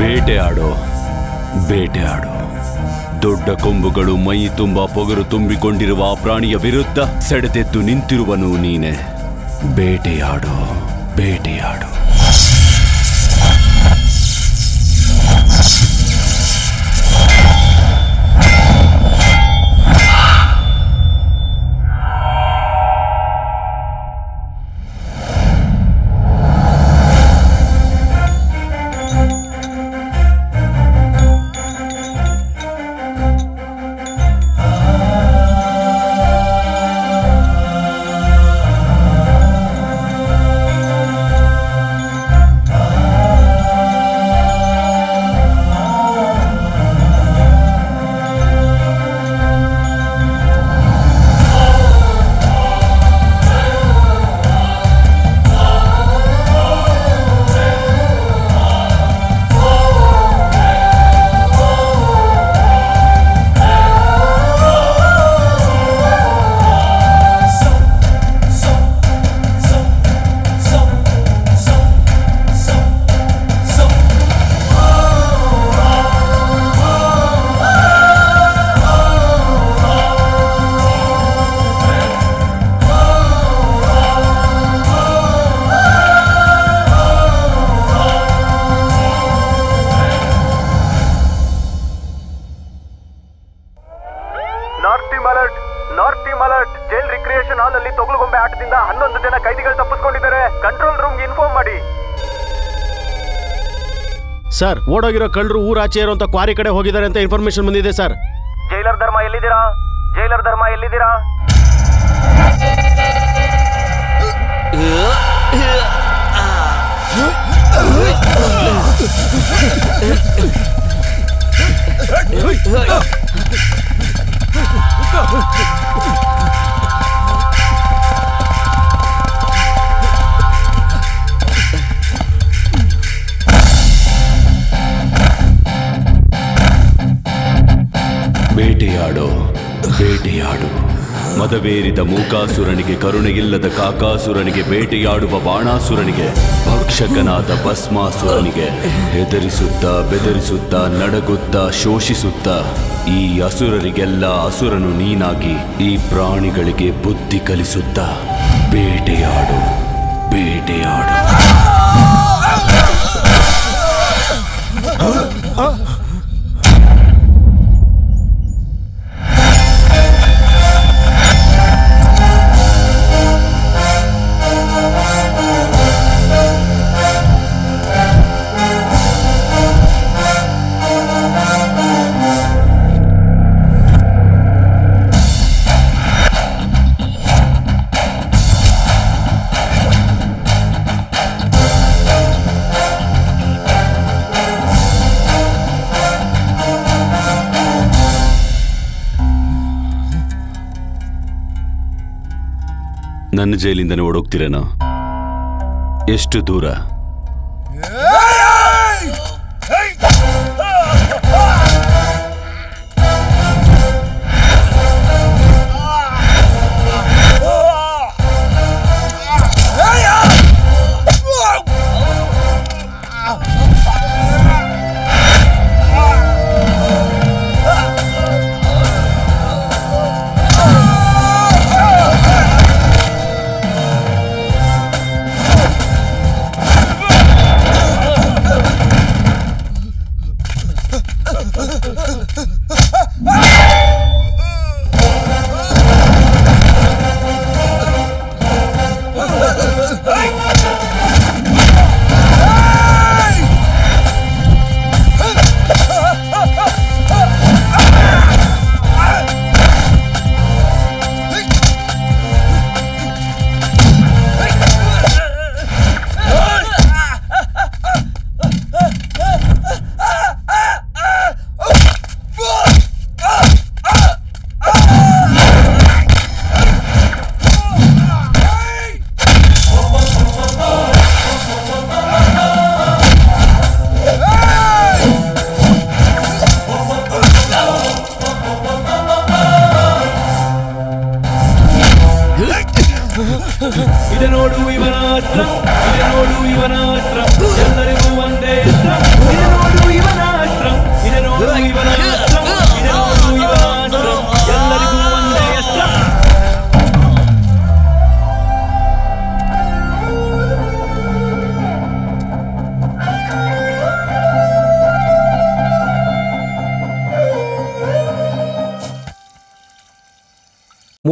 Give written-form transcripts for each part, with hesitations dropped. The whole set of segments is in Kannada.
ಬೇಟೆಯಾಡೋ ಬೇಟೆಯಾಡೋ. ದೊಡ್ಡ ಕೊಂಬುಗಳು ಮೈ ತುಂಬ ಪೊಗರು ತುಂಬಿಕೊಂಡಿರುವ ಆ ಪ್ರಾಣಿಯ ವಿರುದ್ಧ ಸೆಡೆದೆದ್ದು ನಿಂತಿರುವನು ನೀನೆ. ಬೇಟೆಯಾಡೋ ಬೇಟೆಯಾಡೋ. North team alert. Jail recreation hall ಅಲ್ಲಿ ತೊಗಲುಗೊಂಬೆ ಆಟದಿಂದ 11 ಜನ ಕೈದಿಗಳು ತಪ್ಪಿಸ್ಕೊಂಡಿದ್ದಾರೆ. ಕಂಟ್ರೋಲ್ ರೂಮ್ಗೆ ಇನ್ಫಾರ್ಮ್ ಮಾಡಿ. ಸರ್, ಓಡೋಗಿರೋ ಕಳ್ಳರು ಊರಾಚೆ ಇರುವಂತ ಕ್ವಾರಿ ಕಡೆ ಹೋಗಿದ್ದಾರೆ ಅಂತ ಇನ್ಫಾರ್ಮೇಶನ್ ಬಂದಿದೆ ಸರ್. ಜೈಲರ್ ಧರ್ಮ ಎಲ್ಲಿದ್ದೀರಾ? ಜೈಲರ್ ಧರ್ಮ ಎಲ್ಲಿದ್ದೀರಾ? ಬೇಟೆಯಾಡೋ ಬೇಟೆಯಾಡು. ಮದವೇರಿದ ಮೂಕಾಸುರನಿಗೆ, ಕರುಣೆಯಿಲ್ಲದ ಕಾಕಾಸುರನಿಗೆ, ಬೇಟೆಯಾಡುವ ಬಾಣಾಸುರನಿಗೆ, ಭಕ್ಷಕನಾದ ಭಸ್ಮಾಸುರನಿಗೆ ಹೆದರಿಸುತ್ತಾ ಬೆದರಿಸುತ್ತಾ ನಡಗುತ್ತಾ ಶೋಷಿಸುತ್ತಾ ಈ ಅಸುರರಿಗೆಲ್ಲ ಅಸುರನು ನೀನಾಗಿ ಈ ಪ್ರಾಣಿಗಳಿಗೆ ಬುದ್ಧಿ ಕಲಿಸುತ್ತಾ ಬೇಟೆಯಾಡು ಬೇಟೆಯಾಡು. ನನ್ನ ಜೈಲಿಂದನೇ ಓಡೋಗ್ತಿರೇನೋ? ಎಷ್ಟು ದೂರ?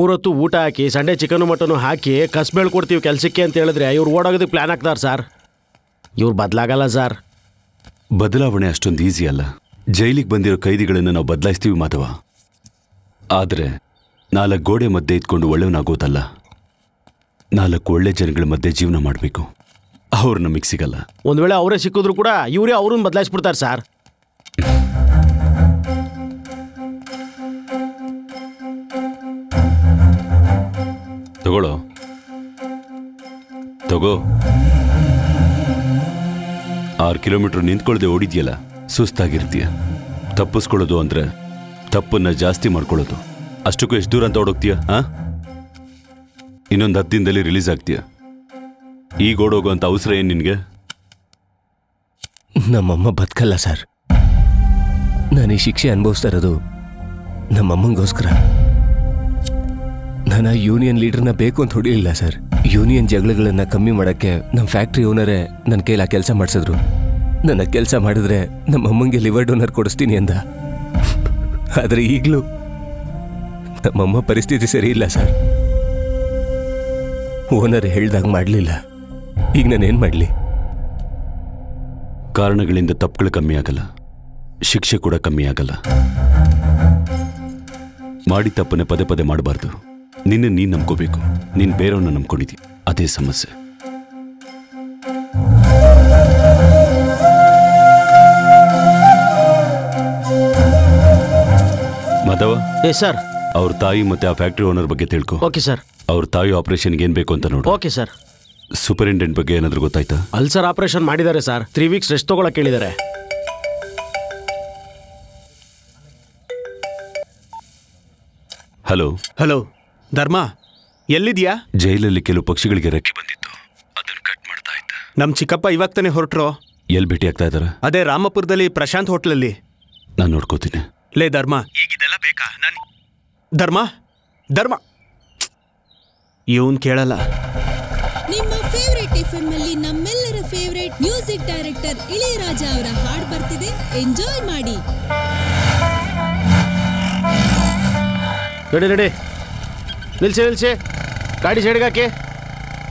3 ಹೊತ್ತು ಊಟ ಹಾಕಿ ಸಂಡೇ ಚಿಕನು ಮಟನು ಹಾಕಿ ಕಸ್ಬೇಳು ಕೊಡ್ತೀವಿ ಕೆಲಸಕ್ಕೆ ಅಂತ ಹೇಳಿದ್ರೆ ಇವ್ರು ಓಡೋಗೋದಕ್ಕೆ ಪ್ಲ್ಯಾನ್ ಹಾಕ್ತಾರೆ ಸರ್. ಇವ್ರು ಬದಲಾಗಲ್ಲ ಸರ್. ಬದಲಾವಣೆ ಅಷ್ಟೊಂದು ಈಸಿ ಅಲ್ಲ. ಜೈಲಿಗೆ ಬಂದಿರೋ ಕೈದಿಗಳನ್ನು ನಾವು ಬದಲಾಯಿಸ್ತೀವಿ ಮಾಧವ. ಆದರೆ 4 ಗೋಡೆ ಮಧ್ಯೆ ಇದ್ಕೊಂಡು ಒಳ್ಳೆಯವನಾಗೋದಲ್ಲ. 4 ಒಳ್ಳೆ ಜನಗಳ ಮಧ್ಯೆ ಜೀವನ ಮಾಡಬೇಕು. ಅವ್ರು ನಮಗೆ ಸಿಗಲ್ಲ. ಒಂದು ವೇಳೆ ಅವರೇ ಸಿಕ್ಕಿದ್ರು ಕೂಡ ಇವರೇ ಅವ್ರನ್ನ ಬದಲಾಯಿಸ್ಬಿಡ್ತಾರೆ ಸರ್. ತಗೊಳ್ಳೋ, ತಗೋ. 6 ಕಿಲೋಮೀಟರ್ ನಿಂತ್ಕೊಳ್ಳದೆ ಓಡಿದ್ಯಲ್ಲ, ಸುಸ್ತಾಗಿರ್ತೀಯ. ತಪ್ಪಿಸ್ಕೊಳ್ಳೋದು ಅಂದರೆ ತಪ್ಪನ್ನ ಜಾಸ್ತಿ ಮಾಡ್ಕೊಳ್ಳೋದು. ಅಷ್ಟಕ್ಕೂ ಎಷ್ಟು ದೂರ ಅಂತ ಓಡೋಗ್ತೀಯ? ಇನ್ನೊಂದು 10 ದಿನದಲ್ಲಿ ರಿಲೀಸ್ ಆಗ್ತೀಯ. ಈಗ ಓಡೋಗುವಂಥ ಅವಸರ ಏನು ನಿನಗೆ? ನಮ್ಮಮ್ಮ ಬದುಕಲ್ಲ ಸರ್. ನಾನು ಈ ಶಿಕ್ಷೆ ಅನುಭವಿಸ್ತಾ ಇರೋದು ನಮ್ಮಮ್ಮಂಗೋಸ್ಕರ. ನಾನು ಆ ಯೂನಿಯನ್ ಲೀಡರ್ನ ಬೇಕು ಅಂತ ಹೊಡಿಲಿಲ್ಲ ಸರ್. ಯೂನಿಯನ್ ಜಗಳಗಳನ್ನು ಕಮ್ಮಿ ಮಾಡೋಕ್ಕೆ ನಮ್ಮ ಫ್ಯಾಕ್ಟ್ರಿ ಓನರೇ ನನ್ನ ಕೈಲಿ ಆ ಕೆಲಸ ಮಾಡಿಸಿದ್ರು. ನನ್ನ ಕೆಲಸ ಮಾಡಿದ್ರೆ ನಮ್ಮಮ್ಮಂಗೆ ಲಿವರ್ ಡೋನರ್ ಕೊಡಿಸ್ತೀನಿ ಅಂದ. ಆದರೆ ಈಗಲೂ ನಮ್ಮಮ್ಮ ಪರಿಸ್ಥಿತಿ ಸರಿ ಇಲ್ಲ ಸರ್. ಓನರ್ ಹೇಳ್ದಾಗ ಮಾಡಲಿಲ್ಲ. ಈಗ ನಾನೇನು ಮಾಡಲಿ? ಕಾರಣಗಳಿಂದ ತಪ್ಪುಗಳು ಕಮ್ಮಿ ಆಗಲ್ಲ, ಶಿಕ್ಷೆ ಕೂಡ ಕಮ್ಮಿ ಆಗಲ್ಲ. ಮಾಡಿ ತಪ್ಪನ್ನೇ ಪದೇ ಪದೇ ಮಾಡಬಾರ್ದು. ನಿನ್ನ ನೀನು ನಂಬ್ಕೋಬೇಕು. ನೀನು ಬೇರೆಯವ್ರನ್ನ ನಂಬ್ಕೊಂಡಿದ್ದಿ, ಅದೇ ಸಮಸ್ಯೆ. ಮಾಧವ. ಸರ್. ಅವ್ರ ತಾಯಿ ಮತ್ತೆ ಆ ಫ್ಯಾಕ್ಟ್ರಿ ಓನರ್ ಬಗ್ಗೆ ತಿಳ್ಕೊ. Okay sir. ಅವ್ರ ತಾಯಿ ಆಪರೇಷನ್ಗೆ ಏನು ಬೇಕು ಅಂತ ನೋಡು. Okay sir. ಸೂಪರಿಂಟೆಂಡೆಂಟ್ ಬಗ್ಗೆ ಏನಾದರೂ ಗೊತ್ತಾಯ್ತಾ? ಅಲ್ಸರ್ ಆಪರೇಷನ್ ಮಾಡಿದ್ದಾರೆ ಸರ್. 3 ವೀಕ್ಸ್ ರೆಸ್ಟ್ ತಗೊಳಕ್ ಹೇಳಿದ್ದಾರೆ. ಹಲೋ. ಹಲೋ ಧರ್ಮ, ಎಲ್ಲಿದ್ಯಾ? ಜೈಲಲ್ಲಿ ಕೆಲವು ಪಕ್ಷಿಗಳಿಗೆ ರೆಕ್ಕೆ ಬಂದಿತ್ತು, ಅದನ್ನು ಕಟ್ ಮಾಡ್ತಾ ಇದ್ದ. ನಮ್ಮ ಚಿಕ್ಕಪ್ಪ ಇವಾಗ ತಾನೇ ಹೊರಟ್ರು. ಎಲ್ಲಿ ಭೇಟಿ ಆಗ್ತಾ ಇದ್ದಾರೆ? ಅದೇ ರಾಮಪುರದಲ್ಲಿ ಪ್ರಶಾಂತ್ ಹೋಟ್ಲಲ್ಲಿ. ನಾನು ನೋಡ್ಕೋತೀನಿ. ಲೇ ಧರ್ಮ, ಈಗಿದೆಲ್ಲ ಬೇಕಾ? ಧರ್ಮ ಧರ್ಮ ಇವನ್ ಕೇಳಲ್ಲ. ನಿಮ್ಮ ಫೇವರೇಟ್ ಎಫ್ಎಂ ಅಲ್ಲಿ ನಮ್ಮೆಲ್ಲರ ಫೇವರೇಟ್ ಮ್ಯೂಸಿಕ್ ಡೈರೆಕ್ಟರ್ ಇಳೆಯರಾಜ ಅವರ ಹಾಡು ಬರ್ತಿದೆ, ಎಂಜಾಯ್ ಮಾಡಿ. Ready ready. ನಿಲ್ಸಿ ನಿಲ್ಸಿ. ಗಾಡಿ ಸೈಡ್ಗೆ ಹಾಕಿ.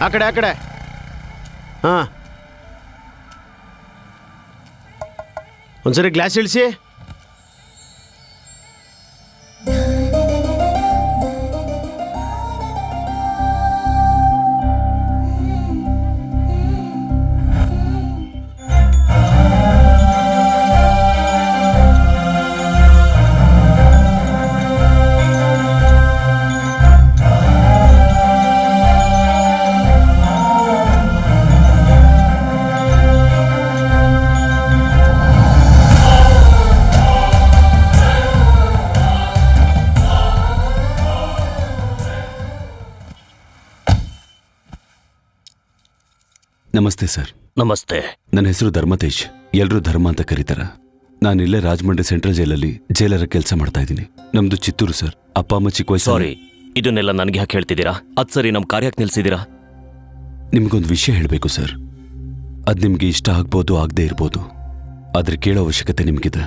ಆ ಕಡೆ. ಹಾಂ, ಒಂದ್ಸರಿ ಗ್ಲಾಸ್ ಇಳಿಸಿ. ನಮಸ್ತೆ ಸರ್. ನಮಸ್ತೆ. ನನ್ನ ಹೆಸರು ಧರ್ಮತೇಜ್. ಎಲ್ಲರೂ ಧರ್ಮ ಅಂತ ಕರೀತಾರ. ನಾನಿಲ್ಲೇ ರಾಜಮಂಡ್ರಿ ಸೆಂಟ್ರಲ್ ಜೈಲಲ್ಲಿ ಜೈಲರ ಕೆಲಸ ಮಾಡ್ತಾ ಇದ್ದೀನಿ. ನಮ್ದು ಚಿತ್ತೂರು ಸರ್. ಅಪ್ಪ ಅಮ್ಮ ಚಿಕ್ಕ ವಯಸ್ಸು. ಸಾರಿ, ಇದನ್ನೆಲ್ಲ ನನಗೆ ಯಾಕೆ ಹೇಳ್ತಿದ್ದೀರಾ? ಅದು ಸರಿ, ನಮ್ಮ ಕಾರ್ಯಕ್ಕೆ ನಿಲ್ಸಿದ್ದೀರಾ? ನಿಮ್ಗೊಂದು ವಿಷಯ ಹೇಳಬೇಕು ಸರ್. ಅದು ನಿಮ್ಗೆ ಇಷ್ಟ ಆಗ್ಬೋದು, ಆಗದೆ ಇರ್ಬೋದು, ಆದ್ರೆ ಕೇಳೋ ಅವಶ್ಯಕತೆ ನಿಮಗಿದೆ.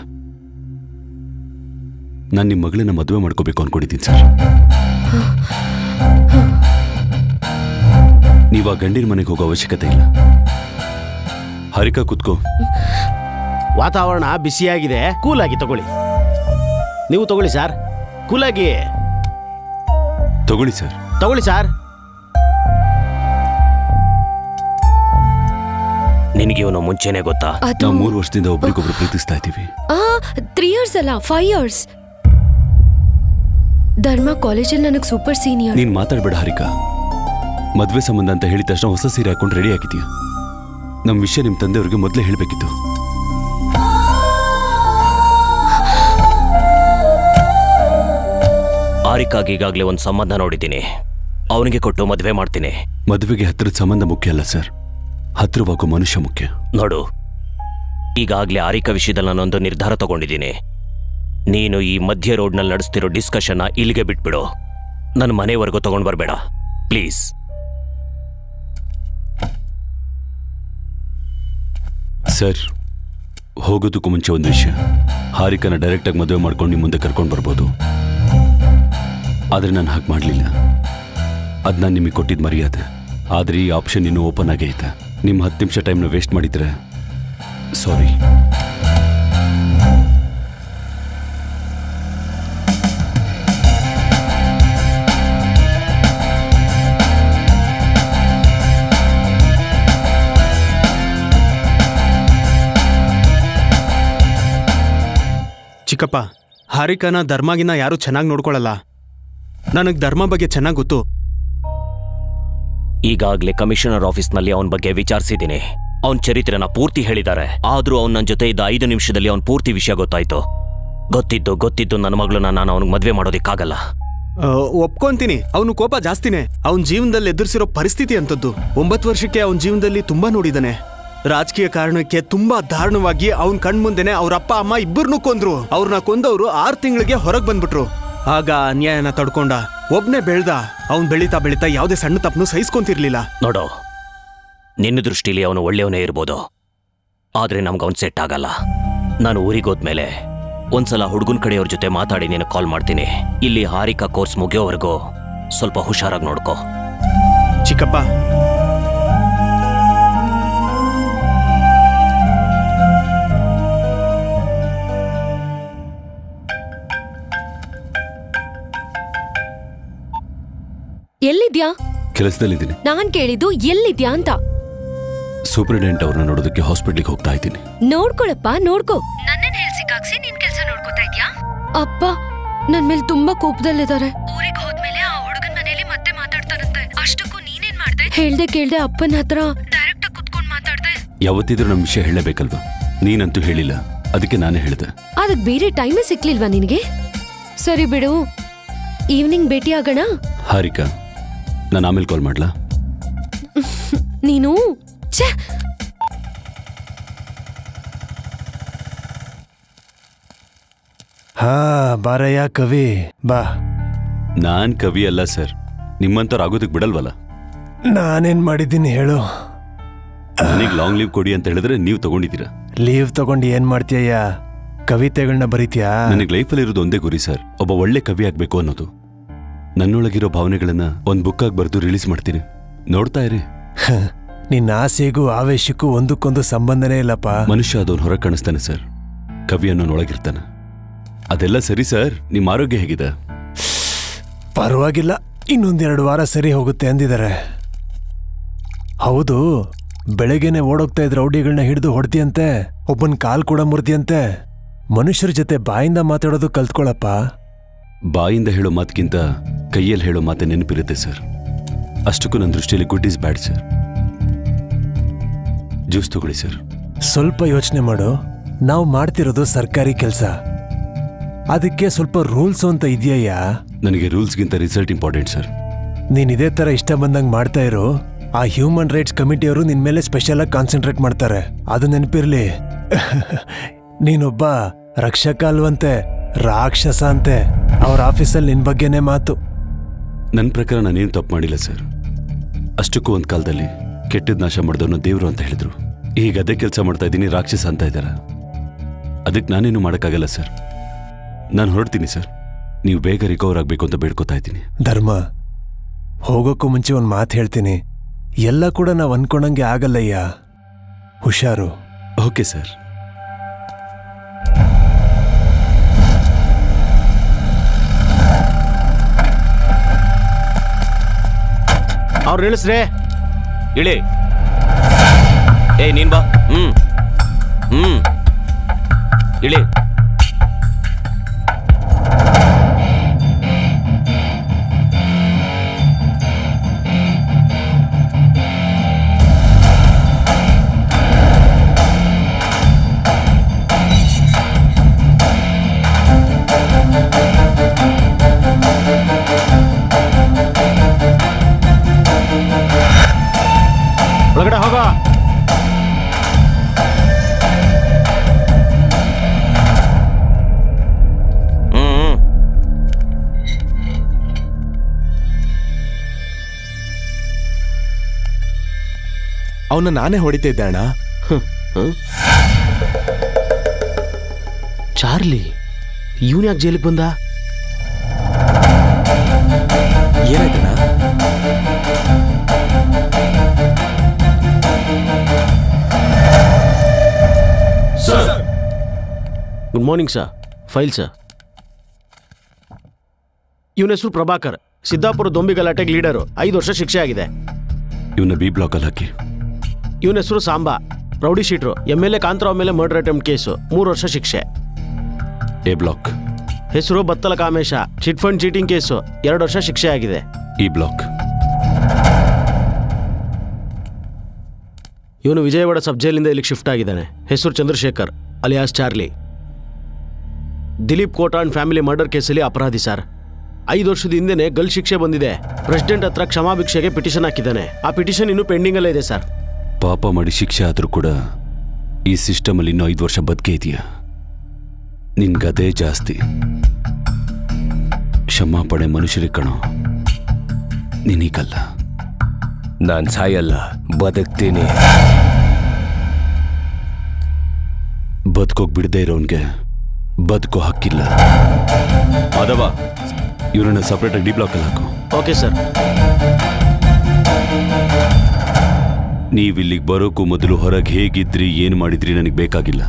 ನಾನು ನಿಮ್ಮ ಮಗಳನ್ನ ಮದುವೆ ಮಾಡ್ಕೋಬೇಕು ಅನ್ಕೊಂಡಿದ್ದೀನಿ ಸರ್. ನೀವು ಆ ಗಂಡಿನ ಮನೆಗೆ ಹೋಗೋ ಅವಶ್ಯಕತೆ ಇಲ್ಲ. ಹರಿಕಾ, ಕೂತ್ಕೋ. ವಾತಾವರಣ ಬಿಸಿಯಾಗಿದೆ, ಕೂಲಾಗಿ ತಗೊಳ್ಳಿ. ನೀವು ತಗೊಳ್ಳಿ ಸರ್, ಕೂಲಾಗಿ ತಗೊಳ್ಳಿ ಸರ್. ತಗೊಳ್ಳಿ ಸರ್. ನಿನಗೆ ಇವನು ಮುಂಚೆನೆ ಗೊತ್ತಾ? ನಾವು 3 ವರ್ಷದಿಂದ ಒಬ್ರಿಗೊಬ್ರು ಪ್ರೀತಿಸ್ತಾ ಇದ್ದೀವಿ. 3 ಇಯರ್ಸ್ ಅಲ್ಲ, 5 ಇಯರ್ಸ್. ಧರ್ಮ ಕಾಲೇಜಲ್ಲಿ ನನಗೆ ಸೂಪರ್ ಸೀನಿಯರ್. ನೀನ್ ಮಾತಾಡ್ಬೇಡ ಹರಿಕಾ. ಮದ್ವೆ ಸಂಬಂಧ ಅಂತ ಹೇಳಿದ ತಕ್ಷಣ ಹೊಸ ಸೀರೆ ಹಾಕೊಂಡು ರೆಡಿ ಆಗಿದೀಯ. ನಮ್ಮ ವಿಷಯ ನಿಮ್ಮ ತಂದೆಯವ್ರಿಗೆ ಮೊದಲೇ ಹೇಳಬೇಕಿತ್ತು. ಆರಿಕಾಗಿ ಈಗಾಗಲೇ ಒಂದು ಸಂಬಂಧ ನೋಡಿದ್ದೀನಿ. ಅವನಿಗೆ ಕೊಟ್ಟು ಮದುವೆ ಮಾಡ್ತೀನಿ. ಮದುವೆಗೆ ಹತ್ತಿರದ ಸಂಬಂಧ ಮುಖ್ಯ ಅಲ್ಲ ಸರ್, ಹತ್ತಿರವಾಗೋ ಮನುಷ್ಯ ಮುಖ್ಯ. ನೋಡು, ಈಗಾಗಲೇ ಆರಿಕಾ ವಿಷಯದಲ್ಲಿ ನಾನೊಂದು ನಿರ್ಧಾರ ತಗೊಂಡಿದ್ದೀನಿ. ನೀನು ಈ ಮಧ್ಯ ರೋಡ್ನಲ್ಲಿ ನಡೆಸ್ತಿರೋ ಡಿಸ್ಕಷನ್ನ ಇಲ್ಲಿಗೆ ಬಿಟ್ಬಿಡು. ನನ್ನ ಮನೆವರೆಗೂ ತಗೊಂಡು ಬರಬೇಡ ಪ್ಲೀಸ್. ಸರ್, ಹೋಗೋದಕ್ಕೂ ಮುಂಚೆ ಒಂದು ವಿಷಯ. ಹಾರಿಕನ ಡೈರೆಕ್ಟಾಗಿ ಮದುವೆ ಮಾಡ್ಕೊಂಡು ನಿಮ್ಮ ಮುಂದೆ ಕರ್ಕೊಂಡು ಬರ್ಬೋದು. ಆದರೆ ನಾನು ಹಾಗೆ ಮಾಡಲಿಲ್ಲ. ಅದು ನಾನು ನಿಮಗೆ ಕೊಟ್ಟಿದ್ದು ಮರ್ಯಾದೆ. ಆದರೆ ಈ ಆಪ್ಷನ್ ಇನ್ನೂ ಓಪನ್ ಆಗೇ ಐತೆ. ನಿಮ್ಮ 10 ನಿಮಿಷ ಟೈಮ್ನ ವೇಸ್ಟ್ ಮಾಡಿದರೆ ಸಾರಿ. ಚಿಕ್ಕಪ್ಪ, ಹಾರಿಕಾನ ಧರ್ಮಾಗಿನ ಯಾರೂ ಚೆನ್ನಾಗಿ ನೋಡ್ಕೊಳ್ಳಲ್ಲ. ನನಗೆ ಧರ್ಮ ಬಗ್ಗೆ ಚೆನ್ನಾಗಿ ಗೊತ್ತು. ಈಗಾಗಲೇ ಕಮಿಷನರ್ ಆಫೀಸ್ನಲ್ಲಿ ಅವನ ಬಗ್ಗೆ ವಿಚಾರಿಸಿದ್ದೀನಿ. ಅವನ ಚರಿತ್ರೆನ ಪೂರ್ತಿ ಹೇಳಿದ್ದಾರೆ. ಆದರೂ ಅವನ ನನ್ನ ಜೊತೆ ಇದ್ದ 5 ನಿಮಿಷದಲ್ಲಿ ಅವನ ಪೂರ್ತಿ ವಿಷಯ ಗೊತ್ತಾಯ್ತು. ಗೊತ್ತಿದ್ದು ನನ್ನ ಮಗಳನ್ನ ನಾನು ಅವನಿಗೆ ಮದುವೆ ಮಾಡೋದಕ್ಕಾಗಲ್ಲ. ಒಪ್ಕೊಂತೀನಿ, ಅವನು ಕೋಪ ಜಾಸ್ತಿನೇ. ಅವನ ಜೀವನದಲ್ಲಿ ಎದುರಿಸಿರೋ ಪರಿಸ್ಥಿತಿ ಅಂತದ್ದು. 9 ವರ್ಷಕ್ಕೆ ಅವನ ಜೀವನದಲ್ಲಿ ತುಂಬಾ ನೋಡಿದಾನೆ. ರಾಜಕೀಯ ಕಾರಣಕ್ಕೆ ತುಂಬಾ ದಾರುಣವಾಗಿ ಅವನ ಕಣ್ಮುಂದೆನೆ ಅವ್ರ ಅಪ್ಪ ಅಮ್ಮ ಇಬ್ಬರನ್ನೂ ಕೊಂದ್ರು. ಅವ್ರನ್ನ ಕೊಂದವರು 6 ತಿಂಗಳಿಗೆ ಹೊರಗೆ ಬಂದ್ಬಿಟ್ರು. ಆಗ ಅನ್ಯಾಯನ ತಡ್ಕೊಂಡ ಒಬ್ನೇ ಬೆಳ್ದ. ಅವ್ನು ಬೆಳೀತಾ ಯಾವುದೇ ಸಣ್ಣ ತಪ್ಪನು ಸಹಿಸ್ಕೊಂತಿರ್ಲಿಲ್ಲ. ನೋಡೋ, ನಿನ್ನ ದೃಷ್ಟಿಲಿ ಅವನು ಒಳ್ಳೆಯವನೇ ಇರ್ಬೋದು, ಆದ್ರೆ ನಮ್ಗೆ ಅವನು ಸೆಟ್ ಆಗಲ್ಲ. ನಾನು ಊರಿಗೆ ಹೋದ್ಮೇಲೆ ಒಂದ್ಸಲ ಹುಡುಗನ ಕಡೆಯವ್ರ ಜೊತೆ ಮಾತಾಡಿ ನೀನು ಕಾಲ್ ಮಾಡ್ತೀನಿ. ಇಲ್ಲಿ ಹಾರಿಕಾ ಕೋರ್ಸ್ ಮುಗಿಯೋವರೆಗೂ ಸ್ವಲ್ಪ ಹುಷಾರಾಗಿ ನೋಡ್ಕೋ. ಚಿಕ್ಕಪ್ಪ, ಎಲ್ಲಿದ್ಯಾ? ಕೆಲಸದಲ್ಲಿದ್ದೀನಿ. ನಾನ್ ಕೇಳಿದ್ದು ಎಲ್ಲಿದ್ಯಾ ಅಂತ. ಸೂಪರಿಂಟೆಂಡೆಂಟ್ ಅವ್ರನ್ನ ನೋಡೋದಕ್ಕೆ ಹಾಸ್ಪಿಟ್ಲಿಗೆ ಹೋಗ್ತಾ ಇದ್ದೀನಿ. ನೋಡ್ಕೊಳಪ್ಪ, ನೋಡ್ಕೋ. ನನ್ನನ್ನ ಹೇಳ್ಸಿಕಾಗ್ಸಿ ನೀನ್ ಕೆಲಸ ನೋಡ್ಕೋತಾ ಇದ್ಯಾ? ಅಪ್ಪ ನನ್ ಮೇಲೆ ತುಂಬಾ ಕೋಪದಲ್ಲಿದ್ದಾರೆ. ಊರಿಗೆ ಹೋದ್ಮೇಲೆ ಆ ಹುಡುಗನ ಮನೇಲಿ ಮತ್ತೆ ಮಾತಾಡ್ತಾರಂತೆ. ಅಷ್ಟಕ್ಕೂ ನೀನೇನ್ ಮಾಡ್ದೆ? ಹೇಳ್ದೆ ಕೇಳ್ದೆ ಅಪ್ಪನ ಹತ್ರ ಡೈರೆಕ್ಟ್ ಆಗಿ ಕುತ್ಕೊಂಡ್ ಮಾತಾಡ್ದೆ. ಯಾವತ್ತಿದ್ರೂ ನಮ್ಮ ವಿಷಯ ಹೇಳಬೇಕಲ್ವಾ? ನೀನಂತೂ ಹೇಳಿಲ್ಲ, ಅದಕ್ಕೆ ನಾನೇ ಹೇಳಿದೆ. ಅದಕ್ಕೆ ಬೇರೆ ಟೈಮೇ ಸಿಕ್ಲಿಲ್ವಾ ನಿನಗೆ? ಸರಿ ಬಿಡು, ಈವ್ನಿಂಗ್ ಭೇಟಿ ಆಗೋಣ. ಹಾರಿಕಾ, ನಾನು ಆಮೇಲೆ ಕಾಲ್ ಮಾಡ್ಲಾ? ನೀನು ಹಾ ಬಾರಯ್ಯ ಕವಿ, ಬಾ. ನಾನ್ ಕವಿ ಅಲ್ಲ ಸರ್, ನಿಮ್ಮಂತವ್ರು ಆಗೋದಕ್ಕೆ ಬಿಡಲ್ವಲ್ಲ. ನಾನೇನ್ ಮಾಡಿದ್ದೀನಿ ಹೇಳು? ನನಗೆ ಲಾಂಗ್ ಲೀವ್ ಕೊಡಿ ಅಂತ ಹೇಳಿದ್ರೆ ನೀವು ತಗೊಂಡಿದ್ದೀರಾ. ಲೀವ್ ತಗೊಂಡು ಏನ್ ಮಾಡ್ತೀಯ? ಕವಿತೆಗಳನ್ನ ಬರೀತೀಯಾ? ನನಗೆ ಲೈಫಲ್ಲಿ ಇರೋದು ಒಂದೇ ಗುರಿ ಸರ್, ಒಬ್ಬ ಒಳ್ಳೆ ಕವಿ ಆಗ್ಬೇಕು ಅನ್ನೋದು. ನನ್ನೊಳಗಿರೋ ಭಾವನೆಗಳನ್ನ ಒಂದ್ ಬುಕ್ ಆಗಿ ಬರೆದು ರಿಲೀಸ್ ಮಾಡ್ತೀನಿ, ನೋಡ್ತಾ ಇರಿ. ನಿನ್ನ ಆಸೆಗೂ ಆವೇಶಕ್ಕೂ ಒಂದಕ್ಕೊಂದು ಸಂಬಂಧನೇ ಇಲ್ಲಪ್ಪ. ಮನುಷ್ಯ ಅದನ್ನು ಹೊರ ಕಾಣಿಸ್ತಾನೆ ಸರ್, ಕವಿ ಅನ್ನೋನೊಳಗಿರ್ತಾನೆ. ಅದೆಲ್ಲ ಸರಿ ಸರ್, ನಿಮ್ಮ ಆರೋಗ್ಯ ಹೇಗಿದೆ? ಪರವಾಗಿಲ್ಲ, ಇನ್ನೊಂದೆರಡು ವಾರ ಸರಿ ಹೋಗುತ್ತೆ ಅಂದಿದ್ದಾರೆ. ಹೌದು, ಬೆಳಗ್ಗೆನೆ ಓಡೋಗ್ತಾ ಇದ್ದ ರೌಡಿಗಳನ್ನ ಹಿಡಿದು ಹೊಡ್ದಿಯಂತೆ, ಒಬ್ಬನ್ ಕಾಲ್ ಕೂಡ ಮುರ್ದಿಯಂತೆ. ಮನುಷ್ಯರ ಜೊತೆ ಬಾಯಿಂದ ಮಾತಾಡೋದು ಕಲ್ತ್ಕೊಳಪ್ಪ. ಬಾಯಿಂದ ಹೇಳೋ ಮಾತಕ್ಕಿಂತ ಕೈಯಲ್ಲಿ ಹೇಳೋ ಮಾತೆ ನೆನಪಿರುತ್ತೆ ಸರ್. ಅಷ್ಟಕ್ಕೂ ನನ್ನ ದೃಷ್ಟಿಯಲ್ಲಿ good is bad sir. Juice ತಗೊಳ್ಳಿ ಸರ್. ಸ್ವಲ್ಪ ಯೋಚನೆ ಮಾಡು, ನಾವು ಮಾಡ್ತಿರೋದು ಸರ್ಕಾರಿ ಕೆಲಸ, ಅದಕ್ಕೆ ಸ್ವಲ್ಪ ರೂಲ್ಸ್ ಅಂತ ಇದೆಯಯ್ಯ. ನನಗೆ ರೂಲ್ಸ್ಗಿಂತ ರಿಸಲ್ಟ್ ಇಂಪಾರ್ಟೆಂಟ್ ಸರ್. ನೀನ್ ಇದೇ ತರ ಇಷ್ಟ ಬಂದಂಗೆ ಮಾಡ್ತಾ ಇರು, ಆ ಹ್ಯೂಮನ್ ರೈಟ್ಸ್ ಕಮಿಟಿಯವರು ನಿನ್ ಮೇಲೆ ಸ್ಪೆಷಲ್ ಆಗಿ ಕಾನ್ಸಂಟ್ರೇಟ್ ಮಾಡ್ತಾರೆ. ಅದು ನೆನಪಿರ್ಲಿ. ನೀನೊಬ್ಬ ರಕ್ಷಕ ಅಲ್ವಂತೆ, ರಾಕ್ಷಸ ಅಂತೆ. ಅವ್ರ ಆಫೀಸಲ್ಲಿ ನಿನ್ ಬಗ್ಗೆನೇ ಮಾತು. ನನ್ನ ಪ್ರಕಾರ ನಾನೇನು ತಪ್ಪು ಮಾಡಿಲ್ಲ ಸರ್. ಅಷ್ಟಕ್ಕೂ ಒಂದು ಕಾಲದಲ್ಲಿ ಕೆಟ್ಟದ್ ನಾಶ ಮಾಡಿದವನು ದೇವರು ಅಂತ ಹೇಳಿದ್ರು. ಈಗ ಅದೇ ಕೆಲಸ ಮಾಡ್ತಾ ಇದ್ದೀನಿ, ರಾಕ್ಷಸ ಅಂತ ಇದ್ದಾರೆ. ಅದಕ್ಕೆ ನಾನೇನು ಮಾಡೋಕ್ಕಾಗಲ್ಲ ಸರ್. ನಾನು ಹೊರಡ್ತೀನಿ ಸರ್. ನೀವು ಬೇಗ ರಿಕವರ್ ಆಗಬೇಕು ಅಂತ ಬೇಡ್ಕೋತಾ ಇದ್ದೀನಿ. ಧರ್ಮ, ಹೋಗೋಕ್ಕೂ ಮುಂಚೆ ಒಂದು ಮಾತು ಹೇಳ್ತೀನಿ. ಎಲ್ಲ ಕೂಡ ನಾವು ಅನ್ಕೊಂಡಂಗೆ ಆಗಲ್ಲಯ್ಯ, ಹುಷಾರು. Okay sir. ಅವ್ರು ಇಳಿಸ್ರೆ. ಇಳಿ. ನೀನ್ ಬಾ. ಇಳಿ. ಒಳಗಡೆ ಹೋಗ. ಅವನ್ನ ನಾನೇ ಹೊಡಿತಿದ್ದೆ ಅಣ್ಣ. ಚಾರ್ಲಿ, ಇವನ್ ಯಾಕೆ ಜೈಲಿಗೆ ಬಂದ? ಏನಾಯ್ತಣ್ಣ? Good morning sir. File sir. ಇವನ ಹೆಸರು ಪ್ರಭಾಕರ್, ಸಿದ್ದಾಪುರ ದೊಂಬಿ ಗಲಾಟೆಗೆ ಲೀಡರು. 5 ವರ್ಷ ಶಿಕ್ಷೆ ಆಗಿದೆ. ಇವನ ಬಿ ಬ್ಲಾಕ್ ಅಲ್ಲಿ ಹಾಕಿ. ಇವನ ಹೆಸರು ಸಾಂಬಾ, ರೌಡಿ ಶೀಟ್ರು. MLA ಕಾಂತರಾವ್ ಮೇಲೆ ಮರ್ಡರ್ ಅಟೆಂಪ್ಟ್ ಕೇಸು, 3 ವರ್ಷ ಶಿಕ್ಷೆ. A block. ಹೆಸರು Battala Kamesha, chit fund cheating case, 2 ವರ್ಷ ಶಿಕ್ಷೆ ಆಗಿದೆ. E block. ಇವನು ವಿಜಯವಾಡ ಸಬ್ ಜೈಲಿಂದ ಇಲ್ಲಿಗೆ ಶಿಫ್ಟ್ ಆಗಿದ್ದಾನೆ. ಹೆಸರು Chandrashekar alias Charlie. Dileep Kota and family murder ಕೇಸಲ್ಲಿ ಅಪರಾಧಿ ಸರ್. 5 ವರ್ಷದ ಹಿಂದೆನೇ ಗಲ್ ಶಿಕ್ಷೆ ಬಂದಿದೆ. ಪ್ರೆಸಿಡೆಂಟ್ ಹತ್ರ ಕ್ಷಮಾಭಿಕ್ಷೆಗೆ ಪಿಟಿಷನ್ ಹಾಕಿದ್ದಾನೆ. ಆ ಪಿಟಿಷನ್ ಇನ್ನೂ ಪೆಂಡಿಂಗ್ ಅಲ್ಲೇ ಇದೆ ಸರ್. ಪಾಪ ಮಾಡಿ ಶಿಕ್ಷೆ ಆದರೂ ಕೂಡ ಈ ಸಿಸ್ಟಮಲ್ಲಿ ಇನ್ನೂ 5 ವರ್ಷ ಬದುಕೆ ಇದೆಯಾ? ನಿನ್ಗದೇ ಜಾಸ್ತಿ. ಕ್ಷಮಾಪಣೆ ಮನುಷ್ಯರಿಗೆ ಕಣೋ, ನಿನಗಲ್ಲ. ನಾನ್ ಸಾಯಲ್ಲ, ಬದುಕ್ತೀನಿ. ಬದುಕೋಕ್ ಬಿಡದೇ ಇರೋನ್ಗೆ ಬದುಕೋ ಹಕ್ಕಿಲ್ಲ. ಮಾಧವ, ಇವರನ್ನ ಸಪ್ರೇಟಾಗಿ ಡಿ ಬ್ಲಾಕ್ ಅಲ್ಲಿ ಹಾಕು. Okay sir. ನೀವಿಲ್ಲಿಗೆ ಬರೋಕ್ಕೂ ಮೊದಲು ಹೊರಗೆ ಹೇಗಿದ್ರಿ, ಏನು ಮಾಡಿದ್ರಿ ನನಗೆ ಬೇಕಾಗಿಲ್ಲ.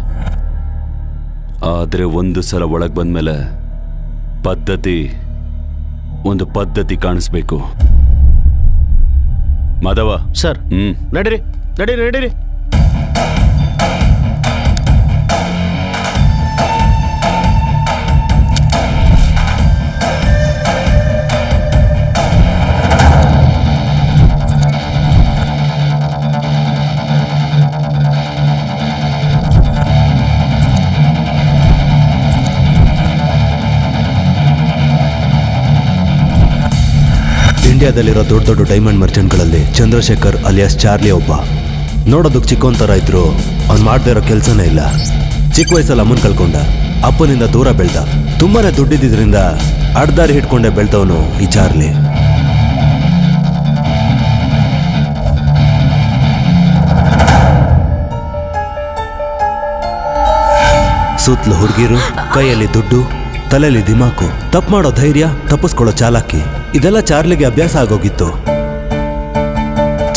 ಆದರೆ ಒಂದು ಸಲ ಒಳಗೆ ಬಂದ್ಮೇಲೆ ಒಂದು ಪದ್ಧತಿ ಕಾಣಿಸ್ಬೇಕು. ಮಾಧವ ಸರ್. ನಡೀರಿ ನಡೀರಿ ನಡೀರಿ. ಇಂಡಿಯಾದಲ್ಲಿರೋ ದೊಡ್ಡ ದೊಡ್ಡ ಡೈಮಂಡ್ ಮರ್ಚೆಂಟ್ಗಳಲ್ಲಿ ಚಂದ್ರಶೇಖರ್ ಅಲಿಯಾಸ್ ಚಾರ್ಲಿ ಒಬ್ಬ. ನೋಡೋದಕ್ಕೆ ಚಿಕ್ಕೊಂಥರ ಇದ್ರು, ಅವ್ನು ಮಾಡದೇ ಇರೋ ಕೆಲಸನೇ ಇಲ್ಲ. ಚಿಕ್ಕ ವಯಸ್ಸಲ್ಲಿ ಅಮ್ಮನ ಕಳ್ಕೊಂಡ, ಅಪ್ಪನಿಂದ ದೂರ ಬೆಳೆದ. ತುಂಬಾನೇ ದುಡ್ಡಿದ್ರಿಂದ ಅಡ್ದಾರಿ ಹಿಡ್ಕೊಂಡೆ ಬೆಳೆದವನು ಈ ಚಾರ್ಲಿ. ಸುತ್ತಲೂ ಹುಡುಗಿರು, ಕೈಯಲ್ಲಿ ದುಡ್ಡು, ತಲೆಯಲ್ಲಿ ದಿಮಾಕು, ತಪ್ಪು ಮಾಡೋ ಧೈರ್ಯ, ತಪ್ಪಿಸ್ಕೊಳ್ಳೋ ಚಾಲಾಕಿ, ಇದೆಲ್ಲ ಚಾರ್ಲಿಗೆ ಅಭ್ಯಾಸ ಆಗೋಗಿತ್ತು.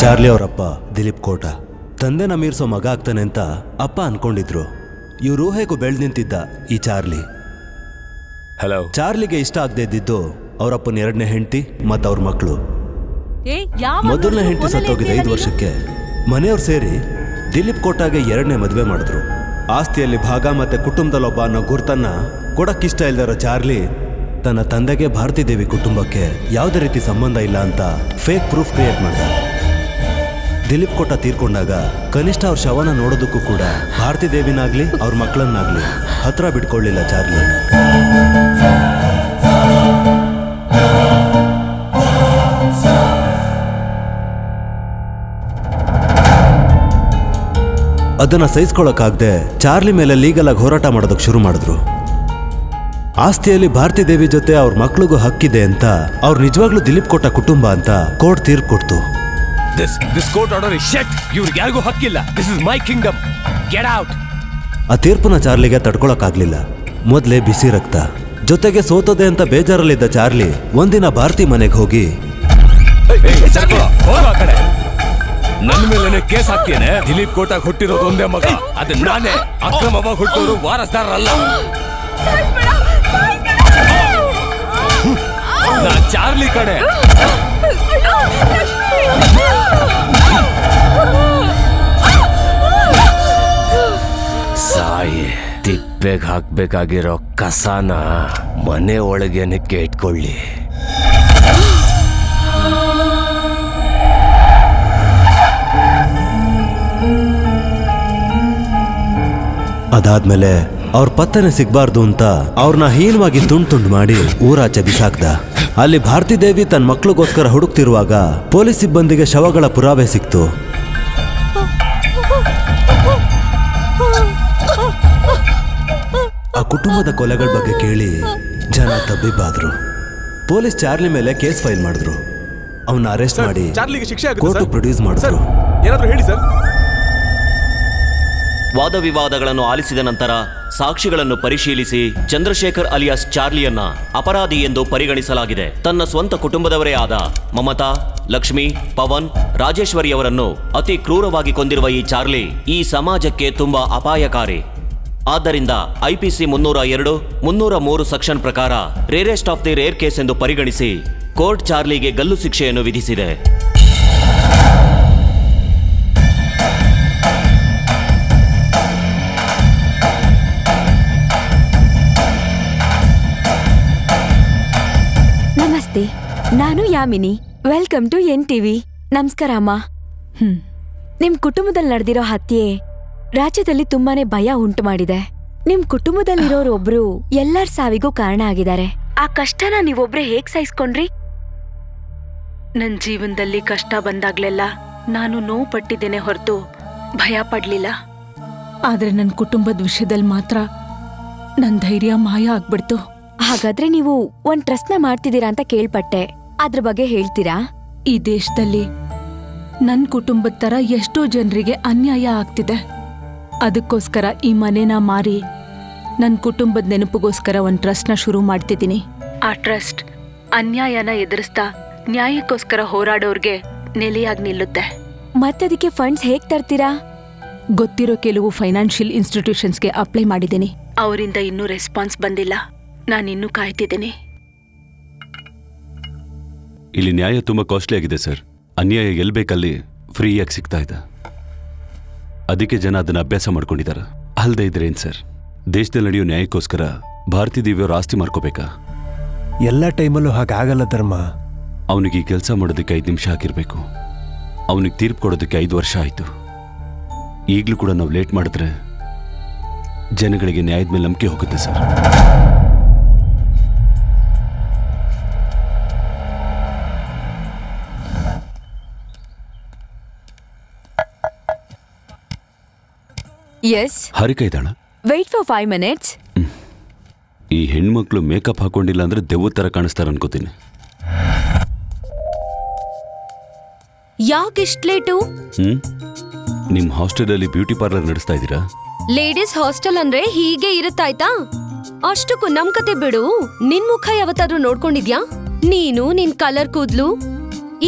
ಚಾರ್ಲಿ ಅವರಪ್ಪ ದಿಲೀಪ್ ಕೋಟ ತಂದೆನ ಮೀರ್ಸೋ ಮಗ ಆಗ್ತಾನೆ ಅಂತ ಅಪ್ಪ ಅನ್ಕೊಂಡಿದ್ರು. ಇವ್ರು ಊಹೆಗೂ ಬೆಳೆದು ನಿಂತಿದ್ದ ಈ ಚಾರ್ಲಿ. ಹಲೋ. ಚಾರ್ಲಿಗೆ ಇಷ್ಟ ಆಗದೆ ಇದ್ದಿದ್ದು ಅವರಪ್ಪನ 2ನೇ ಹೆಂಡತಿ ಮತ್ತು ಅವ್ರ ಮಕ್ಕಳು. ಮೊದಲನೇ ಹೆಂಡತಿ ಸತ್ತೋಗಿದ 5 ವರ್ಷಕ್ಕೆ ಮನೆಯವ್ರು ಸೇರಿ ದಿಲೀಪ್ ಕೋಟಾಗೆ 2ನೇ ಮದುವೆ ಮಾಡಿದ್ರು. ಆಸ್ತಿಯಲ್ಲಿ ಭಾಗ ಮತ್ತೆ ಕುಟುಂಬದಲ್ಲೊಬ್ಬ ಅನ್ನೋ ಗುರ್ತನ್ನ ಕೊಡಕ್ಕಿಷ್ಟ ಇಲ್ದಿರೋ ಚಾರ್ಲಿ ತನ್ನ ತಂದೆಗೆ ಭಾರತಿ ದೇವಿ ಕುಟುಂಬಕ್ಕೆ ಯಾವುದೇ ರೀತಿ ಸಂಬಂಧ ಇಲ್ಲ ಅಂತ ಫೇಕ್ ಪ್ರೂಫ್ ಕ್ರಿಯೇಟ್ ಮಾಡ್ದ. ದಿಲೀಪ್ ಕೋಟ ತೀರ್ಕೊಂಡಾಗ ಕನಿಷ್ಠ ಅವ್ರ ಶವನ ನೋಡೋದಕ್ಕೂ ಕೂಡ ಭಾರತಿ ದೇವಿನಾಗ್ಲಿ ಅವ್ರ ಮಕ್ಕಳನ್ನಾಗ್ಲಿ ಹತ್ರ ಬಿಟ್ಕೊಳ್ಳಿಲ್ಲ ಚಾರ್ಲಿ. ಅದನ್ನ ಸಹಿಸ್ಕೊಳಕ್ಕಾಗದೆ ಚಾರ್ಲಿ ಮೇಲೆ ಲೀಗಲ್ ಆಗಿ ಹೋರಾಟ ಮಾಡೋದಕ್ಕೆ ಶುರು ಮಾಡಿದ್ರು. ಆಸ್ತಿಯಲ್ಲಿ ಭಾರತಿ ದೇವಿ ಜೊತೆ ಅವ್ರ ಮಕ್ಳಿಗೂ ಹಕ್ಕಿದೆ ಅಂತ ಅವ್ರು ನಿಜವಾಗ್ಲೂ ದಿಲೀಪ್ ಕೋಟ ಕುಟುಂಬ ಅಂತ ಕೋರ್ಟ್ ತೀರ್ಪು ಕೊಡ್ತು. ಇವ್ರಿಗೆ ಯಾರಿಗೂ ಹಕ್ಕಿಲ್ಲ. This is my Kingdom. Get out. ಆ ತೀರ್ಪುನ ಚಾರ್ಲಿಗೆ ತಡ್ಕೊಳಕ್ಕಾಗ್ಲಿಲ್ಲ. ಮೊದಲೇ ಬಿಸಿ ರಕ್ತ, ಜೊತೆಗೆ ಸೋತೋದೆ ಅಂತ ಬೇಜಾರಲ್ಲಿದ್ದ ಚಾರ್ಲಿ ಒಂದಿನ ಭಾರತಿ ಮನೆಗೆ ಹೋಗಿ, ನನ್ನ ಮೇಲೆ ಕೇಸ್ ಹಾಕ್ತೇನೆ. ದಿಲೀಪ್ ಕೋಟಾಗ್ ಹುಟ್ಟಿರೋದು ಒಂದೇ ಮಗ, ಅದು ನಾನೇ. ಅಕ್ರಮವಾಗಿ ಹುಟ್ಟೋರು ವಾರಸ್ದಾರಲ್ಲ. ನಾ ಚಾರ್ಲಿ ಕಡೆ. ಸಾಯಿ ತಿಪ್ಪೆಗೆ ಹಾಕ್ಬೇಕಾಗಿರೋ ಕಸಾನ ಮನೆ ಒಳಗೇನಕ್ಕೆ ಇಟ್ಕೊಳ್ಳಿ. ಅದಾದ್ಮೇಲೆ ಅವ್ರ ಪತ್ತನೆ ಸಿಗ್ಬಾರ್ದು ಅಂತ ಅವ್ರನ್ನ ಹೀನವಾಗಿ ತುಂಡು ಮಾಡಿ ಊರಾಚೆ ಬಿಸಾಕ್ದ. ಅಲ್ಲಿ ಭಾರತಿ ದೇವಿ ತನ್ನ ಮಕ್ಳಿಗೋಸ್ಕರ ಹುಡುಕ್ತಿರುವಾಗ ಪೊಲೀಸ್ ಸಿಬ್ಬಂದಿಗೆ ಶವಗಳ ಪುರಾವೆ ಸಿಕ್ತು. ಆ ಕುಟುಂಬದ ಕೊಲೆಗಳ ಬಗ್ಗೆ ಕೇಳಿ ಜನ ತಬ್ಬಿಬ್ಬಾದ್ರು. ಪೊಲೀಸ್ ಚಾರ್ಲಿ ಮೇಲೆ ಕೇಸ್ ಫೈಲ್ ಮಾಡಿದ್ರು. ಅವನ್ನ ಅರೆಸ್ಟ್ ಮಾಡಿ ಕೋರ್ಟ್ ಪ್ರೊಡ್ಯೂಸ್ ಮಾಡಿದ್ರು. ಏನಾದ್ರೂ ಹೇಳಿ ಸರ್. ವಾದವಿವಾದಗಳನ್ನು ಆಲಿಸಿದ ನಂತರ ಸಾಕ್ಷಿಗಳನ್ನು ಪರಿಶೀಲಿಸಿ ಚಂದ್ರಶೇಖರ್ ಅಲಿಯಾಸ್ ಚಾರ್ಲಿಯನ್ನ ಅಪರಾಧಿ ಎಂದು ಪರಿಗಣಿಸಲಾಗಿದೆ. ತನ್ನ ಸ್ವಂತ ಕುಟುಂಬದವರೇ ಆದ ಮಮತಾ, ಲಕ್ಷ್ಮಿ, ಪವನ್, ರಾಜೇಶ್ವರಿಯವರನ್ನು ಅತಿ ಕ್ರೂರವಾಗಿ ಕೊಂದಿರುವ ಈ ಚಾರ್ಲಿ ಈ ಸಮಾಜಕ್ಕೆ ತುಂಬಾ ಅಪಾಯಕಾರಿ. ಆದ್ದರಿಂದ IPC 302, 303 ಸೆಕ್ಷನ್ ಪ್ರಕಾರ rarest of the rare case ಎಂದು ಪರಿಗಣಿಸಿ ಕೋರ್ಟ್ ಚಾರ್ಲಿಗೆ ಗಲ್ಲು ಶಿಕ್ಷೆಯನ್ನು ವಿಧಿಸಿದೆ. ನಮಸ್ತೆ, ನಾನು ಯಾಮಿನಿ. Welcome to NTV. ನಮಸ್ಕಾರ ಅಮ್ಮ. ನಿಮ್ ಕುಟುಂಬದಲ್ಲಿ ನಡೆದಿರೋ ಹತ್ಯೆ ರಾಜ್ಯದಲ್ಲಿ ತುಂಬಾನೇ ಭಯ ಉಂಟು ಮಾಡಿದೆ. ನಿಮ್ ಕುಟುಂಬದಲ್ಲಿರೋರೊಬ್ರು ಎಲ್ಲರ ಸಾವಿಗೂ ಕಾರಣ ಆಗಿದ್ದಾರೆ. ಆ ಕಷ್ಟನ ನೀವೊಬ್ರೆ ಹೇಗ್ ಸಹಿಸ್ಕೊಂಡ್ರಿ? ನನ್ ಜೀವನದಲ್ಲಿ ಕಷ್ಟ ಬಂದಾಗ್ಲೆಲ್ಲ ನಾನು ನೋವು ಪಟ್ಟಿದ್ದೇನೆ ಹೊರತು ಭಯ ಪಡ್ಲಿಲ್ಲ. ಆದ್ರೆ ನನ್ ಕುಟುಂಬದ ವಿಷಯದಲ್ಲಿ ಮಾತ್ರ ನನ್ ಧೈರ್ಯ ಮಾಯ ಆಗ್ಬಿಡ್ತು. ಹಾಗಾದ್ರೆ ನೀವು ಒಂದ್ ಟ್ರಸ್ಟ್ನ ಮಾಡ್ತಿದ್ದೀರಾ ಅಂತ ಕೇಳ್ಪಟ್ಟೆ, ಅದ್ರ ಬಗ್ಗೆ ಹೇಳ್ತೀರಾ? ಈ ದೇಶದಲ್ಲಿ ನನ್ ಕುಟುಂಬದ ತರ ಎಷ್ಟೋ ಜನರಿಗೆ ಅನ್ಯಾಯ ಆಗ್ತಿದೆ. ಅದಕ್ಕೋಸ್ಕರ ಈ ಮನೆನ ಮಾರಿ ನನ್ ಕುಟುಂಬದ ನೆನಪಿಗೋಸ್ಕರ ಒಂದ್ ಟ್ರಸ್ಟ್ನ ಶುರು ಮಾಡ್ತಿದ್ದೀನಿ. ಆ ಟ್ರಸ್ಟ್ ಅನ್ಯಾಯನ ಎದುರಿಸ್ತಾ ನ್ಯಾಯಕ್ಕೋಸ್ಕರ ಹೋರಾಡೋರ್ಗೆ ನೆಲೆಯಾಗಿ ನಿಲ್ಲುತ್ತೆ. ಮತ್ತದಕ್ಕೆ ಫಂಡ್ಸ್ ಹೇಗ್ ತರ್ತೀರಾ? ಗೊತ್ತಿರೋ ಕೆಲವು ಫೈನಾನ್ಷಿಯಲ್ ಇನ್ಸ್ಟಿಟ್ಯೂಷನ್ಸ್ಗೆ ಅಪ್ಲೈ ಮಾಡಿದ್ದೀನಿ. ಅವರಿಂದ ಇನ್ನೂ ರೆಸ್ಪಾನ್ಸ್ ಬಂದಿಲ್ಲ. ನಾನಿನ್ನೂ ಕಾಯ್ತಿದ್ದೀನಿ. ಇಲ್ಲಿ ನ್ಯಾಯ ತುಂಬಾ ಕಾಸ್ಟ್ಲಿ ಆಗಿದೆ ಸರ್. ಅನ್ಯಾಯ ಎಲ್ಲಿ ಬೇಕಲ್ಲಿ ಫ್ರೀಯಾಗಿ ಸಿಗ್ತಾ ಇದೆ. ಅದಕ್ಕೆ ಜನ ಅದನ್ನ ಅಭ್ಯಾಸ ಮಾಡ್ಕೊಂಡಿದ್ದಾರೆ. ಅಲ್ದೇ ಇದ್ರೆ ಏನ್ ಸರ್, ದೇಶದಲ್ಲಿ ನಡೆಯೋ ನ್ಯಾಯಕ್ಕೋಸ್ಕರ ಭಾರತೀಯ ದಿವ್ಯವ್ರ ಆಸ್ತಿ ಮಾರ್ಕೋಬೇಕಾ? ಎಲ್ಲ ಟೈಮಲ್ಲೂ ಹಾಗಾಗಲ್ಲ ಧರ್ಮ. ಅವನಿಗೆ ಈ ಕೆಲಸ ಮಾಡೋದಕ್ಕೆ 5 ನಿಮಿಷ ಆಗಿರ್ಬೇಕು. ಅವನಿಗೆ ತೀರ್ಪು ಕೊಡೋದಕ್ಕೆ 5 ವರ್ಷ ಆಯ್ತು. ಈಗಲೂ ಕೂಡ ನಾವು ಲೇಟ್ ಮಾಡಿದ್ರೆ ಜನಗಳಿಗೆ ನ್ಯಾಯದ ಮೇಲೆ ನಂಬಿಕೆ ಹೋಗುತ್ತೆ ಸರ್. Yes. ಹಾರಿಕಾ ಇದ್ದಾಳ? Wait for 5 minutes. ಈ ಹೆಣ್ಮಕ್ಳು ಮೇಕಪ್ ಹಾಕೊಂಡಿಲ್ಲ ಅಂದ್ರೆ ದೆವ್ವ ತರ ಕಾಣಿಸ್ತಾರ ಅನ್ಕೋತೀನಿ. ಯಾಕಿಷ್ಟು ಲೇಟು? ನಿಮ್ ಹಾಸ್ಟೆಲಲ್ಲಿ ಬ್ಯೂಟಿ ಪಾರ್ಲರ್ ನಡೆಸ್ತಾ ಇದ್ದೀರಾ? ಲೇಡೀಸ್ ಹಾಸ್ಟೆಲ್ ಅಂದ್ರೆ ಹೀಗೆ ಇರುತ್ತಾಯ್ತಾ? ಅಷ್ಟಕ್ಕೂ ನಮ್ ಕತೆ ಬಿಡು. ನಿನ್ ಮುಖ ಯಾವತ್ತಾದ್ರೂ ನೋಡ್ಕೊಂಡಿದ್ಯಾ? ನೀನು ನಿನ್ ಕಲರ್ ಕೂದ್ಲು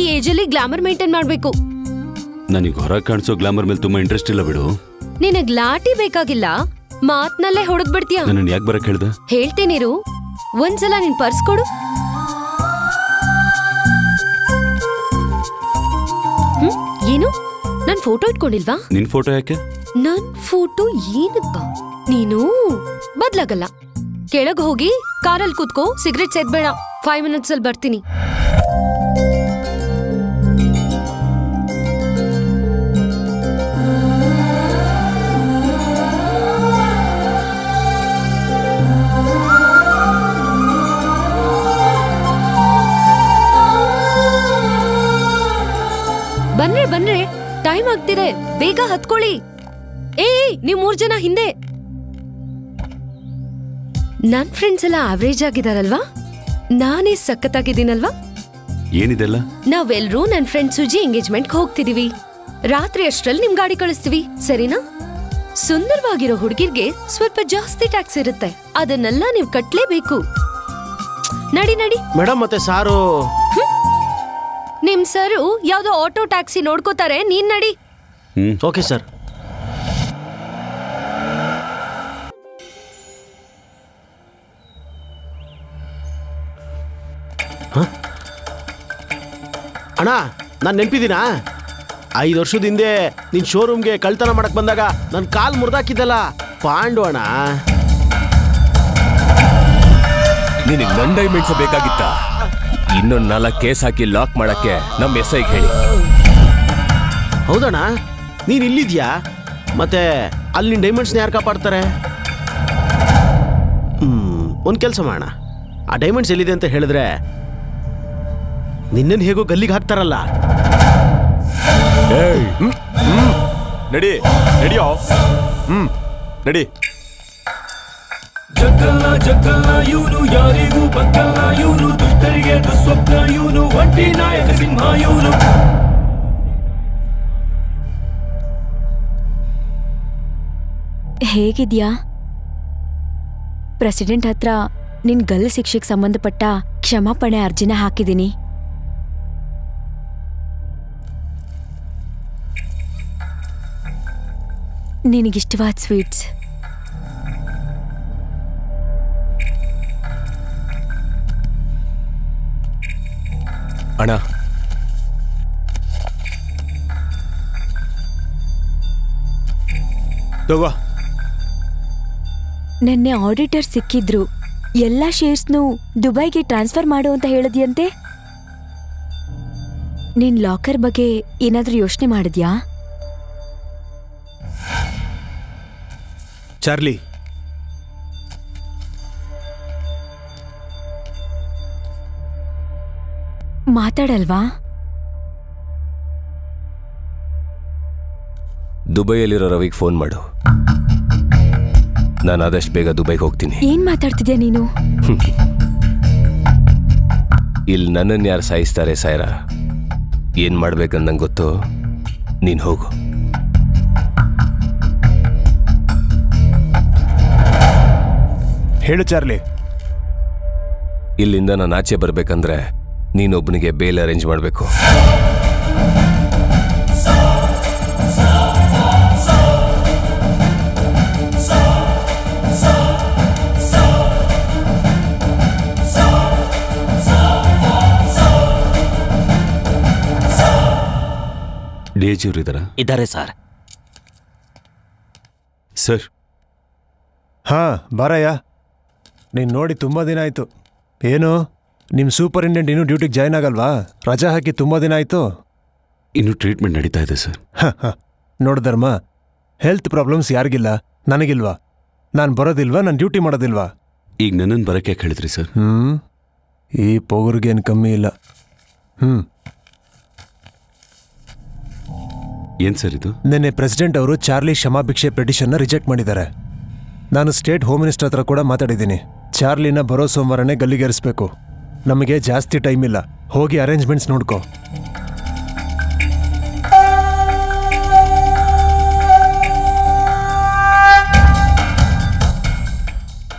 ಈ ಏಜಲ್ಲಿ ಗ್ಲಾಮರ್ ಮೇಂಟೈನ್ ಮಾಡ್ಬೇಕು. ನನಗೆ ಹೊರ ಕಾಣಿಸೋ ಗ್ಲಾಮರ್ ಮೇಲೆ ತುಂಬಾ ಇಂಟ್ರೆಸ್ಟ್ ಇಲ್ಲ ಬಿಡು. ನಿನಗ್ ಲಾಟಿ ಬೇಕಾಗಿಲ್ಲ, ಮಾತ್ನಲ್ಲೇ ಹೊಡೆದ್ ಬಿಡ್ತೀಯ. ನನ್ನ ಯಾಕೆ ಬರಕ್ ಹೇಳ್ದೆ? ಹೇಳ್ತೀನಿರು. ಒಂದ್ಸಲ ನಿನ್ ಪರ್ಸ್ ಕೊಡು. ಏನು ನನ್ ಫೋಟೋ ಇಟ್ಕೊಂಡಿಲ್ವಾ? ನಿನ್ ಫೋಟೋ ಯಾಕೆ? ನನ್ ಫೋಟೋ ಏನಕ್ಕ? ನೀನು ಬದ್ಲಾಗಲ್ಲ. ಕೆಳಗ್ ಹೋಗಿ ಕಾರಲ್ಲಿ ಕೂತ್ಕೋ, ಸಿಗರೇಟ್ ಸೇದ್ಬೇಡ. 5 minutes ಅಲ್ಲಿ ಬರ್ತೀನಿ. ಬನ್ರೆ ಟೈಮ್ ಆಗ್ತಿದೆ, ಬೇಗ ಹತ್ಕೊಳ್ಳಿ. ನೀವ್ 3 ಜನ ಹಿಂದೆ. ನನ್ ಫ್ರೆಂಡ್ಸ್ ಎಲ್ಲ ಆವರೇಜ್ ಆಗಿದಾರಲ್ವಾ? ನಾನೇ ಸಖತ್ತಾಗಿದ್ದೀನಲ್ವಾ? ಏನಿದೆಲ್ಲ? ನಾವೆಲ್ರೂ ನನ್ ಫ್ರೆಂಡ್ ಸುಜಿ ಎಂಗೇಜ್ಮೆಂಟ್ ಹೋಗ್ತಿದೀವಿ. ರಾತ್ರಿ ಅಷ್ಟ್ರಲ್ಲಿ ನಿಮ್ ಗಾಡಿ ಕಳಿಸ್ತೀವಿ, ಸರಿನಾ? ಸುಂದರವಾಗಿರೋ ಹುಡುಗಿರ್ಗೆ ಸ್ವಲ್ಪ ಜಾಸ್ತಿ ಟ್ಯಾಕ್ಸ್ ಇರುತ್ತೆ, ಅದನ್ನೆಲ್ಲ ನೀವ್ ಕಟ್ಲೇಬೇಕು. ನಡಿ ಮೇಡಮ್, ಮತ್ತೆ ಸಾರು? ನಿಮ್ ಸರು ಯಾವ್ದೋ ಆಟೋ ಟ್ಯಾಕ್ಸಿ ನೋಡ್ಕೋತಾರೆ, ನೀನ್ ನಡಿ. Okay sir. ಅಣ್ಣ, ನಾನು ನೆನ್ಪಿದ್ದೀನಾ? 5 ವರ್ಷದ ಹಿಂದೆ ನಿನ್ ಶೋರೂಮ್ಗೆ ಕಳ್ತನ ಮಾಡಕ್ ಬಂದಾಗ ನನ್ ಕಾಲ್ ಮುರ್ದಾಕಿದ್ದಲ್ಲ ಪಾಂಡು ಅಣ್ಣ. ನಿನಗೆ ನನ್ನ ಡೈಮೆಂಡ್ಸ್ ಬೇಕಾಗಿತ್ತ? ಇನ್ನೊಂದು 4 ಕೇಸ್ ಹಾಕಿ ಲಾಕ್ ಮಾಡಕ್ಕೆ ನಮ್ಮ SIಗೆ ಹೇಳಿ. ಹೌದಣ್ಣ, ನೀನ್ ಇಲ್ಲಿದ್ಯಾ? ಮತ್ತೆ ಅಲ್ಲಿ ನಿನ್ ಡೈಮಂಡ್ಸ್ನ ಯಾರು ಕಾಪಾಡ್ತಾರೆ? ಒಂದ್ ಕೆಲಸ ಮಾಡೋಣ. ಆ ಡೈಮಂಡ್ಸ್ ಎಲ್ಲಿದೆ ಅಂತ ಹೇಳಿದ್ರೆ ನಿನ್ನನ್ನು ಹೇಗೋ ಗಲ್ಲಿಗೆ ಹಾಕ್ತಾರಲ್ಲ. ನಡಿ ನಡಿಯೋ. ನಡಿ. ಜಗ್ಗಲ್ಲ ಇವನು, ಯಾರಿಗೂ ಬಗ್ಗಲ್ಲ ಇವನು, ದುಷ್ಟರಿಗೆ ದುಸ್ವಪ್ನ ಇವನು, ಒಂಟಿ ನಾಯಕ ಸಿಂಹ ಇವನು. ಹೇಗಿದ್ಯಾ? ಪ್ರೆಸಿಡೆಂಟ್ ಹತ್ರ ನಿನ್ ಗಲ್ಲು ಶಿಕ್ಷೆಗೆ ಸಂಬಂಧಪಟ್ಟ ಕ್ಷಮಾಪಣೆ ಅರ್ಜಿನ ಹಾಕಿದ್ದೀನಿ. ನಿನಗಿಷ್ಟವಾದ ಸ್ವೀಟ್ಸ್. ಅಣ್ಣ, ತಗೋ. ನೆನ್ನೆ ಆಡಿಟರ್ ಸಿಕ್ಕಿದ್ರು. ಎಲ್ಲ ಶೇರ್ಸ್ನು ದುಬೈಗೆ ಟ್ರಾನ್ಸ್ಫರ್ ಮಾಡು ಅಂತ ಹೇಳಿದ್ಯಂತೆ. ನಿನ್ ಲಾಕರ್ ಬಗ್ಗೆ ಏನಾದ್ರೂ ಯೋಚನೆ ಮಾಡಿದ್ಯಾ? ಚಾರ್ಲಿ, ಮಾತಾಡಲ್ವಾ? ದುಬೈಯಲ್ಲಿರೋ ರವಿಗೆ ಫೋನ್ ಮಾಡು. ನಾನು ಆದಷ್ಟು ಬೇಗ ದುಬೈಗೆ ಹೋಗ್ತೀನಿ. ಏನ್ ಮಾತಾಡ್ತಿದ್ಯಾ ನೀನು? ಇಲ್ಲಿ ನನ್ನನ್ನು ಯಾರು ಸಾಯಿಸ್ತಾರೆ ಸಾಯ್ರಾ, ಏನ್ ಮಾಡ್ಬೇಕಂತ ನಂಗೆ ಗೊತ್ತು. ನೀನು ಹೋಗು. ಹೇಳು ಚಾರ್ಲಿ. ಇಲ್ಲಿಂದ ನಾನು ಆಚೆ ಬರ್ಬೇಕಂದ್ರೆ ನೀನೊಬ್ಬನಿಗೆ ಬೇಲ್ ಅರೇಂಜ್ ಮಾಡಬೇಕು. ಡಿಎಜಿಯವರು ಇದ್ದಾರೆ ಸರ್. ಸರ್. ಹಾ ಬಾರಯ್ಯ. ನೀನು ನೋಡಿ ತುಂಬ ದಿನ ಆಯಿತು. ಏನು ನಿಮ್ಮ ಸೂಪರಿಂಟೆಂಡೆಂಟ್ ಇನ್ನೂ ಡ್ಯೂಟಿಗೆ ಜಾಯ್ನ್ ಆಗಲ್ವಾ? ರಜಾ ಹಾಕಿ ತುಂಬ ದಿನ ಆಯಿತು. ಇನ್ನೂ ಟ್ರೀಟ್ಮೆಂಟ್ ನಡೀತಾ ಇದೆ ಸರ್. ನೋಡು ಧರ್ಮ, ಹೆಲ್ತ್ ಪ್ರಾಬ್ಲಮ್ಸ್ ಯಾರಿಗಿಲ್ಲ, ನನಗಿಲ್ವಾ? ನಾನು ಬರೋದಿಲ್ವಾ? ನಾನು ಡ್ಯೂಟಿ ಮಾಡೋದಿಲ್ವಾ? ಈಗ ನನ್ನನ್ನು ಬರೋಕ್ಕೆ ಯಾಕೆ ಹೇಳಿದ್ರಿ ಸರ್? ಈ ಪೊಗರ್ಗೇನು ಕಮ್ಮಿ ಇಲ್ಲ. ಏನು ಸರ್ ಇದು? ನಿನ್ನೆ ಪ್ರೆಸಿಡೆಂಟ್ ಅವರು ಚಾರ್ಲಿ ಕ್ಷಮಾಭಿಕ್ಷೆ ಪಿಟಿಷನ್ನ ರಿಜೆಕ್ಟ್ ಮಾಡಿದ್ದಾರೆ. ನಾನು ಸ್ಟೇಟ್ ಹೋಮ್ ಮಿನಿಸ್ಟರ್ ಹತ್ರ ಕೂಡ ಮಾತಾಡಿದ್ದೀನಿ. ಚಾರ್ಲಿನ ಬರೋ ಸೋಮವಾರನೇ ಗಲ್ಲಿಗೇರಿಸ್ಬೇಕು. ನಮಗೆ ಜಾಸ್ತಿ ಟೈಮ್ ಇಲ್ಲ. ಹೋಗಿ ಅರೇಂಜ್ಮೆಂಟ್ಸ್ ನೋಡ್ಕೋ.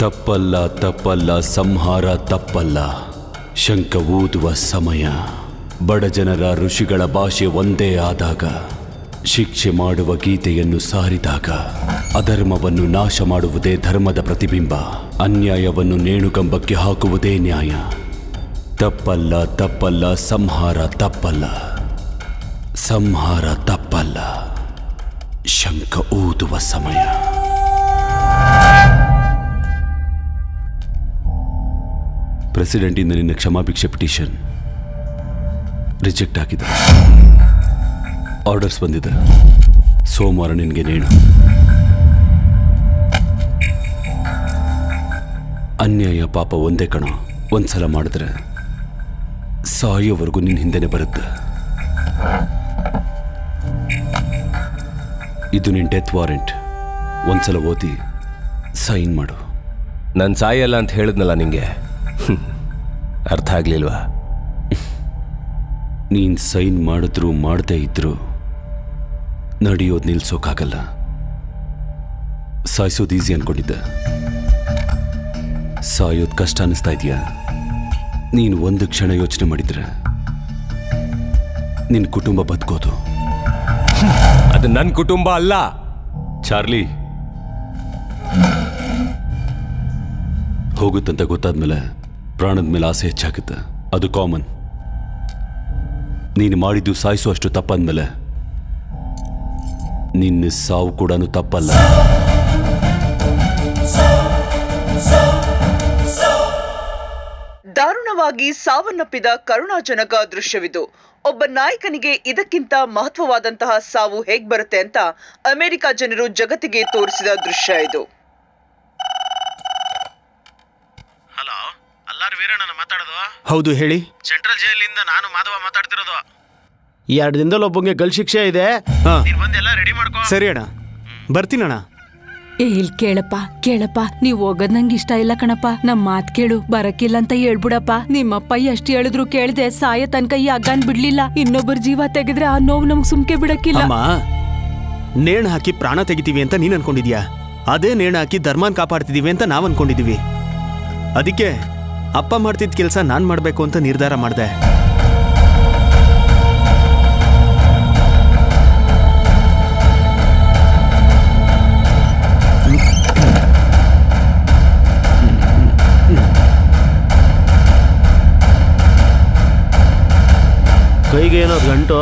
ತಪ್ಪಲ್ಲ ತಪ್ಪಲ್ಲ, ಸಂಹಾರ ತಪ್ಪಲ್ಲ. ಶಂಕ ಊದುವ ಸಮಯ. ಬಡ ಜನರ ಋಷಿಗಳ ಭಾಷೆ ಒಂದೇ ಆದಾಗ, ಶಿಕ್ಷೆ ಮಾಡುವ ಗೀತೆಯನ್ನು ಸಾರಿದಾಗ, ಅಧರ್ಮವನ್ನು ನಾಶ ಮಾಡುವುದೇ ಧರ್ಮದ ಪ್ರತಿಬಿಂಬ, ಅನ್ಯಾಯವನ್ನು ನೇಣುಗಂಬಕ್ಕೆ ಹಾಕುವುದೇ ನ್ಯಾಯ. ತಪ್ಪಲ್ಲ ತಪ್ಪಲ್ಲ, ಸಂಹಾರ ತಪ್ಪಲ್ಲ. ಸಂಹಾರ ತಪ್ಪಲ್ಲ, ಶಂಕ ಊದುವ ಸಮಯ. ಪ್ರೆಸಿಡೆಂಟಿಂದ ನಿನ್ನ ಕ್ಷಮಾಭಿಕ್ಷೆ ಪಿಟಿಷನ್ ರಿಜೆಕ್ಟ್ ಆಗಿದೆ. ಆರ್ಡರ್ಸ್ ಬಂದಿದೆ. ಸೋಮವಾರ ನಿನಗೆ ನೇಣು. ಅನ್ಯಾಯ ಪಾಪ ಒಂದೇ ಕಣ. ಒಂದ್ಸಲ ಮಾಡಿದ್ರೆ ಸಾಯೋವರೆಗೂ ನಿನ್ನ ಹಿಂದೆನೆ ಬರುತ್ತೆ. ಇದು ನಿನ್ನ ಡೆತ್ ವಾರೆಂಟ್. ಒಂದ್ಸಲ ಓದಿ ಸೈನ್ ಮಾಡು. ನಾನು ಸಾಯಲ್ಲ ಅಂತ ಹೇಳಿದ್ನಲ್ಲ ನಿಂಗೆ, ಅರ್ಥ ಆಗ್ಲಿಲ್ವಾ? ನೀನ್ ಸೈನ್ ಮಾಡಿದ್ರು ಮಾಡದೇ ಇದ್ರು ನಡೆಯೋದು ನಿಲ್ಸೋಕ್ಕಾಗಲ್ಲ. ಸಾಯಿಸೋದು ಈಸಿ ಅನ್ಕೊಂಡಿದ್ದೆ. ಸಾಯೋದು ಕಷ್ಟ ಅನ್ನಿಸ್ತಾ ಇದೆಯಾ? ನೀನು ಒಂದು ಕ್ಷಣ ಯೋಚನೆ ಮಾಡಿದ್ರೆ ನಿನ್ನ ಕುಟುಂಬ ಬದುಕೋದು. ಅದು ನನ್ನ ಕುಟುಂಬ ಅಲ್ಲ ಚಾರ್ಲಿ. ಹೋಗುತ್ತಂತ ಗೊತ್ತಾದ್ಮೇಲೆ ಪ್ರಾಣದ ಮೇಲೆ ಆಸೆ ಹೆಚ್ಚಾಗುತ್ತೆ. ಅದು ಕಾಮನ್. ನೀನು ಮಾಡಿದ್ದು ಸಾಯಿಸುವಷ್ಟು ತಪ್ಪಂದ್ಮೇಲೆ ನಿನ್ನ ಸಾವು ಕೂಡ ತಪ್ಪಲ್ಲ. ದಾರುಣವಾಗಿ ಸಾವನ್ನಪ್ಪಿದ ಕರುಣಾಜನಕ ದೃಶ್ಯವಿದು. ಒಬ್ಬ ನಾಯಕನಿಗೆ ಇದಕ್ಕಿಂತ ಮಹತ್ವವಾದಂತಹ ಸಾವು ಹೇಗ್ ಬರುತ್ತೆ ಅಂತ ಅಮೆರಿಕ ಜನರು ಜಗತ್ತಿಗೆ ತೋರಿಸಿದ ದೃಶ್ಯ ಇದು. ಹಲೋ, ಅಲ್ಲಾರು ವೀರಣ್ಣ ಮಾತಾಡೋದು? ಹೌದು, ಹೇಳಿ. ಸೆಂಟ್ರಲ್ ಜೈಲಿಂದ ನಾನು ಮಾಧವ ಮಾತಾಡ್ತಿರೋದು. 2 ದಿನದಲ್ಲಿ ಒಬ್ಬಂಗೆ ಗಲ್ ಶಿಕ್ಷೆ ಇದೆ. ನೀನ್ ಬಂದೆಲ್ಲ ರೆಡಿ ಮಾಡ್ಕೋ. ಸರಿ ಅಣ್ಣ, ಬರ್ತೀನಣ್ಣ. ಇಲ್ಲಿ ಕೇಳಪ್ಪ, ನೀವ್ ಹೋಗೋದ್ ನಂಗೆ ಇಷ್ಟ ಇಲ್ಲ ಕಣಪ್ಪ. ನಮ್ ಮಾತ್ ಕೇಳು, ಬರಕ್ಕಿಲ್ಲ ಅಂತ ಹೇಳ್ಬಿಡಪ್ಪ. ನಿಮ್ಮಪ್ಪ ಎಷ್ಟು ಹೇಳಿದ್ರು ಕೇಳ್ದೆ, ಸಾಯ ತನಕ ಈ ಹಗ್ಗನ್ ಬಿಡ್ಲಿಲ್ಲ. ಇನ್ನೊಬ್ಬರ ಜೀವ ತೆಗೆದ್ರೆ ಆ ನೋವು ನಮ್ಗ್ ಸುಮ್ಕೆ ಬಿಡಕ್ಕಿಲ್ಲ. ನೇಣು ಹಾಕಿ ಪ್ರಾಣ ತೆಗಿತೀವಿ ಅಂತ ನೀನ್ ಅನ್ಕೊಂಡಿದ್ಯಾ? ಅದೇ ನೇಣು ಹಾಕಿ ಧರ್ಮನ್ ಕಾಪಾಡ್ತಿದೀವಿ ಅಂತ ನಾವು ಅನ್ಕೊಂಡಿದೀವಿ. ಅದಕ್ಕೆ ಅಪ್ಪ ಮಾಡ್ತಿದ್ದ ಕೆಲಸ ನಾನು ಮಾಡಬೇಕು ಅಂತ ನಿರ್ಧಾರ ಮಾಡಿದೆ. ಕೈಗೆ ಏನೋ ಗಂಟು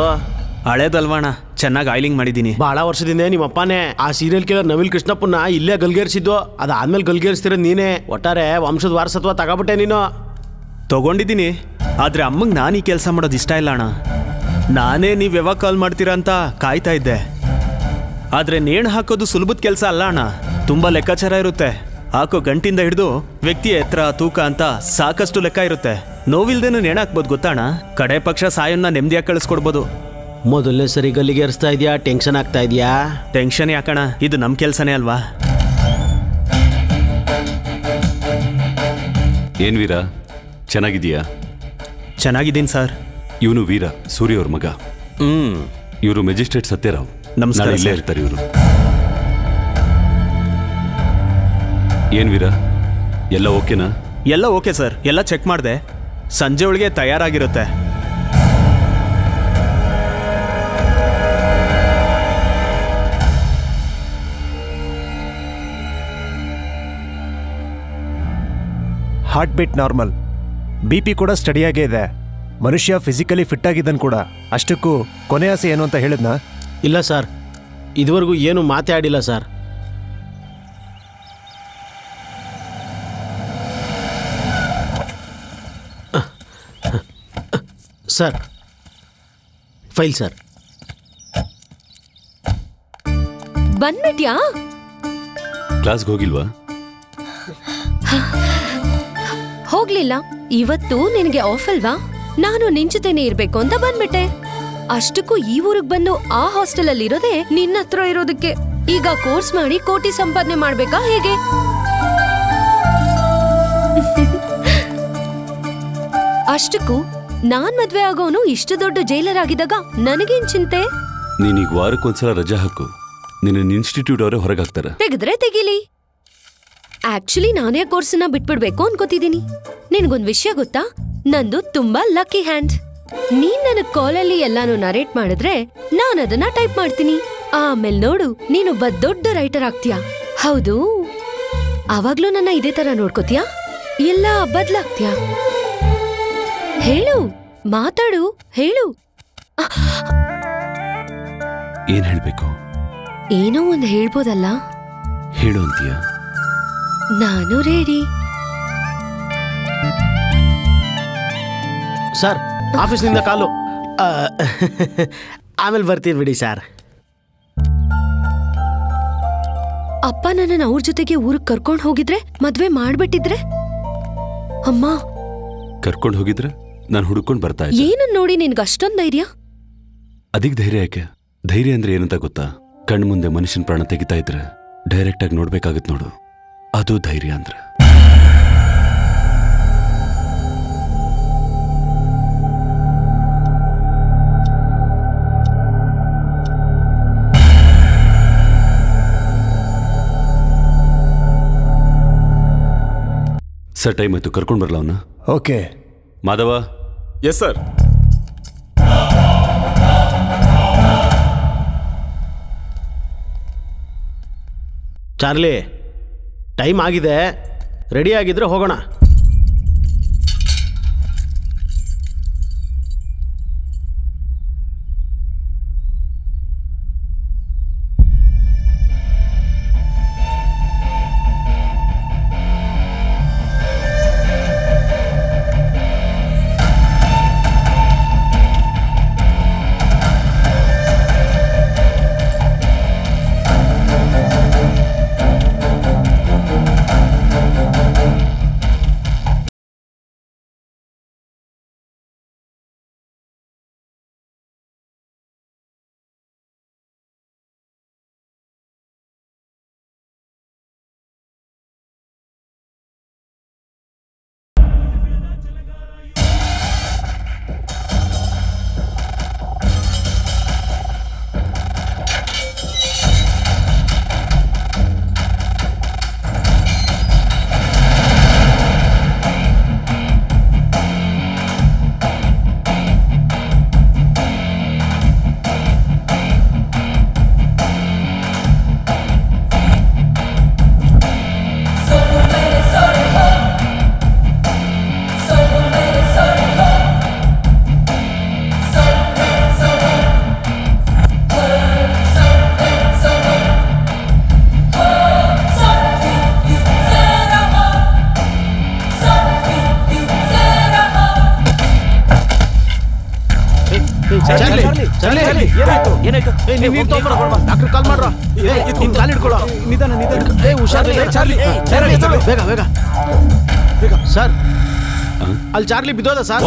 ಹಳೇದಲ್ವಾಣ, ಚೆನ್ನಾಗಿ ಆಯಿಲಿಂಗ್ ಮಾಡಿದ್ದೀನಿ. ಬಹಳ ವರ್ಷದಿಂದ ನಿಮ್ಮ ಅಪ್ಪನೇ ಆ ಸೀರಿಯಲ್ ಕಿಲ್ಲರ್ ನವಿಲ್ ಕೃಷ್ಣಪ್ಪನ ಇಲ್ಲೇ ಗಲ್ಗೇರಿಸಿದ್ದು. ಅದಾದ್ಮೇಲೆ ಗಲ್ಗೇರಿಸ್ತಿರೋದು ನೀನೇ. ಒಟ್ಟಾರೆ ವಂಶದ ವಾರಸತ್ವ ತಗೋಬಿಟ್ಟೆ ನೀನು. ತಗೊಂಡಿದ್ದೀನಿ, ಆದ್ರೆ ಅಮ್ಮಂಗೆ ನಾನು ಈ ಕೆಲಸ ಮಾಡೋದು ಇಷ್ಟ ಇಲ್ಲ ಅಣ್ಣ. ನಾನೇ ನೀವು ಯಾವಾಗ ಕಾಲ್ ಮಾಡ್ತೀರಾ ಅಂತ ಕಾಯ್ತಾ ಇದ್ದೆ. ಆದ್ರೆ ನೇಣು ಹಾಕೋದು ಸುಲಭದ ಕೆಲಸ ಅಲ್ಲ ಅಣ್ಣ, ತುಂಬಾ ಲೆಕ್ಕಾಚಾರ ಇರುತ್ತೆ. ಹಾಕೋ ಗಂಟಿಂದ ಹಿಡಿದು ವ್ಯಕ್ತಿಯ ಎತ್ತರ, ತೂಕ ಅಂತ ಸಾಕಷ್ಟು ಲೆಕ್ಕ ಇರುತ್ತೆ. ನೋವಿಲ್ದೇನು ನೇಣು ಹಾಕ್ಬೋದು ಗೊತ್ತಾಣ. ಕಡೆ ಪಕ್ಷ ಸಾಯನ್ನ ನೆಮ್ಮದಿಯಾಗಿ ಕಳಿಸ್ಕೊಡ್ಬೋದು. ಮೊದಲನೇ ಸರಿ ಗಲ್ಲಿಗೆ ಏರಿಸ್ತಾ ಇದೆಯಾ? ಟೆನ್ಷನ್ ಆಗ್ತಾ ಇದೆಯಾ? ಟೆನ್ಷನ್ ಯಾಕಣ, ಇದು ನಮ್ಮ ಕೆಲಸನೇ ಅಲ್ವಾ. ಏನ್ ವೀರ, ಚೆನ್ನಾಗಿದೀಯಾ? ಚೆನ್ನಾಗಿದ್ದೀನಿ ಸರ್. ಇವನು ವೀರ, ಸೂರ್ಯ ಅವ್ರ ಮಗ. ಇವರು ಮೆಜಿಸ್ಟ್ರೇಟ್ ಸತ್ಯರಾವ್. ನಮಸ್ಕಾರ. ಇಲ್ಲೇ ಇರ್ತಾರೆ ಇವರು. ಏನ್ ವೀರ, ಎಲ್ಲ ಓಕೆನಾ? ಎಲ್ಲ ಓಕೆ ಸರ್, ಎಲ್ಲ ಚೆಕ್ ಮಾಡಿದೆ. ಸಂಜೆ ಒಳಗೆ ತಯಾರಾಗಿರುತ್ತೆ. ಹಾರ್ಟ್ ಬೀಟ್ ನಾರ್ಮಲ್, BP ಕೂಡ ಸ್ಟಡಿಯಾಗೇ ಇದೆ. ಮನುಷ್ಯ ಫಿಸಿಕಲಿ ಫಿಟ್ ಆಗಿದ್ದಾನೆ ಕೂಡ. ಅಷ್ಟಕ್ಕೂ ಕೊನೆ ಆಸೆ ಏನು ಅಂತ ಹೇಳಿದ್ನಾ? ಇಲ್ಲ ಸರ್, ಇದುವರೆಗೂ ಏನು ಮಾತಾಡಿಲ್ಲ ಸರ್. Sir file sir. ಬಂದ್ಬಿಟ್ಯಾ? ಕ್ಲಾಸ್ಗೆ ಹೋಗಿಲ್ವಾ? ಹೋಗ್ಲಿಲ್ಲ. ಇವತ್ತು ನಿನಗೆ ಆಫ್ ಅಲ್ವಾ? ನಾನು ನಿನ್ ಜೊತೆನೆ ಇರ್ಬೇಕು ಅಂತ ಬಂದ್ಬಿಟ್ಟೆ. ಅಷ್ಟಕ್ಕೂ ಈ ಊರಿಗೆ ಬಂದು ಆ ಹಾಸ್ಟೆಲ್ ಅಲ್ಲಿ ಇರೋದೇ ನಿನ್ನ ಹತ್ರ ಇರೋದಕ್ಕೆ. ಈಗ ಕೋರ್ಸ್ ಮಾಡಿ ಕೋಟಿ ಸಂಪಾದನೆ ಮಾಡ್ಬೇಕಾ ಹೇಗೆ? ಅಷ್ಟಕ್ಕೂ ನಾನ್ ಮದ್ವೆ ಆಗೋನು ಇಷ್ಟು ದೊಡ್ಡ ಜೈಲರ್ ಆಗಿದ್ದಾಗ ನನಗೇನ್ ಚಿಂತೆ? ನೀನೀಗ ವಾರಕ್ಕೊಂದ್ಸಲ ರಜಾ ಹಾಕು. ನಿನ್ನ ಇನ್ಸ್ಟಿಟ್ಯೂಟ್ ಅವರೇ ಹೊರಗಾಗ್ತಾರೆ. ತೆಗೆದ್ರೆ ತೆಗಿಲಿ. ಆಕ್ಚುಲಿ ನಾನೇ ಕೋರ್ಸ್ನ ಬಿಟ್ಬಿಡ್ಬೇಕು ಅನ್ಕೋತಿದ್ದೀನಿ. ನಿನ್ಗೊಂದ್ ವಿಷಯ ಗೊತ್ತಾ? ನಂದು ತುಂಬಾ ಲಕ್ಕಿ ಹ್ಯಾಂಡ್. ನೀನ್ ನನಗ್ ಕಾಲಲ್ಲಿ ಎಲ್ಲಾನು ನರೇಟ್ ಮಾಡಿದ್ರೆ ನಾನ್ ಅದನ್ನ ಟೈಪ್ ಮಾಡ್ತೀನಿ. ಆಮೇಲೆ ನೋಡು, ನೀನೊಬ್ಬ ದೊಡ್ಡ ರೈಟರ್ ಆಗ್ತೀಯಾ. ಹೌದು, ಅವಾಗ್ಲೂ ನನ್ನ ಇದೇ ತರ ನೋಡ್ಕೋತೀಯಾ ಇಲ್ಲ ಬದ್ಲಾಗ್ತೀಯಾ? ಹೇಳು, ಮಾತಾಡು, ಹೇಳು. ಏನ್ ಹೇಳ್ಬೇಕು? ಏನೋ ಒಂದ್ ಹೇಳ್ಬೋದಲ್ಲ? ಹೇಳು ಅಂತೀಯ? ನಾನು ರೆಡಿ. ಸರ್, ಆಫೀಸ್ನಿಂದ ಕಾಲು. ಆಮೇಲೆ ಬರ್ತೀನಿ ಬಿಡಿ ಸರ್. ಅಪ್ಪ ನನ್ನನ್ನು ಅವ್ರ ಜೊತೆಗೆ ಊರಿಗೆ ಕರ್ಕೊಂಡು ಹೋಗಿದ್ರೆ, ಮದ್ವೆ ಮಾಡ್ಬಿಟ್ಟಿದ್ರೆ? ಅಮ್ಮ ಕರ್ಕೊಂಡು ಹೋಗಿದ್ರೆ ನಾನು ಹುಡುಕೊಂಡು ಬರ್ತಾ ಇದ್ದೆ. ಏನನ್ನ ನೋಡಿ ನಿನ್ಗೆ ಅಷ್ಟೊಂದು ಧೈರ್ಯ? ಅದಕ್ಕೆ ಧೈರ್ಯ ಯಾಕೆ? ಧೈರ್ಯ ಅಂದ್ರೆ ಏನಂತ ಗೊತ್ತಾ? ಕಣ್ಣು ಮುಂದೆ ಮನುಷ್ಯನ ಪ್ರಾಣ ತೆಗಿತಾ ಇದ್ರೆ ಡೈರೆಕ್ಟ್ ಆಗಿ ನೋಡ್ಬೇಕಾಗತ್ ನೋಡು, ಅದು ಧೈರ್ಯ ಅಂದ್ರೆ. ಸರ್, ಟೈಮ್ ಆಯ್ತು, ಕರ್ಕೊಂಡು ಬರಲ್ಲ ಅವನ್ನ. Okay Madhava. Yes sir. Charlie, time ಆಗಿದೆ, ರೆಡಿ ಆಗಿದ್ರೆ ಹೋಗೋಣ. ಡಾಕ್ಟರ್ ಕಾಲ್ ಮಾಡ್ರ. ನಿನ್ ಕಾಲ್ ಹಿಡ್ಕೊಳ್ಳೋ. ನಿಧಾನ. ಬೇಗ ಬೇಗ ಬೇಗ. ಸರ್ ಅಲ್ಲಿ ಚಾರ್ಲಿ ಬಿದ್ದೋದ ಸರ್.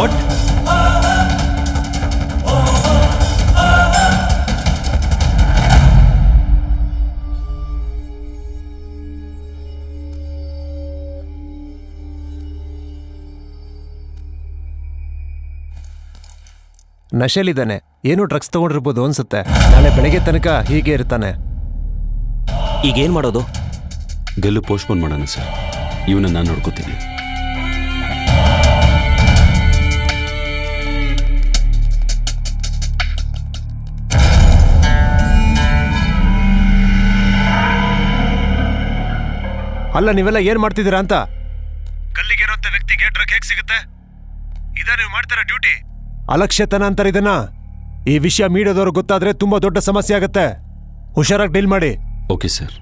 ನಶೆಲಿದ್ದಾನೆ, ಏನೋ ಡ್ರಗ್ಸ್ ತಗೊಂಡಿರ್ಬೋದು ಅನ್ಸುತ್ತೆ. ನಾಳೆ ಬೆಳಗ್ಗೆ ತನಕ ಹೀಗೆ ಇರ್ತಾನೆ. ಈಗೇನ್ ಮಾಡೋದು? ಗೆಲ್ಲು ಪೋಸ್ಟ್ಪೋನ್ ಮಾಡೋಣ ಸರ್. ಇವನ್ನ ನಾನು ನೋಡ್ಕೋತೀನಿ. ಅಲ್ಲ, ನೀವೆಲ್ಲ ಏನ್ ಮಾಡ್ತಿದ್ದೀರಾ ಅಂತ. ಗಲ್ಲಿಗೆ ಇರುವಂತ ವ್ಯಕ್ತಿಗೆ ಡ್ರಗ್ ಹೇಗೆ ಸಿಗುತ್ತೆ? ಇದ ನೀವು ಮಾಡ್ತಾರ ಡ್ಯೂಟಿ? ಅಲಕ್ಷ್ಯತನ ಅಂತಾರೆ ಇದನ್ನ. ಈ ವಿಷಯ ಮೀಡಿಯಾದವ್ರು ಗೊತ್ತಾದ್ರೆ ತುಂಬಾ ದೊಡ್ಡ ಸಮಸ್ಯೆ ಆಗತ್ತೆ. ಹುಷಾರಾಗಿ ಡೀಲ್ ಮಾಡಿ. Okay sir.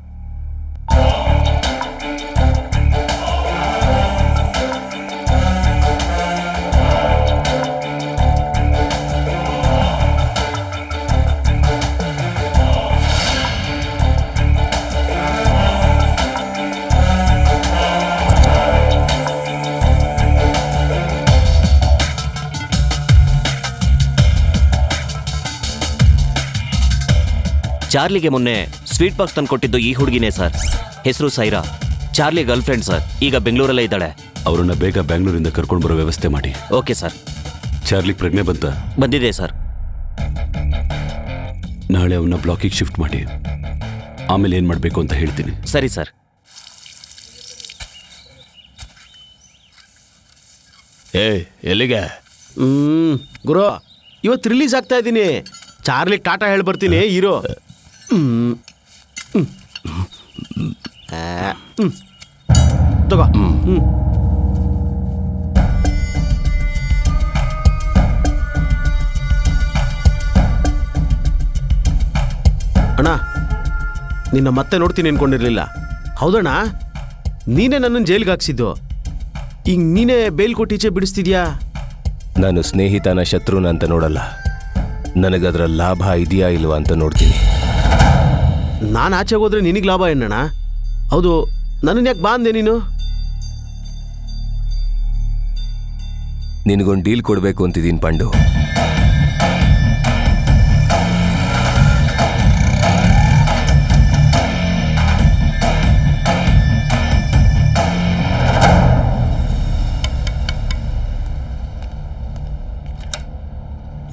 ಚಾರ್ಲಿಗೆ ಮೊನ್ನೆ ಸ್ವೀಟ್ ಬಾಕ್ಸ್ ತಂದು ಕೊಟ್ಟಿದ್ದು ಈ ಹುಡುಗಿನೇ ಸರ್. ಹೆಸರು Saira. Charlie girlfriend sir. ಈಗ ಬೆಂಗಳೂರಲ್ಲೇ ಇದ್ದಾಳೆ. ಅವರನ್ನ ಬೇಗ ಬೆಂಗಳೂರಿಂದ ಕರ್ಕೊಂಡು ಬರೋ ವ್ಯವಸ್ಥೆ ಮಾಡಿ. Okay sir. ಚಾರ್ಲಿ ಪ್ರಜ್ಞೆ ಬಂದಿದೆ ಸರ್. ನಾಳೆ ಅವನ್ನ ಬ್ಲಾಕಿಗೆ ಶಿಫ್ಟ್ ಮಾಡಿ. ಆಮೇಲೆ ಏನ್ ಮಾಡಬೇಕು ಅಂತ ಹೇಳ್ತೀನಿ. ಸರಿ ಸರ್. ಎಲ್ಲಿಗೆ? ಗುರು, ಇವತ್ತು ರಿಲೀಸ್ ಆಗ್ತಾ ಇದ್ದೀನಿ. ಚಾರ್ಲಿ ಟಾಟಾ ಹೇಳಿ ಬರ್ತೀನಿ. ಹೀರೋ ತಗೋ. ಅಣ್ಣ, ನಿನ್ನ ಮತ್ತೆ ನೋಡ್ತೀನಿ ಅನ್ಕೊಂಡಿರ್ಲಿಲ್ಲ. ಹೌದಣ್ಣ, ನೀನೇ ನನ್ನನ್ನು ಜೈಲ್ಗೆ ಹಾಕ್ಸಿದ್ದು. ಈಗ ನೀನೇ ಬೇಲ್ ಕೊಟ್ಟೀಚೆ ಬಿಡಿಸ್ತಿದ್ಯಾ? ನಾನು ಸ್ನೇಹಿತನ ಶತ್ರುನ ಅಂತ ನೋಡಲ್ಲ. ನನಗದ್ರ ಲಾಭ ಇದೆಯಾ ಇಲ್ವಾ ಅಂತ ನೋಡ್ತೀನಿ. ನಾನು ಆಚೆ ಹೋದ್ರೆ ನಿನಗೆ ಲಾಭ ಏನಣ್ಣ? ಹೌದು, ನನ್ನನ್ನು ಯಾಕೆ ಬಾ ಅಂದೆ ನೀನು? ನಿನಗೊಂದು ಡೀಲ್ ಕೊಡಬೇಕು ಅಂತಿದ್ದೀನಿ ಪಾಂಡು.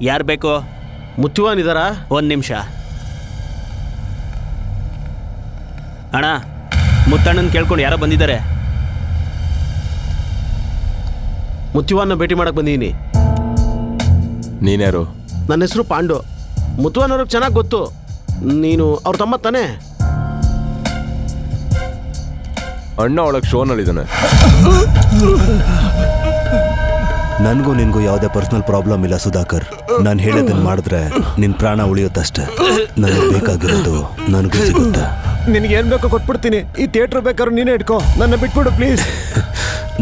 ಯಾರು ಬೇಕು? ಮುತ್ತುವಾನ್ ಇದಾರಾ? ಒಂದು ನಿಮಿಷ ಅಣ್ಣ. ಮುತ್ತಣ್ಣನ ಕೇಳ್ಕೊಂಡು ಯಾರೋ ಬಂದಿದ್ದಾರೆ. ಮುತ್ತುವಾನ್ನ ಭೇಟಿ ಮಾಡಕ್ ಬಂದಿದ್ದೀನಿ. ನೀನ್ಯಾರು? ನನ್ನ ಹೆಸರು ಪಾಂಡು. ಮುತ್ತುವಾನ್ ಅವ್ರಿಗೆ ಚೆನ್ನಾಗಿ ಗೊತ್ತು. ನೀನು ಅವ್ರ ತಮ್ಮ ತಾನೇ? ಅಣ್ಣ ಒಳಗೆ ಶೋನಲ್ಲಿದ್ದಾನೆ. ನನಗೂ ನಿನ್ಗೂ ಯಾವುದೇ ಪರ್ಸನಲ್ ಪ್ರಾಬ್ಲಮ್ ಇಲ್ಲ ಸುಧಾಕರ್. ನಾನು ಹೇಳೋದನ್ನ ಮಾಡಿದ್ರೆ ನಿನ್ ಪ್ರಾಣ ಉಳಿಯುತ್ತಷ್ಟೆ. ನನಗೆ ಬೇಕಾಗಿರೋದು ನನಗೂ ಸಿಗುತ್ತೆ. ನಿನಗೆ ಏನ್ ಬೇಕೋ ಕೊಟ್ಬಿಡ್ತೀನಿ. ಈ ಥಿಯೇಟರ್ ಬೇಕಾದ್ರೂ ನೀನೇ ಇಟ್ಕೋ, ನನ್ನ ಬಿಟ್ಬಿಡು ಪ್ಲೀಸ್.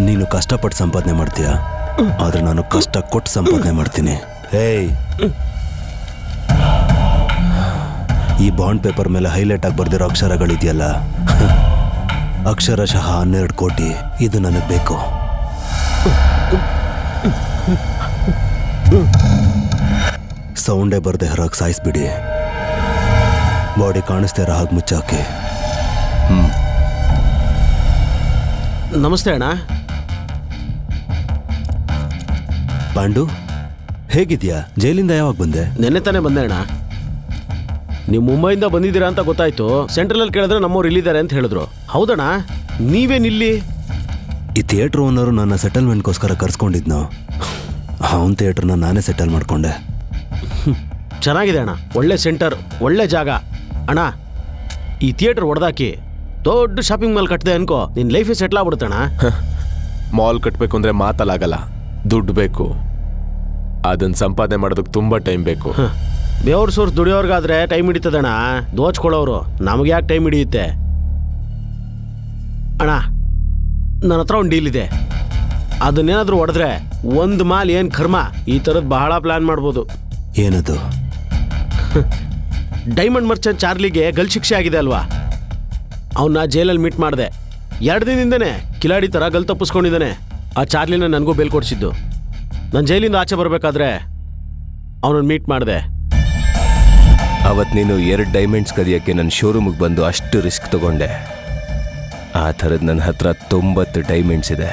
ನೀನು ಕಷ್ಟಪಟ್ಟು ಸಂಪಾದನೆ ಮಾಡ್ತೀಯ, ಆದ್ರೆ ನಾನು ಕಷ್ಟ ಕೊಟ್ಟು ಸಂಪಾದನೆ ಮಾಡ್ತೀನಿ. ಹೇಯ್, ಈ ಬಾಂಡ್ ಪೇಪರ್ ಮೇಲೆ ಹೈಲೈಟ್ ಆಗಿ ಬರ್ದಿರೋ ಅಕ್ಷರಗಳಿದೆಯಲ್ಲ, ಅಕ್ಷರಶಃ 12 ಕೋಟಿ. ಇದು ನನಗೆ ಬೇಕು. ಸೌಂಡೇ ಬರ್ದೆ ಹೊರಗೆ ಸಾಯಿಸ್ಬಿಡಿ. ಬಾಡಿ ಕಾಣಿಸ್ತಾ ಇರೋ ಹಾಗೆ ಮುಚ್ಚಾಕಿ. ನಮಸ್ತೆ ಅಣ್ಣ. ಪಾಂಡು, ಹೇಗಿದ್ಯಾ? ಜೈಲಿಂದ ಯಾವಾಗ ಬಂದೆ? ನೆನ್ನೆ ತಾನೇ ಬಂದೆ ಅಣ್ಣ. ನೀವು ಮುಂಬೈಯಿಂದ ಬಂದಿದ್ದೀರಾ ಅಂತ ಗೊತ್ತಾಯ್ತು. ಸೆಂಟ್ರಲಲ್ಲಿ ಕೇಳಿದ್ರೆ ನಮ್ಮವ್ರು ಇಲ್ಲಿದ್ದಾರೆ ಅಂತ ಹೇಳಿದ್ರು. ಹೌದಣ್ಣ, ನೀವೇನಿಲ್ಲಿ? ಈ ಥಿಯೇಟ್ರ್ ಓನರು ನನ್ನ ಸೆಟಲ್ಮೆಂಟ್ಗೋಸ್ಕರ ಕರ್ಸ್ಕೊಂಡಿದ್ನು. ಅವನ ಥಿಯೇಟ್ರನ್ನ ನಾನೇ ಸೆಟಲ್ ಮಾಡ್ಕೊಂಡೆ. ಚೆನ್ನಾಗಿದೆ ಅಣ್ಣ, ಒಳ್ಳೆ ಸೆಂಟರ್, ಒಳ್ಳೆ ಜಾಗ. ಅಣ್ಣ, ಈ ಥಿಯೇಟರ್ ಹೊಡೆದಾಕಿ ದೊಡ್ಡ ಶಾಪಿಂಗ್ ಮಾಲ್ ಕಟ್ಟಿದೆ ಅನ್ಕೋ, ನಿನ್ನ ಲೈಫೇ ಸೆಟ್ಲ್ ಆಗ್ಬಿಡುತ್ತಣ್ಣ. ಮಾಲ್ ಕಟ್ಟಬೇಕು ಅಂದ್ರೆ ಮಾತಲ್ಲಾಗಲ್ಲ, ದುಡ್ಡು ಬೇಕು. ಅದನ್ನ ಸಂಪಾದನೆ ಮಾಡೋದಕ್ಕೆ ತುಂಬಾ ಟೈಮ್ ಬೇಕು. ಬೇವ್ರ ಸೋರ್ಸ್ ದುಡಿಯೋರ್ಗಾದ್ರೆ ಟೈಮ್ ಹಿಡಿತದಣ್ಣ. ದೋಚ್ಕೊಳ್ಳೋರು ನಮಗೆ ಯಾಕೆ ಟೈಮ್ ಹಿಡಿಯುತ್ತೆ? ಅಣ್ಣ, ನನ್ನ ಹತ್ರ ಒಂದು ಡೀಲ್ ಇದೆ. ಅದನ್ನೇನಾದ್ರೂ ಹೊಡೆದ್ರೆ ಒಂದು ಮಾಲ್ ಏನು ಕರ್ಮ, ಈ ಥರದ್ದು ಬಹಳ ಪ್ಲಾನ್ ಮಾಡ್ಬೋದು. ಏನದು? ಡೈಮಂಡ್ ಮರ್ಚೆಂಟ್ ಚಾರ್ಲಿಗೆ ಗಲ್ ಶಿಕ್ಷೆ ಆಗಿದೆ ಅಲ್ವಾ? ಅವನ್ನ ಜೈಲಲ್ಲಿ ಮೀಟ್ ಮಾಡಿದೆ. 2 ದಿನದಿಂದನೇ ಕಿಲಾಡಿ ಥರ ಗಲ್ ತಪ್ಪಿಸ್ಕೊಂಡಿದ್ದಾನೆ. ಆ ಚಾರ್ಲಿನ ನನಗೂ ಬೇಲ್ ಕೊಡಿಸಿದ್ದು. ನಾನು ಜೈಲಿಂದ ಆಚೆ ಬರಬೇಕಾದ್ರೆ ಅವನನ್ನು ಮೀಟ್ ಮಾಡಿದೆ. ಅವತ್ತು ನೀನು 2 ಡೈಮಂಡ್ಸ್ ಕದಿಯೋಕ್ಕೆ ನನ್ನ ಶೋರೂಮಿಗೆ ಬಂದು ಅಷ್ಟು ರಿಸ್ಕ್ ತಗೊಂಡೆ. ಆ ಥರದ್ದು ನನ್ನ ಹತ್ರ 90 ಡೈಮಂಡ್ಸ್ ಇದೆ.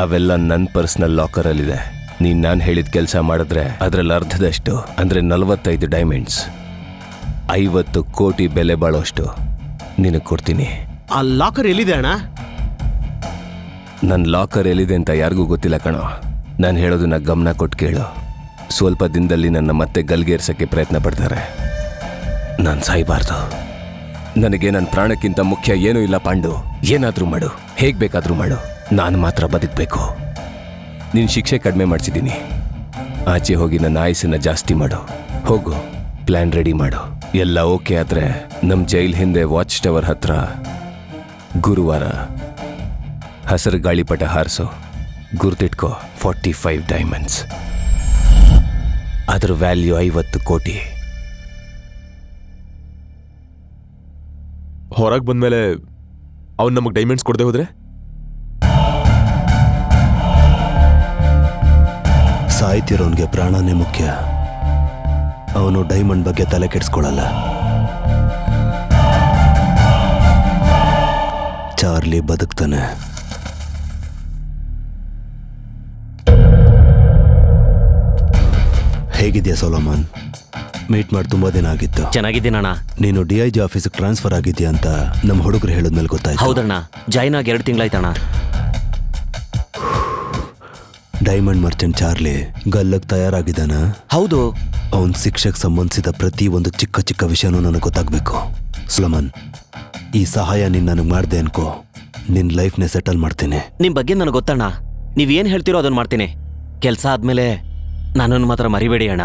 ಅವೆಲ್ಲ ನನ್ನ ಪರ್ಸ್ನಲ್ ಲಾಕರಲ್ಲಿದೆ. ನೀನು ನಾನು ಹೇಳಿದ ಕೆಲಸ ಮಾಡಿದ್ರೆ ಅದರಲ್ಲಿ ಅರ್ಧದಷ್ಟು ಅಂದರೆ 45 ಡೈಮಂಡ್ಸ್ 50 ಕೋಟಿ ಬೆಲೆ ಬಾಳೋಷ್ಟು ನಿನಗೆ ಕೊಡ್ತೀನಿ. ಆ ಲಾಕರ್ ಎಲ್ಲಿದೆ ಅಣ್ಣ? ನನ್ನ ಲಾಕರ್ ಎಲ್ಲಿದೆ ಅಂತ ಯಾರಿಗೂ ಗೊತ್ತಿಲ್ಲ ಕಣೋ. ನಾನು ಹೇಳೋದನ್ನ ಗಮನ ಕೊಟ್ಟು ಕೇಳು. ಸ್ವಲ್ಪ ದಿನದಲ್ಲಿ ನನ್ನ ಮತ್ತೆ ಗಲ್ಗೇರ್ಸೋಕ್ಕೆ ಪ್ರಯತ್ನ ಪಡ್ತಾರೆ. ನಾನು ಸಾಯಬಾರ್ದು. ನನಗೆ ನನ್ನ ಪ್ರಾಣಕ್ಕಿಂತ ಮುಖ್ಯ ಏನೂ ಇಲ್ಲ ಪಾಂಡು. ಏನಾದರೂ ಮಾಡು, ಹೇಗೆ ಬೇಕಾದರೂ ಮಾಡು, ನಾನು ಮಾತ್ರ ಬದುಕಬೇಕು. ನಿನ್ನ ಶಿಕ್ಷೆ ಕಡಿಮೆ ಮಾಡಿಸಿದ್ದೀನಿ. ಆಚೆ ಹೋಗಿ ನನ್ನ ಆಯಸ್ಸನ್ನು ಜಾಸ್ತಿ ಮಾಡು. ಹೋಗು, ಪ್ಲ್ಯಾನ್ ರೆಡಿ ಮಾಡು. ಎಲ್ಲ ಓಕೆ ಆದರೆ ನಮ್ಮ ಜೈಲ್ ಹಿಂದೆ ವಾಚ್ ಟವರ್ ಹತ್ರ ಗುರುವಾರ ಹಸಿರು ಗಾಳಿಪಟ ಹಾರಿಸು. ಗುರ್ತಿಟ್ಕೋ, 45 ಡೈಮಂಡ್ಸ್. ಅದರ ವ್ಯಾಲ್ಯೂ 50 ಕೋಟಿ. ಹೊರಗೆ ಬಂದಮೇಲೆ ಅವ್ನು ನಮಗೆ ಡೈಮಂಡ್ಸ್ ಕೊಡದೆ ಹೋದ್ರೆ? ಸಾಯ್ತಿರೋನ್ಗೆ ಪ್ರಾಣನೇ ಮುಖ್ಯ. ಅವನು ಡೈಮಂಡ್ ಬಗ್ಗೆ ತಲೆ ಕೆಡಿಸ್ಕೊಳ್ಳಲ್ಲ. ಚಾರ್ಲಿ ಬದುಕ್ತಾನೆ. ಹೇಗಿದ್ಯಾ ಸೊಲೋಮನ್? ಮೀಟ್ ಮಾಡಿ ತುಂಬಾ ದಿನ ಆಗಿತ್ತು. ಚೆನ್ನಾಗಿದ್ದೀನಣ್ಣ. ನೀನು DIG ಆಫೀಸಿಗೆ ಟ್ರಾನ್ಸ್ಫರ್ ಆಗಿದ್ಯಾ ಅಂತ ನಮ್ಮ ಹುಡುಗರು ಹೇಳಿದ್ಮೇಲೆ ಗೊತ್ತಾಯ್ತು. ಹೌದಣ್ಣ, ಜಾಯ್ನ್ ಆಗಿ 2 ತಿಂಗಳಾಯ್ತಣ್ಣ. ಡೈಮಂಡ್ ಮರ್ಚೆಂಟ್ ಚಾರ್ಲಿ ಗಲ್ಲಕ್ಕೆ ತಯಾರಾಗಿದ್ದಾನ? ಹೌದು. ಅವನ್ ಶಿಕ್ಷೆಗೆ ಸಂಬಂಧಿಸಿದ ಪ್ರತಿ ಒಂದು ಚಿಕ್ಕ ಚಿಕ್ಕ ವಿಷಯನೂ ನನಗೆ ಗೊತ್ತಾಗಬೇಕು. ಸೊಲೋಮನ್, ಈ ಸಹಾಯ ನೀನು ನನಗೆ ಮಾಡಿದೆ ಅನ್ಕೋ, ನಿನ್ನ ಲೈಫ್ನೇ ಸೆಟಲ್ ಮಾಡ್ತೀನಿ. ನಿಮ್ಮ ಬಗ್ಗೆ ನನಗೆ ಗೊತ್ತಣ್ಣ. ನೀವೇನು ಹೇಳ್ತೀರೋ ಅದನ್ನು ಮಾಡ್ತೀನಿ. ಕೆಲಸ ಆದಮೇಲೆ ನನ್ನನ್ನು ಮಾತ್ರ ಮರಿಬೇಡಿ ಅಣ್ಣ.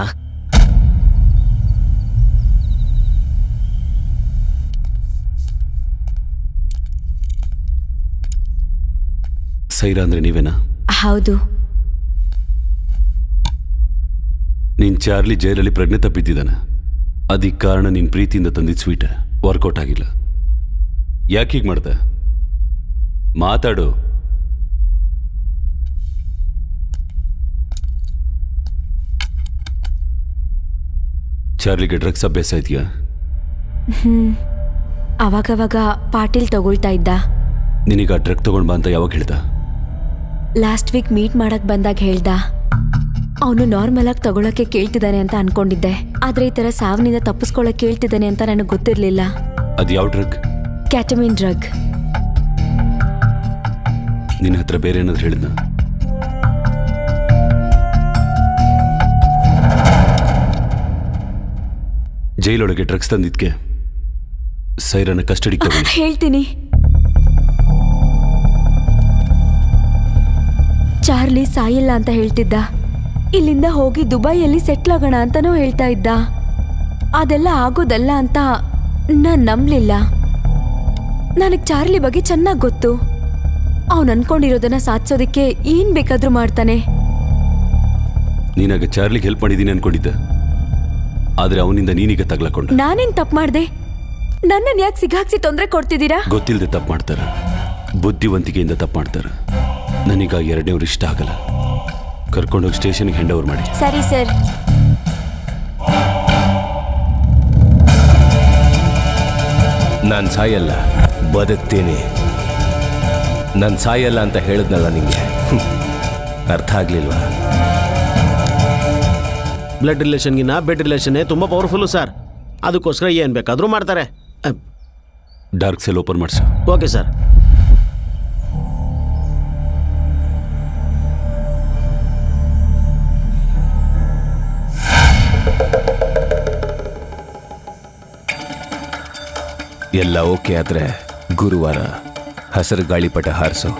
ಸೈರಾ ಅಂದ್ರೆ ನೀವೇನಾ? ಹೌದು. ನೀನ್ ಚಾರ್ಲಿ ಜೈಲಲ್ಲಿ ಪ್ರಜ್ಞೆ ತಪ್ಪಿದ್ದಾನೆ. ಅದಕ್ಕೆ ಕಾರಣ ನಿನ್ ಪ್ರೀತಿಯಿಂದ ತಂದಿದ್ದ ಸ್ವೀಟ್ ವರ್ಕೌಟ್ ಆಗಿಲ್ಲ. ಯಾಕೆ ಹೀಗೆ ಮಾಡ್ದೆ? ಮಾತಾಡು. ಚಾರ್ಲಿಗೆ ಡ್ರಗ್ಸ್ ಅಭ್ಯಾಸ ಇದೆಯಾ? ಅವಾಗವಾಗ ಪಾಟೀಲ್ ತಗೊಳ್ತಾ ಇದ್ದ. ನಿನಗ ಡ್ರಗ್ ತಗೊಂಡ್ ಬಾ ಅಂತ ಯಾವಾಗ ಹೇಳ್ದ? ಲಾಸ್ಟ್ ವೀಕ್ ಮೀಟ್ ಮಾಡಕ್ ಬಂದಾಗ ಹೇಳ್ದ. ಅವನು ನಾರ್ಮಲ್ ಆಗಿ ತಗೊಳಕ್ಕೆ ಕೇಳ್ತಿದ್ದಾನೆ ಅಂತ ಅನ್ಕೊಂಡಿದ್ದೆ. ಆದ್ರೆ ಈ ತರ ಸಾವಿನಿಂದ ತಪ್ಪಿಸ್ಕೊಳಕ್ ಕೇಳ್ತಿದ್ದಾನೆ ಅಂತ ನನಗೆ ಗೊತ್ತಿರ್ಲಿಲ್ಲ. ಅದು ಯಾವ ಡ್ರಗ್? ಕ್ಯಾಟಮಿನ್ ಡ್ರಗ್. ನಿನ್ನ ಹತ್ರ ಬೇರೆ ಏನಾದ್ರು ಹೇಳಿದ್ನ? ಜೈಲೊಳಗೆ ಡ್ರಗ್ಸ್ ತಂದಿದ್ಕೆ ಸೈರನ ಕಸ್ಟಡಿ ತಗೊಂಡು ಹೇಳ್ತೀನಿ. ಚಾರ್ಲಿ ಸಾಯಿಲ್ಲ ಅಂತ ಹೇಳ್ತಿದ್ದ. ಇಲ್ಲಿಂದ ಹೋಗಿ ದುಬೈಯಲ್ಲಿ ಸೆಟ್ಲ್ ಆಗೋಣ ಅಂತಾನೂ ಹೇಳ್ತಾ ಇದ್ದ. ಅದೆಲ್ಲ ಆಗೋದಲ್ಲ ಅಂತ ನಾನ್ ನಂಬಲಿಲ್ಲ. ನನಗೆ ಚಾರ್ಲಿ ಬಗ್ಗೆ ಚೆನ್ನಾಗಿ ಗೊತ್ತು. ಅವನು ಅನ್ಕೊಂಡಿರೋದನ್ನ ಸಾಧಿಸೋದಕ್ಕೆ ಏನ್ ಬೇಕಾದ್ರೂ ಮಾಡ್ತಾನೆ. ನೀನಾಗ ಚಾರ್ಲಿಗೆ ಹೆಲ್ಪ್ ಮಾಡಿದ್ದೀನಿ ಅನ್ಕೊಂಡಿದ್ದ, ಆದ್ರೆ ಅವನಿಂದ ನೀನೀಗ ತಗ್ಲಾಕೊಂಡ. ನಾನೇನ್ ತಪ್ಪು ಮಾಡ್ದೆ? ನನ್ನನ್ನು ಯಾಕೆ ಸಿಗಾಕ್ಸಿ ತೊಂದರೆ ಕೊಡ್ತಿದ್ದೀರಾ? ಗೊತ್ತಿಲ್ಲದೆ ತಪ್ಪು ಮಾಡ್ತಾರ, ಬುದ್ಧಿವಂತಿಕೆಯಿಂದ ತಪ್ಪು ಮಾಡ್ತಾರ. ನನಗ 2ನೇವ್ರು ಇಷ್ಟ ಆಗಲ್ಲ. ಕರ್ಕೊಂಡೋಗಿ ಸ್ಟೇಷನ್ಗೆ ಹ್ಯಾಂಡ್ ಓವರ್ ಮಾಡಿ. ಸರಿ ಸರ್. ನಾನು ಸಾಯಲ್ಲ, ಬದುಕ್ತೀನಿ. ನಾನು ಸಾಯಲ್ಲ ಅಂತ ಹೇಳಿದ್ನಲ್ಲ ನಿಂಗೆ, ಅರ್ಥ ಆಗ್ಲಿಲ್ವಾ? ಬ್ಲಡ್ ರಿಲೇಷನ್ಗಿನ್ನ ಬೆಡ್ ರಿಲೇಷನ್ನೇ ತುಂಬ ಪವರ್ಫುಲ್ಲು ಸರ್. ಅದಕ್ಕೋಸ್ಕರ ಏನು ಬೇಕಾದರೂ ಮಾಡ್ತಾರೆ. ಡಾರ್ಕ್ ಸೆಲ್ ಓಪನ್ ಮಾಡಿಸು. Okay sir. ಎಲ್ಲ ಓಕೆ ಆದ್ರೆ ಗುರುವಾರ ಹಸಿರು ಗಾಳಿಪಟ ಹಾರಿಸು.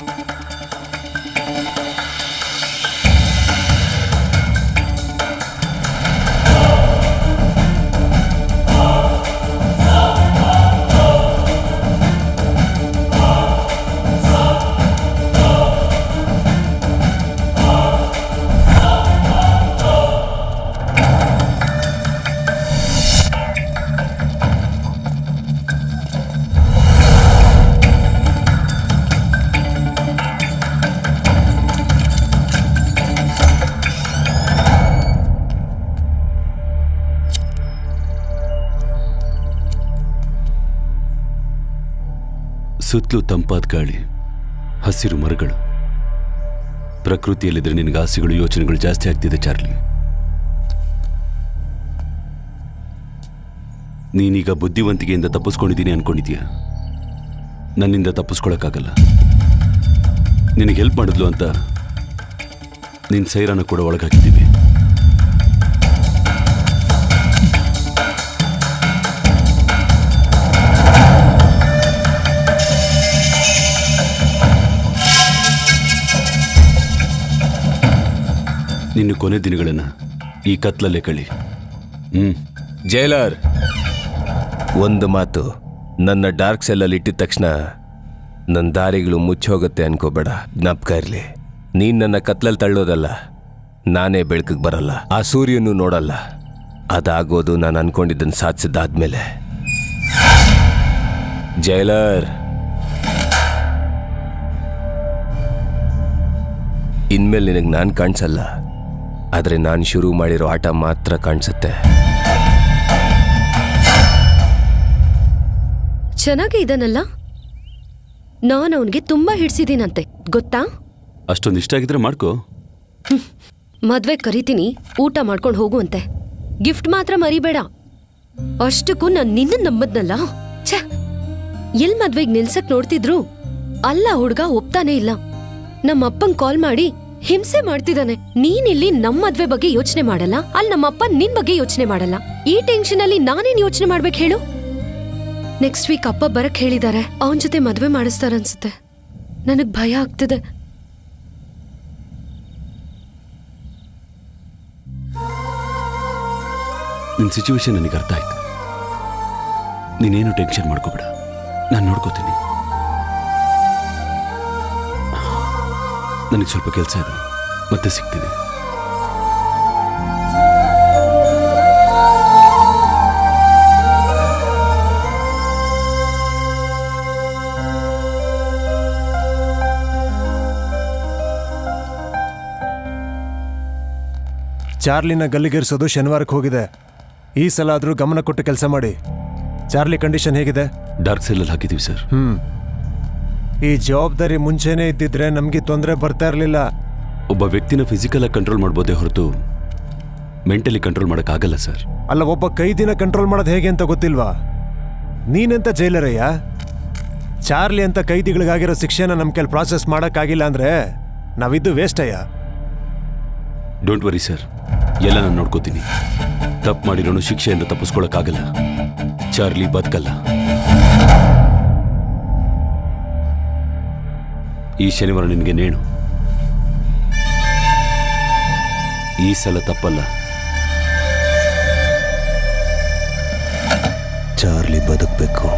ಸುತ್ತಲೂ ತಂಪಾದ ಗಾಳಿ, ಹಸಿರು ಮರಗಳು. ಪ್ರಕೃತಿಯಲ್ಲಿದ್ರೆ ನಿನಗೆ ಆಸೆಗಳು, ಯೋಚನೆಗಳು ಜಾಸ್ತಿ ಆಗ್ತಿದೆ ಚಾರ್ಲಿ. ನೀನೀಗ ಬುದ್ಧಿವಂತಿಕೆಯಿಂದ ತಪ್ಪಿಸ್ಕೊಂಡಿದ್ದೀನಿ ಅನ್ಕೊಂಡಿದ್ಯಾ? ನನ್ನಿಂದ ತಪ್ಪಿಸ್ಕೊಳಕ್ಕಾಗಲ್ಲ. ನಿನಗೆ ಹೆಲ್ಪ್ ಮಾಡಿದ್ಲು ಅಂತ ನಿನ್ನ ಸೈರಾನ ಕೂಡ ಒಳಗಾಕಿದ್ದೀವಿ. ನಿನ್ನ ಕೊನೆ ದಿನಗಳನ್ನು ಈ ಕತ್ಲಲ್ಲೇ ಕಳಿ. ಜೈಲರ್, ಒಂದು ಮಾತು, ನನ್ನ ಡಾರ್ಕ್ ಸೆಲ್ಲಲ್ಲಿ ಇಟ್ಟಿದ ತಕ್ಷಣ ನನ್ನ ದಾರಿಗಳು ಮುಚ್ಚೋಗುತ್ತೆ ಅನ್ಕೋಬೇಡ. ಜ್ಞಾಪಕ ಇರಲಿ, ನೀನು ನನ್ನ ಕತ್ಲಲ್ಲಿ ತಳ್ಳೋದಲ್ಲ, ನಾನೇ ಬೆಳಕಿಗೆ ಬರಲ್ಲ, ಆ ಸೂರ್ಯನೂ ನೋಡಲ್ಲ. ಅದಾಗೋದು ನಾನು ಅನ್ಕೊಂಡಿದ್ದನ್ನು ಸಾಧಿಸಿದ್ದಾದ್ಮೇಲೆ. ಜೈಲರ್, ಇನ್ಮೇಲೆ ನಿನಗೆ ನಾನು ಕಾಣಿಸಲ್ಲ, ಆದರೆ ನಾನು ಶುರು ಮಾಡಿರೋ ಆಟ ಮಾತ್ರ ಕಾಣಿಸುತ್ತೆ. ಚೆನ್ನಾಗೇ ಇದನ್ನಲ್ಲ, ನಾನು ಅವನಿಗೆ ತುಂಬಾ ಹಿಡ್ಸಿದ್ದೀನಂತೆ, ಗೊತ್ತಾ? ಅಷ್ಟೊಂದು ಇಷ್ಟ ಆಗಿದ್ರೆ ಮಾಡ್ಕೋ. ಮದ್ವೆ ಕರಿತೀನಿ, ಊಟ ಮಾಡ್ಕೊಂಡು ಹೋಗುವಂತೆ. ಗಿಫ್ಟ್ ಮಾತ್ರ ಮರಿಬೇಡ. ಅಷ್ಟಕ್ಕೂ ನಾನು ನಿನ್ನ ನಂಬದ್ನಲ್ಲ. ಛೆ, ಎಲ್ ಮದ್ವೆಗೆ ನಿಲ್ಸಕ್ ನೋಡ್ತಿದ್ರು, ಅಲ್ಲ ಹುಡ್ಗ ಒಪ್ತಾನೆ ಇಲ್ಲ. ನಮ್ಮಪ್ಪಂಗ್ ಕಾಲ್ ಮಾಡಿ ಹಿಂಸೆ ಮಾಡ್ತಿದ್ದಾನೆ. ನೀನಿಲ್ಲಿ ನಮ್ಮ ಮದ್ವೆ ಬಗ್ಗೆ ಯೋಚನೆ ಮಾಡಲ್ಲ, ಅಲ್ಲಿ ನಮ್ಮಪ್ಪ ನಿನ್ ಬಗ್ಗೆ ಯೋಚನೆ ಮಾಡಲ್ಲ. ಈ ಟೆನ್ಷನ್ ಅಲ್ಲಿ ನಾನೇನ್ ಯೋಚನೆ ಮಾಡ್ಬೇಕು ಹೇಳು? ನೆಕ್ಸ್ಟ್ ವೀಕ್ ಅಪ್ಪ ಬರಕ್ ಹೇಳಿದ್ದಾರೆ. ಅವನ ಜೊತೆ ಮದ್ವೆ ಮಾಡಿಸ್ತಾರನ್ಸುತ್ತೆ. ನನಗ್ ಭಯ ಆಗ್ತಿದೆ. ನಿನ್ನ ಸಿಚುವೇಶನ್ ನನಗೆ ಅರ್ಥ ಆಯ್ತು. ನೀನೇನು ಟೆನ್ಷನ್ ಮಾಡ್ಕೋಬೇಡ, ನಾನು ನೋಡ್ಕೋತೀನಿ. ನನಗೆ ಸ್ವಲ್ಪ ಕೆಲಸ ಇದೆ, ಮತ್ತೆ ಸಿಗ್ತೀನಿ. ಚಾರ್ಲಿನ ಗಲ್ಲಿಗೇರಿಸೋದು ಶನಿವಾರಕ್ಕೆ ಹೋಗಿದೆ. ಈ ಸಲ ಆದರೂ ಗಮನ ಕೊಟ್ಟು ಕೆಲಸ ಮಾಡಿ. ಚಾರ್ಲಿ ಕಂಡೀಷನ್ ಹೇಗಿದೆ? ಡಾರ್ಕ್ ಸೆಲ್ಲಲ್ಲಿ ಹಾಕಿದ್ದೀವಿ ಸರ್. ಈ ಜವಾಬ್ದಾರಿ ಮುಂಚೆನೇ ಇದ್ದಿದ್ರೆ ನಮಗೆ ತೊಂದರೆ ಬರ್ತಾ ಇರಲಿಲ್ಲ. ಒಬ್ಬ ವ್ಯಕ್ತಿನ ಫಿಸಿಕಲ್ ಆಗಿ ಕಂಟ್ರೋಲ್ ಮಾಡ್ಬೋದೇ ಹೊರತು ಮೆಂಟಲಿ ಕಂಟ್ರೋಲ್ ಮಾಡೋಕ್ಕಾಗಲ್ಲ ಸರ್. ಅಲ್ಲ, ಒಬ್ಬ ಕೈದಿನ ಕಂಟ್ರೋಲ್ ಮಾಡೋದು ಹೇಗೆ ಅಂತ ಗೊತ್ತಿಲ್ವಾ? ನೀನೆಂತ ಜೈಲರಯ್ಯ? ಚಾರ್ಲಿ ಅಂತ ಕೈದಿಗಳಿಗಾಗಿರೋ ಶಿಕ್ಷೆನ ನಮ್ಮ ಕೆಲ ಪ್ರಾಸೆಸ್ ಮಾಡೋಕ್ಕಾಗಿಲ್ಲ ಅಂದರೆ ನಾವಿದ್ದು ವೇಸ್ಟ್ ಅಯ್ಯ. ಡೋಂಟ್ ವರಿ ಸರ್, ಎಲ್ಲ ನಾನು ನೋಡ್ಕೋತೀನಿ. ತಪ್ಪು ಮಾಡಿರೋನು ಶಿಕ್ಷೆಯಿಂದ ತಪ್ಪಿಸ್ಕೊಳಕ್ಕಾಗಲ್ಲ. ಚಾರ್ಲಿ ಬದುಕಲ್ಲ. ಈ ಶನಿವಾರ ನಿನಗೆ ನೇಣು. ಈ ಸಲ ತಪ್ಪಲ್ಲ. ಚಾರ್ಲಿ ಬದುಕಬೇಕು.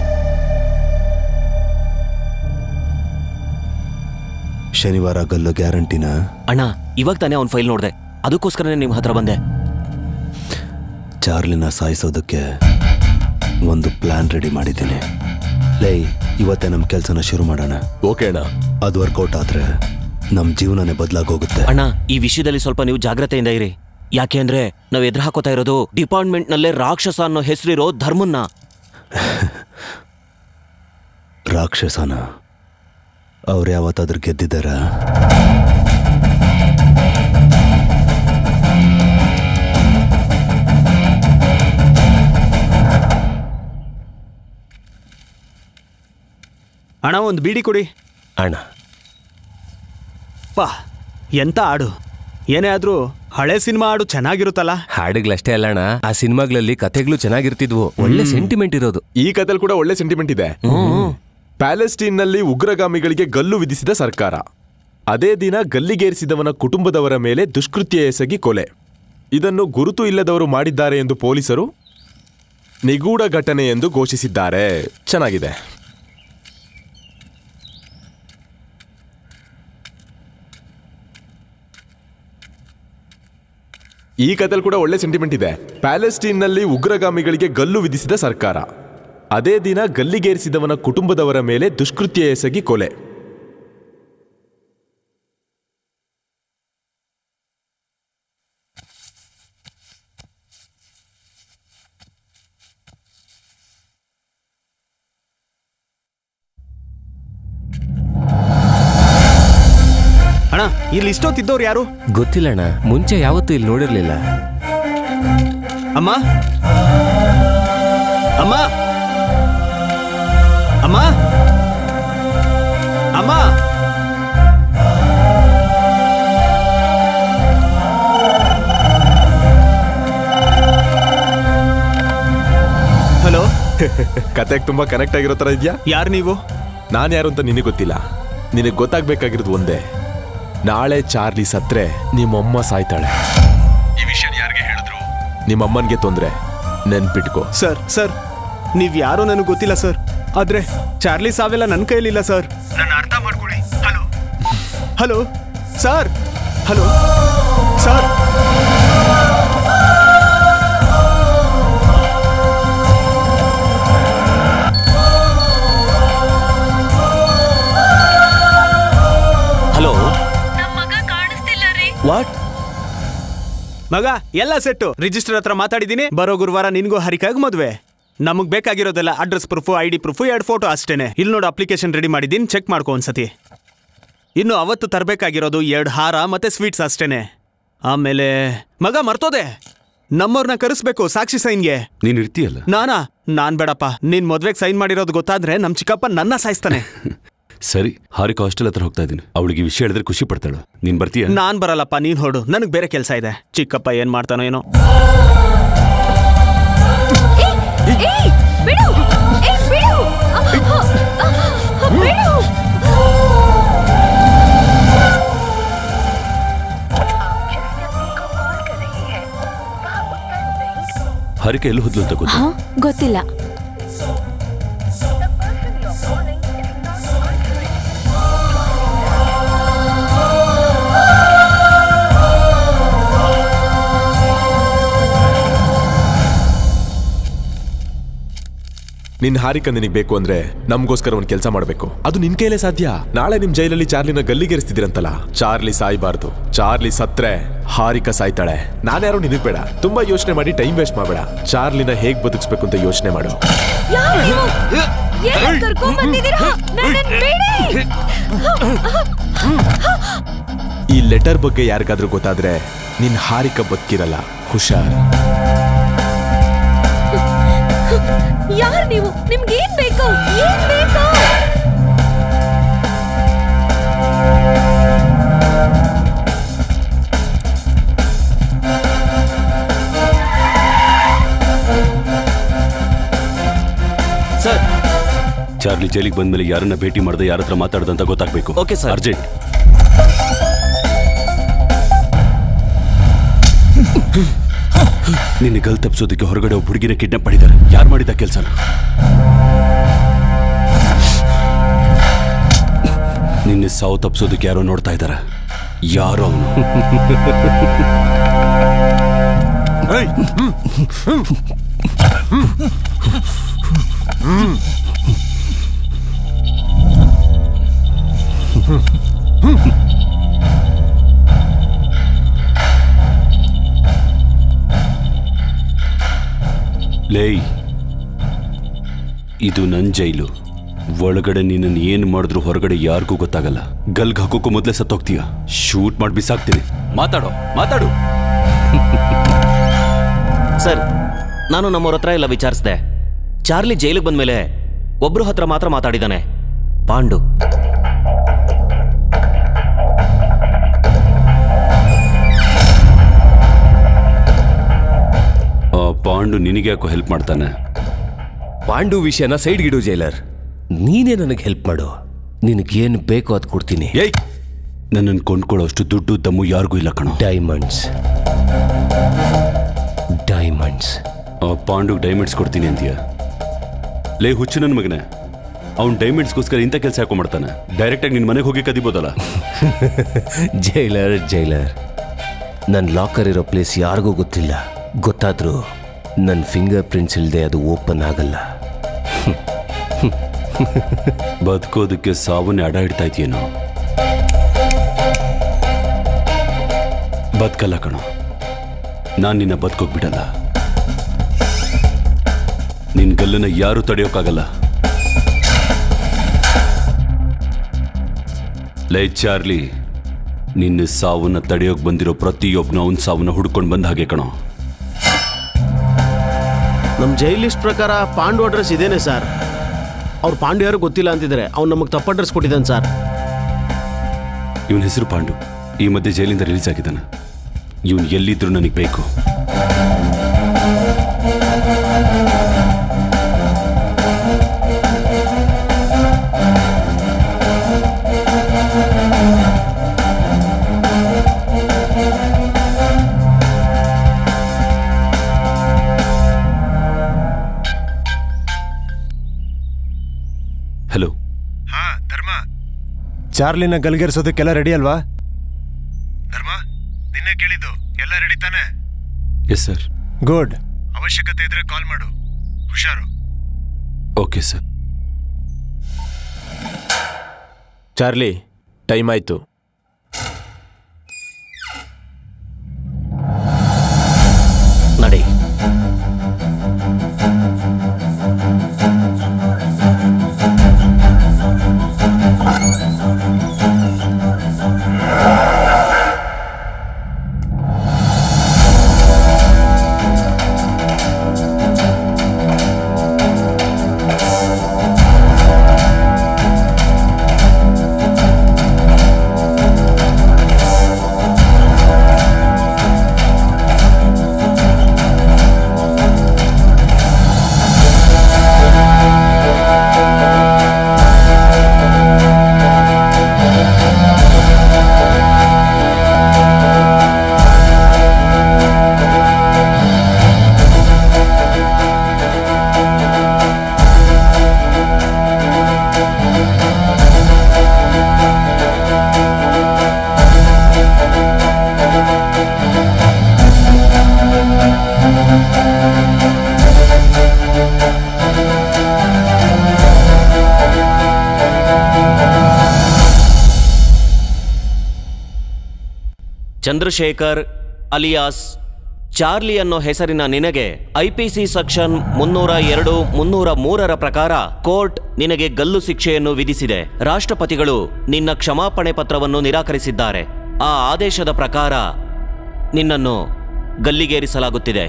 ಶನಿವಾರ ಗಲ್ಲು ಗ್ಯಾರಂಟಿನ? ಅಣ್ಣ, ಇವಾಗ ತಾನೇ ಅವನ ಫೈಲ್ ನೋಡಿದೆ, ಅದಕ್ಕೋಸ್ಕರನೇ ನಿಮ್ಮ ಹತ್ರ ಬಂದೆ. ಚಾರ್ಲಿನ ಸಾಯಿಸೋದಕ್ಕೆ ಒಂದು ಪ್ಲಾನ್ ರೆಡಿ ಮಾಡಿದ್ದೀನಿ. ಲೈ, ಇವತ್ತೇ ನಮ್ಮ ಕೆಲಸನ ಶುರು ಮಾಡೋಣ. ಓಕೆ ಅಣ್ಣ. ಅದು ವರ್ಕೌಟ್ ಆದ್ರೆ ನಮ್ಮ ಜೀವನನೇ ಬದಲಾಗೋಗುತ್ತೆ. ಅಣ್ಣ, ಈ ವಿಷಯದಲ್ಲಿ ಸ್ವಲ್ಪ ನೀವು ಜಾಗ್ರತೆಯಿಂದ ಇರಿ. ಯಾಕೆ ಅಂದ್ರೆ ನಾವು ಎದುರು ಹಾಕೋತಾ ಇರೋದು ಡಿಪಾರ್ಟ್ಮೆಂಟ್ ನಲ್ಲೇ ರಾಕ್ಷಸ ಅನ್ನೋ ಹೆಸರಿರೋ ಧರ್ಮನ್ನ. ರಾಕ್ಷಸನ? ಅವ್ರು ಯಾವತ್ತಾದ್ರೂ ಗೆದ್ದಿದ್ದಾರ? ಅಣ್ಣ, ಒಂದು ಬೀಡಿ ಕೊಡಿ. ಅಣ್ಣ, ಪಾ ಎಂತ ಹಾಡು! ಏನೇ ಆದ್ರೂ ಹಳೆ ಸಿನಿಮಾ ಹಾಡು ಚೆನ್ನಾಗಿರುತ್ತಲ್ಲ. ಹಾಡುಗಳಷ್ಟೇ ಅಲ್ಲ ಅಣ್ಣ, ಆ ಸಿನಿಮಾಗಳಲ್ಲಿ ಕಥೆಗಳು ಚೆನ್ನಾಗಿರ್ತಿದ್ವು, ಒಳ್ಳೆ ಸೆಂಟಿಮೆಂಟ್ ಇರೋದು. ಈ ಕಥೆಲ್ ಕೂಡ ಒಳ್ಳೆ ಸೆಂಟಿಮೆಂಟ್ ಇದೆ. ಪ್ಯಾಲೆಸ್ಟೀನ್ನಲ್ಲಿ ಉಗ್ರಗಾಮಿಗಳಿಗೆ ಗಲ್ಲು ವಿಧಿಸಿದ ಸರ್ಕಾರ. ಅದೇ ದಿನ ಗಲ್ಲಿಗೇರಿಸಿದವನ ಕುಟುಂಬದವರ ಮೇಲೆ ದುಷ್ಕೃತ್ಯ ಎಸಗಿ ಕೊಲೆ. ಇದನ್ನು ಗುರುತು ಇಲ್ಲದವರು ಮಾಡಿದ್ದಾರೆ ಎಂದು ಪೊಲೀಸರು ನಿಗೂಢ ಘಟನೆ ಎಂದು ಘೋಷಿಸಿದ್ದಾರೆ. ಚೆನ್ನಾಗಿದೆ. ಈ ಕಥೆಲ್ ಕೂಡ ಒಳ್ಳೆ ಸೆಂಟಿಮೆಂಟ್ ಇದೆ. ಪ್ಯಾಲೆಸ್ಟೀನ್ನಲ್ಲಿ ಉಗ್ರಗಾಮಿಗಳಿಗೆ ಗಲ್ಲು ವಿಧಿಸಿದ ಸರ್ಕಾರ. ಅದೇ ದಿನ ಗಲ್ಲಿಗೇರಿಸಿದವನ ಕುಟುಂಬದವರ ಮೇಲೆ ದುಷ್ಕೃತ್ಯ ಎಸಗಿ ಕೊಲೆ. ಇಲ್ಲಿ ಇಷ್ಟೊತ್ತಿದ್ದವ್ರು ಯಾರು? ಗೊತ್ತಿಲ್ಲ ಅಣ್ಣ, ಮುಂಚೆ ಯಾವತ್ತೂ ಇಲ್ಲಿ ನೋಡಿರ್ಲಿಲ್ಲ. ಅಮ್ಮ ಅಮ್ಮ ಅಮ್ಮ ಅಮ್ಮ ಹಲೋ. ಕತೆಗೆ ತುಂಬಾ ಕನೆಕ್ಟ್ ಆಗಿರೋ ತರ ಇದೆಯಾ? ಯಾರು ನೀವು? ನಾನು ಯಾರು ಅಂತ ನಿನಗೆ ಗೊತ್ತಿಲ್ಲ. ನಿನಗೆ ಗೊತ್ತಾಗ್ಬೇಕಾಗಿರೋದು ಒಂದೇ, ನಾಳೆ ಚಾರ್ಲಿ ಸತ್ರೆ ನಿಮ್ಮಮ್ಮ ಸಾಯ್ತಾಳೆ. ಈ ವಿಷಯ ಯಾರಿಗೆ ಹೇಳಿದ್ರು ನಿಮ್ಮಮ್ಮನಿಗೆ ತೊಂದ್ರೆ, ನೆನ್ಪಿಟ್ಕೋ. ಸರ್ ನೀವ್ ಯಾರೋ ನನಗೆ ಗೊತ್ತಿಲ್ಲ ಸರ್, ಆದ್ರೆ ಚಾರ್ಲಿ ಸಾವೆಲ್ಲ ನನ್ನ ಕೈಲಿಲ್ಲ ಸರ್. ನನ್ನ ಅರ್ಥ ಮಾಡ್ಕೊಳ್ಳಿ. Hello hello sir, hello sir. Hello. What? ಮಗ ಎಲ್ಲ ಸೆಟ್ಟು. ರಿಜಿಸ್ಟರ್ ಹತ್ರ ಮಾತಾಡಿದೀನಿ. ಬರೋ ಗುರುವಾರ ನಿನ್ಗೂ ಹರಿಕಾಗ್ ಮದ್ವೆ. ನಮಗ್ ಬೇಕಾಗಿರೋದೆಲ್ಲ address proof, ID proof, 2 photo ಅಷ್ಟೇನೆ. ಇಲ್ಲಿ ನೋಡು, ಅಪ್ಲಿಕೇಶನ್ ರೆಡಿ ಮಾಡಿದ್ದೀನಿ, ಚೆಕ್ ಮಾಡ್ಕೊ ಒಂದ್ಸತಿ. ಇನ್ನು ಅವತ್ತು ತರಬೇಕಾಗಿರೋದು 2 ಹಾರ ಮತ್ತೆ ಸ್ವೀಟ್ಸ್ ಅಷ್ಟೇನೆ. ಆಮೇಲೆ ಮಗ ಮರ್ತೋದೆ, ನಮ್ಮವ್ರನ್ನ ಕರೆಸ್ಬೇಕು ಸಾಕ್ಷಿ ಸೈನ್ಗೆ. ನೀನ್ ಇರ್ತೀಯಲ್ಲ? ನಾನ್ ಬೇಡಪ್ಪ. ನೀನ್ ಮದ್ವೆಗೆ ಸೈನ್ ಮಾಡಿರೋದು ಗೊತ್ತಾದ್ರೆ ನಮ್ ಚಿಕ್ಕಪ್ಪ ನನ್ನ ಸಾಯಿಸ್ತಾನೆ. ಸರಿ, ಹಾರಿಕಾ ಹಾಸ್ಟೆಲ್ ಹತ್ರ ಹೋಗ್ತಾ ಇದ್ದೀನಿ. ಅವಳಿಗೆ ವಿಷಯ ಹೇಳಿದ್ರೆ ಖುಷಿ ಪಡ್ತಾಳು. ನೀನ್ ಬರ್ತೀಯ? ನಾನ್ ಬರಲ್ಲಪ್ಪ, ನೀನ್ ಹೊಡು. ನನಗ್ ಬೇರೆ ಕೆಲಸ ಇದೆ. ಚಿಕ್ಕಪ್ಪ ಏನ್ ಮಾಡ್ತಾನೋ ಏನೋ. ಹಾರಿಕಾ ಎಲ್ಲಿ ಹೋದ್ಲು ಅಂತ ಗೊತ್ತಿಲ್ಲ. ನಿನ್ ಹಾರಿಕಾ ನಿನಗೆ ಬೇಕು ಅಂದ್ರೆ ನಮ್ಗೋಸ್ಕರ ಒಂದ್ ಕೆಲಸ ಮಾಡ್ಬೇಕು. ಅದು ನಿನ್ ಕೈಲೇ ಸಾಧ್ಯ. ನಾಳೆ ನಿಮ್ ಜೈಲಲ್ಲಿ ಚಾರ್ಲಿನ ಗಲ್ಲಿಗೇರಿಸ್ತಿದ್ದೀರಂತಲ್ಲ. ಚಾರ್ಲಿ ಸಾಯ್ಬಾರ್ದು. ಚಾರ್ಲಿ ಸತ್ರೆ ಹಾರಿಕಾ ಸಾಯ್ತಾಳೆ. ನಾನ್ಯಾರು ನಿನಗ್ ಬೇಡ. ತುಂಬಾ ಯೋಚನೆ ಮಾಡಿ ಟೈಮ್ ವೇಸ್ಟ್ ಮಾಡಬೇಡ. ಚಾರ್ಲಿನ ಹೇಗ್ ಬದುಕಿಸ್ಬೇಕು ಅಂತ ಯೋಚನೆ ಮಾಡು. ಈ ಲೆಟರ್ ಬಗ್ಗೆ ಯಾರಿಗಾದ್ರೂ ಗೊತ್ತಾದ್ರೆ ನಿನ್ ಹಾರಿಕಾ ಬದುಕಿರಲ್ಲ. ಹುಷಾರ್. ಯಾರು ನೀವು? ನಿಮ್ಗೆ ಏನ್ ಬೇಕು? ಏನ್ ಬೇಕು? ಸರ್, ಚಾರ್ಲಿ ಜೈಲಿಗೆ ಬಂದ್ಮೇಲೆ ಯಾರನ್ನ ಭೇಟಿ ಮಾಡದೆ ಯಾರ ಹತ್ರ ಮಾತಾಡ್ದಂತ ಗೊತ್ತಾಗ್ಬೇಕು. Okay sir. ಅರ್ಜೆಂಟ್. ನಿನ್ನ ಗಲ್ ತಪ್ಪಿಸೋದಕ್ಕೆ ಹೊರಗಡೆ ಒಬ್ಬ ಹುಡುಗಿನ ಕಿಡ್ನಾಪ್ ಮಾಡಿದ್ದಾರೆ. ಯಾರು ಮಾಡಿದ ಕೆಲಸನ? ನಿನ್ನ ಸಾವು ತಪ್ಪಿಸೋದಕ್ಕೆ ಯಾರೋ ನೋಡ್ತಾ ಇದ್ದಾರ. ಯಾರೋ ಅವನು. ಲೇಯ್, ಇದು ನನ್ ಜೈಲು. ಒಳಗಡೆ ನಿನ್ನನ್ನು ಏನು ಮಾಡಿದ್ರು ಹೊರಗಡೆ ಯಾರಿಗೂ ಗೊತ್ತಾಗಲ್ಲ. ಗಲ್ಗೆ ಹಾಕೋಕ್ಕೂ ಮೊದಲೇ ಸತ್ತೋಗ್ತೀಯ. ಶೂಟ್ ಮಾಡಿ ಬಿಸಾಕ್ತೀನಿ. ಮಾತಾಡು. ಸರ್, ನಾನು ನಮ್ಮವ್ರ ಹತ್ರ ಎಲ್ಲ ವಿಚಾರಿಸಿದೆ. ಚಾರ್ಲಿ ಜೈಲಿಗೆ ಬಂದ್ಮೇಲೆ ಒಬ್ರು ಹತ್ರ ಮಾತ್ರ ಮಾತಾಡಿದಾನೆ, ಪಾಂಡು. ಪಾಂಡು ನಿನಗೆ ಯಾಕೋ ಹೆಲ್ಪ್ ಮಾಡ್ತಾನೆ? ಪಾಂಡು ವಿಷಯನ ಸೈಡ್ಗಿಡು ಜೈಲರ್. ನೀನೇ ನನಗೆ ಹೆಲ್ಪ್ ಮಾಡು. ನಿನಗೇನು ಬೇಕೋ ಅದು ಕೊಡ್ತೀನಿ. ನನ್ನನ್ನು ಕೊಂಡ್ಕೊಳ್ಳೋ ಅಷ್ಟು ದುಡ್ಡು ದಮ್ಮು ಯಾರಿಗೂ ಇಲ್ಲ ಕಣೋ. ಡೈಮಂಡ್ಸ್. ಪಾಂಡುಗೆ ಡೈಮಂಡ್ಸ್ ಕೊಡ್ತೀನಿ ಅಂತೀಯ? ಲೇ ಹುಚ್ಚು ನನ್ನ ಮಗನೇ, ಅವ್ನು ಡೈಮಂಡ್ಸ್ಗೋಸ್ಕರ ಇಂಥ ಕೆಲಸ ಯಾಕೋ ಮಾಡ್ತಾನೆ? ಡೈರೆಕ್ಟಾಗಿ ನಿನ್ನ ಮನೆಗೆ ಹೋಗಿ ಕದಿಬೋದಲ್ಲ. ಜೈಲರ್, ನನ್ನ ಲಾಕರ್ ಇರೋ ಪ್ಲೇಸ್ ಯಾರಿಗೂ ಗೊತ್ತಿಲ್ಲ. ಗೊತ್ತಾದ್ರೂ ನನ್ನ ಫಿಂಗರ್ ಪ್ರಿಂಟ್ಸ್ ಇಲ್ಲದೆ ಅದು ಓಪನ್ ಆಗಲ್ಲ. ಬದುಕೋದಕ್ಕೆ ಸಾವನ್ನೇ ಅಡ ಇಡ್ತಾ ಇದೆಯೇನೋ? ಬದುಕಲ್ಲ ಕಣೋ, ನಾನು ನಿನ್ನ ಬದುಕೋಕ್ ಬಿಡಲ್ಲ. ನಿನ್ ಗಲ್ಲನ್ನ ಯಾರೂ ತಡೆಯೋಕ್ಕಾಗಲ್ಲ. ಲೈ ಚಾರ್ಲಿ, ನಿನ್ನ ಸಾವನ್ನ ತಡೆಯೋಕ್ ಬಂದಿರೋ ಪ್ರತಿಯೊಬ್ಬನ ಅವನ ಸಾವನ್ನ ಹುಡ್ಕೊಂಡು ಬಂದ ಹಾಗೆ ಕಣೋ. ನಮ್ಮ ಜೈಲ್ ಲಿಸ್ಟ್ ಪ್ರಕಾರ ಪಾಂಡು ಅಡ್ರೆಸ್ ಇದೇನೆ ಸರ್. ಅವ್ರು ಪಾಂಡು ಯಾರು ಗೊತ್ತಿಲ್ಲ ಅಂತಿದ್ದಾರೆ. ಅವ್ನು ನಮಗೆ ತಪ್ಪು ಅಡ್ರೆಸ್ ಕೊಟ್ಟಿದ್ದಾನೆ ಸರ್. ಇವನ ಹೆಸರು ಪಾಂಡು. ಈ ಮಧ್ಯೆ ಜೈಲಿಂದ ರಿಲೀಸ್ ಆಗಿದ್ದಾನೆ. ಇವನು ಎಲ್ಲಿದ್ರೂ ನನಗೆ ಬೇಕು. ಹಲೋ. ಹಾ ಧರ್ಮ, ಚಾರ್ಲಿನ ಗಲ್ಗೇರಿಸೋದಕ್ಕೆಲ್ಲ ರೆಡಿ ಅಲ್ವಾ? ಧರ್ಮ, ನಿನ್ನೆ ಕೇಳಿದ್ದು ಎಲ್ಲ ರೆಡಿ ತಾನೆ? Yes sir. ಗುಡ್. ಅವಶ್ಯಕತೆ ಇದ್ರೆ ಕಾಲ್ ಮಾಡು. ಹುಷಾರು. Okay sir. ಚಾರ್ಲಿ, ಟೈಮ್ ಆಯ್ತು. ನಡಿ. ಚಂದ್ರಶೇಖರ್ ಅಲಿಯಾಸ್ ಚಾರ್ಲಿ ಅನ್ನೋ ಹೆಸರಿನ ನಿನಗೆ ಐಪಿಸಿ ಸೆಕ್ಷನ್ 302, 303 ಪ್ರಕಾರ ಕೋರ್ಟ್ ನಿನಗೆ ಗಲ್ಲು ಶಿಕ್ಷೆಯನ್ನು ವಿಧಿಸಿದೆ. ರಾಷ್ಟ್ರಪತಿಗಳು ನಿನ್ನ ಕ್ಷಮಾಪಣೆ ಪತ್ರವನ್ನು ನಿರಾಕರಿಸಿದ್ದಾರೆ. ಆ ಆದೇಶದ ಪ್ರಕಾರ ನಿನ್ನನ್ನು ಗಲ್ಲಿಗೇರಿಸಲಾಗುತ್ತಿದೆ.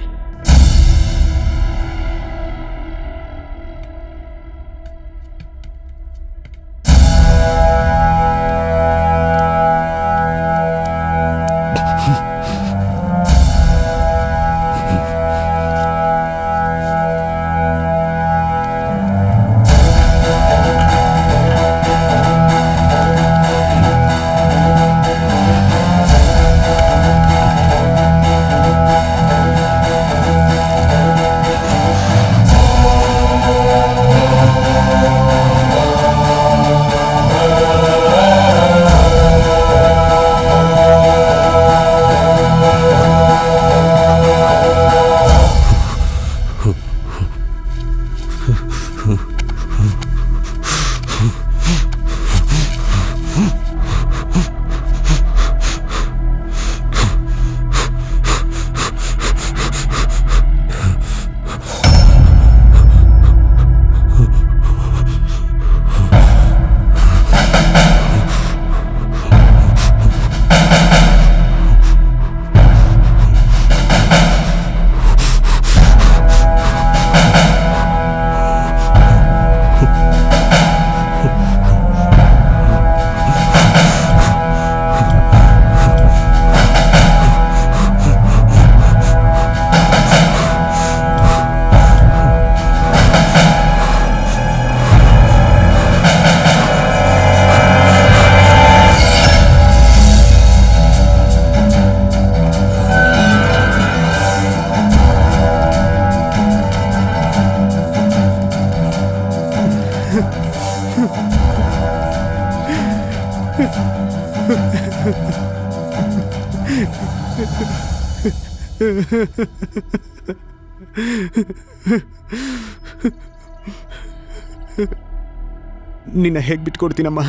ನಿನ್ನ ಹೇಗೆ ಬಿಟ್ಕೊಡ್ತೀನಮ್ಮ?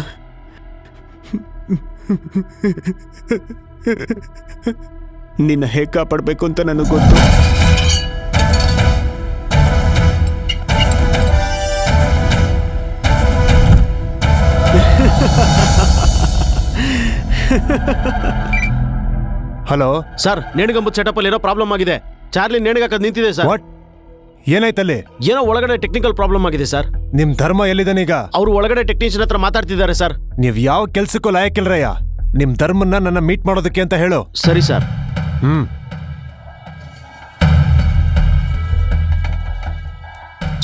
ನಿನ್ನ ಹೇಗೆ ಕಾಪಾಡಬೇಕು ಅಂತ ನನಗೆ ಗೊತ್ತು. ಹಲೋ ಸರ್, ನೇಣಿಗಂಬದ ಸೆಟಪ್ ಅಲ್ಲಿ ಇರೋ ಪ್ರಾಬ್ಲಮ್ ಆಗಿದೆ. ಚಾರ್ಲಿ ನೇಣಿಗಾಕದ್ ನಿಂತಿದೆ ಸರ್. ಏನಾಯ್ತಲ್ಲಿ? ಏನೋ ಒಳಗಡೆ ಟೆಕ್ನಿಕಲ್ ಪ್ರಾಬ್ಲಮ್ ಆಗಿದೆ ಸರ್. ನಿಮ್ ಧರ್ಮ ಎಲ್ಲಿದ್ದಾನೀಗ? ಅವರು ಒಳಗಡೆ ಟೆಕ್ನಿಷಿಯನ್ ಹತ್ರ ಮಾತಾಡ್ತಿದ್ದಾರೆ ಸರ್. ನೀವ್ ಯಾವ ಕೆಲ್ಸಕ್ಕೂ ಲಾಯಕ್ಕಿಲ್ರಯ್ಯ. ನಿಮ್ ಧರ್ಮನ್ನ ನನ್ನ ಮೀಟ್ ಮಾಡೋದಕ್ಕೆ ಅಂತ ಹೇಳು. ಸರಿ ಸರ್.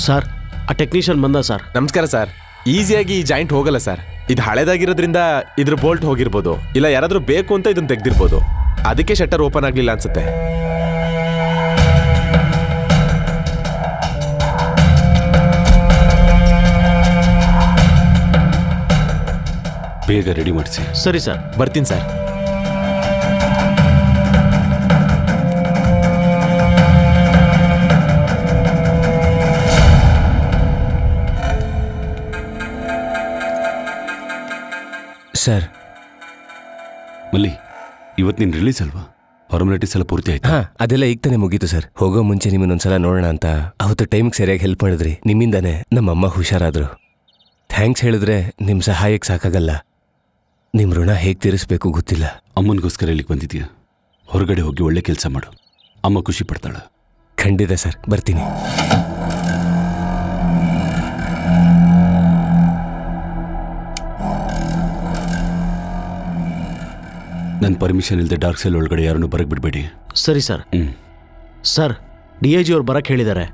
ಸರ್, ಆ ಟೆಕ್ನಿಷಿಯನ್ ಬಂದ ಸರ್. ನಮಸ್ಕಾರ ಸರ್. ಈಸಿಯಾಗಿ ಈ ಜಾಯಿಂಟ್ ಹೋಗಲ್ಲ ಸರ್. ಇದು ಹಳೇದಾಗಿರೋದ್ರಿಂದ ಇದ್ರ ಬೋಲ್ಟ್ ಹೋಗಿರ್ಬೋದು, ಇಲ್ಲ ಯಾರಾದ್ರೂ ಬೇಕು ಅಂತ ಇದನ್ನ ತೆಗ್ದಿರ್ಬೋದು. ಅದಕ್ಕೆ ಶಟರ್ ಓಪನ್ ಆಗ್ಲಿಲ್ಲ ಅನ್ಸುತ್ತೆ. ಬೇಗ ರೆಡಿ ಮಾಡಿಸಿ. ಸರಿ ಸರ್. ಬರ್ತೀನಿ ಸರ್. ಸರ್, ಮಲ್ಲಿ, ಇವತ್ತು ನೀನು ರಿಲೀಸ್ ಅಲ್ವಾ? ಫಾರ್ಮಾಲಿಟೀಸ್ ಎಲ್ಲ ಪೂರ್ತಿ ಆಯ್ತು? ಹಾ, ಅದೆಲ್ಲ ಈಗ ತಾನೇ ಮುಗೀತು ಸರ್. ಹೋಗೋ ಮುಂಚೆ ನಿಮ್ಮನ್ನೊಂದ್ಸಲ ನೋಡೋಣ ಅಂತ ಅವತ್ತು ಟೈಮಿಗೆ ಸರಿಯಾಗಿ ಹೆಲ್ಪ್ ಮಾಡಿದ್ರಿ. ನಿಮ್ಮಿಂದಾನೆ ನಮ್ಮಮ್ಮ ಹುಷಾರಾದ್ರು. ಥ್ಯಾಂಕ್ಸ್ ಹೇಳಿದ್ರೆ ನಿಮ್ಮ ಸಹಾಯಕ್ಕೆ ಸಾಕಾಗಲ್ಲ. ನಿಮ್ಮ ಋಣ ಹೇಗೆ ತೀರಿಸ್ಬೇಕು ಗೊತ್ತಿಲ್ಲ. ಅಮ್ಮನಿಗೋಸ್ಕರ ಇಲ್ಲಿಗೆ ಬಂದಿದ್ಯಾ? ಹೊರಗಡೆ ಹೋಗಿ ಒಳ್ಳೆ ಕೆಲಸ ಮಾಡು, ಅಮ್ಮ ಖುಷಿ ಪಡ್ತಾಳ. ಖಂಡಿತ ಸರ್, ಬರ್ತೀನಿ. ನನ್ನ ಪರ್ಮಿಷನ್ ಇಲ್ಲದೆ ಡಾರ್ಕ್ ಸೈಲ್ ಒಳಗಡೆ ಯಾರನ್ನು ಬರಕ್ ಬಿಡಬೇಡಿ. ಸರಿ ಸರ್. ಸರ್, DIG ಅವ್ರು ಬರಕ್ಕೆ ಹೇಳಿದ್ದಾರೆ.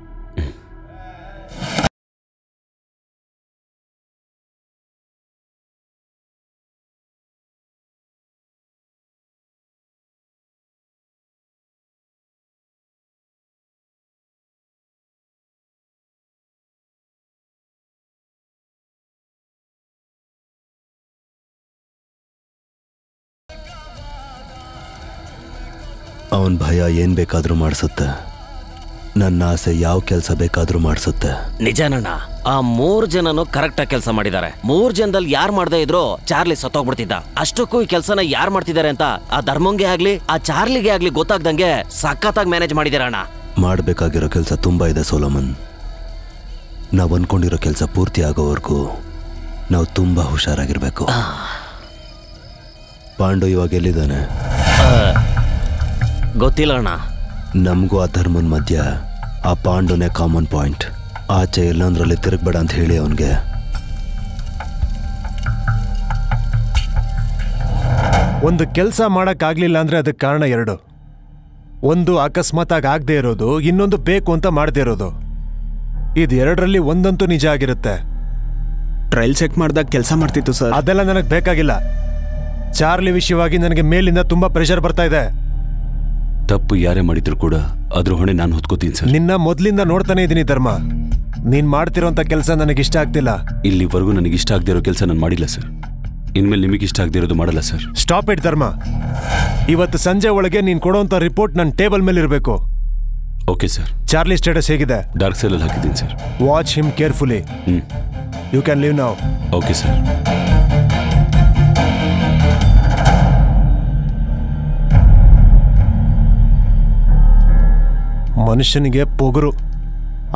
ಅವನ ಭಯ ಏನ್ ಬೇಕಾದ್ರೂ ಮಾಡಿಸುತ್ತೆ. ನನ್ನ ಆಸೆ ಯಾವ ಕೆಲಸ ಬೇಕಾದ್ರೂ ಮಾಡಿಸುತ್ತೆ. ನಿಜಾನಣ್ಣ, ಆ 3 ಜನನು ಕರೆಕ್ಟ್ ಆಗಿ ಕೆಲಸ ಮಾಡಿದ್ದಾರೆ. 3 ಜನದಲ್ಲಿ ಯಾರು ಮಾಡದೇ ಇದ್ರು ಚಾರ್ಲಿ ಸತ್ತೋಗ್ಬಿಡ್ತಿದ್ದ. ಅಷ್ಟಕ್ಕೂ ಈ ಕೆಲಸನ ಯಾರು ಮಾಡ್ತಿದ್ದಾರೆ ಅಂತ ಆ ಧರ್ಮಂಗೆ ಆಗ್ಲಿ ಆ ಚಾರ್ಲಿಗೆ ಆಗ್ಲಿ ಗೊತ್ತಾಗ್ದಂಗೆ ಸಖತ್ತಾಗಿ ಮ್ಯಾನೇಜ್ ಮಾಡಿದಾರೆ ಅಣ್ಣ. ಮಾಡಬೇಕಾಗಿರೋ ಕೆಲಸ ತುಂಬಾ ಇದೆ ಸೋಲಮನ್. ನಾವು ಅನ್ಕೊಂಡಿರೋ ಕೆಲಸ ಪೂರ್ತಿ ಆಗೋವರೆಗೂ ನಾವು ತುಂಬಾ ಹುಷಾರಾಗಿರ್ಬೇಕು. ಪಾಂಡು ಇವಾಗ ಎಲ್ಲಿದ್ದಾನೆ? ಗೊತ್ತಿಲ್ಲ ಅಣ್ಣ. ನಮಗೂ ಆ ಧರ್ಮನ್ ಮಧ್ಯ ಆ ಪಾಂಡುನೇ ಕಾಮನ್ ಪಾಯಿಂಟ್. ಆಚೆ ಎಲ್ಲಂದ್ರಲ್ಲಿ ತಿರುಗಬೇಡ ಅಂತ ಹೇಳಿ ಅವನಿಗೆ. ಒಂದು ಕೆಲಸ ಮಾಡಕ್ಕಾಗ್ಲಿಲ್ಲ ಅಂದ್ರೆ ಅದಕ್ಕೆ ಕಾರಣ 2. ಒಂದು ಅಕಸ್ಮಾತ್ ಆಗಿ ಆಗದೆ ಇರೋದು, ಇನ್ನೊಂದು ಬೇಕು ಅಂತ ಮಾಡದೇ ಇರೋದು. ಇದು 2ರಲ್ಲಿ ಒಂದಂತೂ ನಿಜ ಆಗಿರುತ್ತೆ. ಟ್ರಯಲ್ ಚೆಕ್ ಮಾಡಿದಾಗ ಕೆಲಸ ಮಾಡ್ತಿತ್ತು ಸರ್. ಅದೆಲ್ಲ ನನಗೆ ಬೇಕಾಗಿಲ್ಲ. ಚಾರ್ಲಿ ವಿಷಯವಾಗಿ ನನಗೆ ಮೇಲಿಂದ ತುಂಬಾ ಪ್ರೆಷರ್ ಬರ್ತಾ ಇದೆ. ತಪ್ಪು ಯಾರೇ ಮಾಡಿದ್ರು ಕೂಡ ಅದ್ರ ಹೊಣೆ ನಾನು ಹೊತ್ಕೋತೀನಿ ಸರ್. ನಿನ್ನ ಮೊದಲಿಂದ ನೋಡ್ತಾನೆ ಇದ್ದೀನಿ ಧರ್ಮ. ನೀನ್ ಮಾಡ್ತಿರೋಂಥ ಕೆಲಸ ನನಗೆ ಇಷ್ಟ ಆಗ್ತಿಲ್ಲ. ಇಲ್ಲಿವರೆಗೂ ನನಗೆ ಇಷ್ಟ ಆಗದೆ ಇರೋ ಕೆಲಸ ನಾನು ಮಾಡಿಲ್ಲ ಸರ್. ಇನ್ಮೇಲೆ ನಿಮಗೆ ಇಷ್ಟ ಆಗದೆ ಇರೋದು ಮಾಡಲ್ಲ ಸರ್. ಸ್ಟಾಪ್ ಇಟ್ ಧರ್ಮ. ಇವತ್ತು ಸಂಜೆ ಒಳಗೆ ನೀನ್ ಕೊಡುವಂತ ರಿಪೋರ್ಟ್ ನನ್ನ ಟೇಬಲ್ ಮೇಲೆ ಇರಬೇಕು. Okay sir. ಚಾರ್ಲಿ ಸ್ಟೇಟಸ್ ಹೇಗಿದೆ? ಡಾರ್ಕ್ ಸೈಲ್ ಅಲ್ಲಿ ಹಾಕಿದ್ದೀನಿ sir. Watch him carefully. You can leave now. Okay sir. ಮನುಷ್ಯನಿಗೆ ಪೊಗರು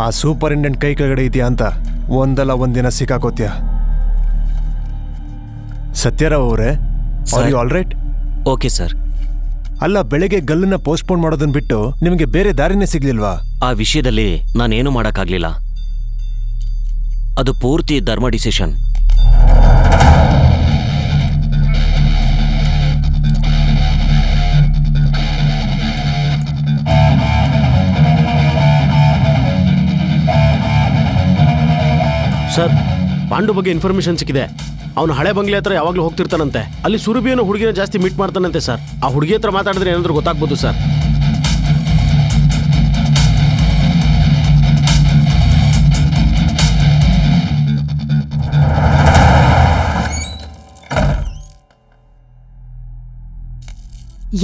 ಆ ಸೂಪರಿಂಟೆಂಡೆಂಟ್ ಕೈ ಕೆಳಗಡೆ ಇದೆಯಾ ಅಂತ ಒಂದಲ್ಲ ಒಂದಿನ ಸಿಕ್ಕಾಕೋತ್ಯ. ಸತ್ಯರಾವ್ ಅವರೇ, are you all right? Okay sir. ಅಲ್ಲ, ಬೆಳಗ್ಗೆ ಗಲ್ಲನ್ನ ಪೋಸ್ಟ್ಪೋನ್ ಮಾಡೋದನ್ನ ಬಿಟ್ಟು ನಿಮಗೆ ಬೇರೆ ದಾರಿನೇ ಸಿಗ್ಲಿಲ್ವಾ? ಆ ವಿಷಯದಲ್ಲಿ ನಾನೇನು ಮಾಡೋಕ್ಕಾಗ್ಲಿಲ್ಲ. ಅದು ಪೂರ್ತಿ ಧರ್ಮ ಡಿಸಿಷನ್. ಸರ್, ಪಾಂಡು ಬಗ್ಗೆ ಇನ್ಫಾರ್ಮೇಶನ್ ಸಿಕ್ಕಿದೆ. ಅವನು ಹಳೆ ಬಂಗ್ಲೆ ಹತ್ರ ಯಾವಾಗಲೂ ಹೋಗ್ತಿರ್ತಾನಂತೆ. ಅಲ್ಲಿ ಸುರಭಿ ಅನ್ನೋ ಹುಡುಗಿನ ಜಾಸ್ತಿ ಮೀಟ್ ಮಾಡ್ತಾನಂತೆ ಸರ್. ಆ ಹುಡುಗಿ ಹತ್ರ ಮಾತಾಡಿದ್ರೆ ಏನಾದರೂ ಗೊತ್ತಾಗ್ಬೋದು ಸರ್.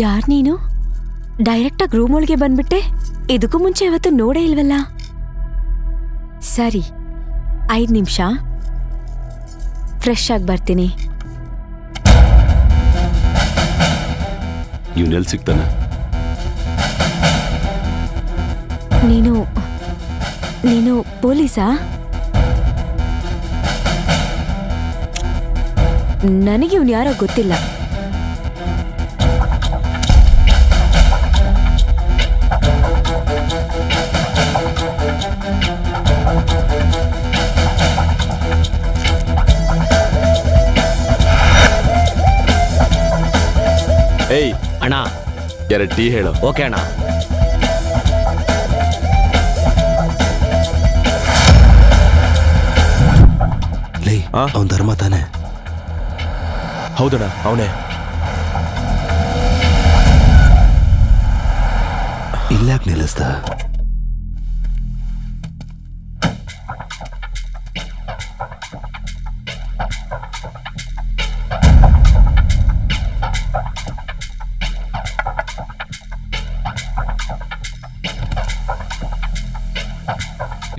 ಯಾರ್ ನೀನು? ಡೈರೆಕ್ಟಾಗಿ ರೂಮ್ ಒಳಗೆ ಬಂದ್ಬಿಟ್ಟೆ. ಇದಕ್ಕೂ ಮುಂಚೆ ಇವತ್ತು ನೋಡೇ ಇಲ್ವಲ್ಲ. ಸರಿ, 5 ನಿಮಿಷ ಫ್ರೆಶ್ ಆಗಿ ಬರ್ತೀನಿ. ಇವನೆಲ್ಲಿ ಸಿಗ್ತಾನೆ? ನೀನು ಪೊಲೀಸಾ? ನನಗೆ ಇವನು ಯಾರೋ ಗೊತ್ತಿಲ್ಲ. ಏಯ್ ಅಣ್ಣ 2 ಟೀ ಹೇಳು. ಓಕೆ ಅಣ್ಣ. ಲೈ ಅವನ್ ಧರ್ಮ ತಾನೆ? ಹೌದಣ್ಣ, ಅವನೇ. ಇಲ್ಲಾಕ್ ನಿಲ್ಲಿಸ್ದ?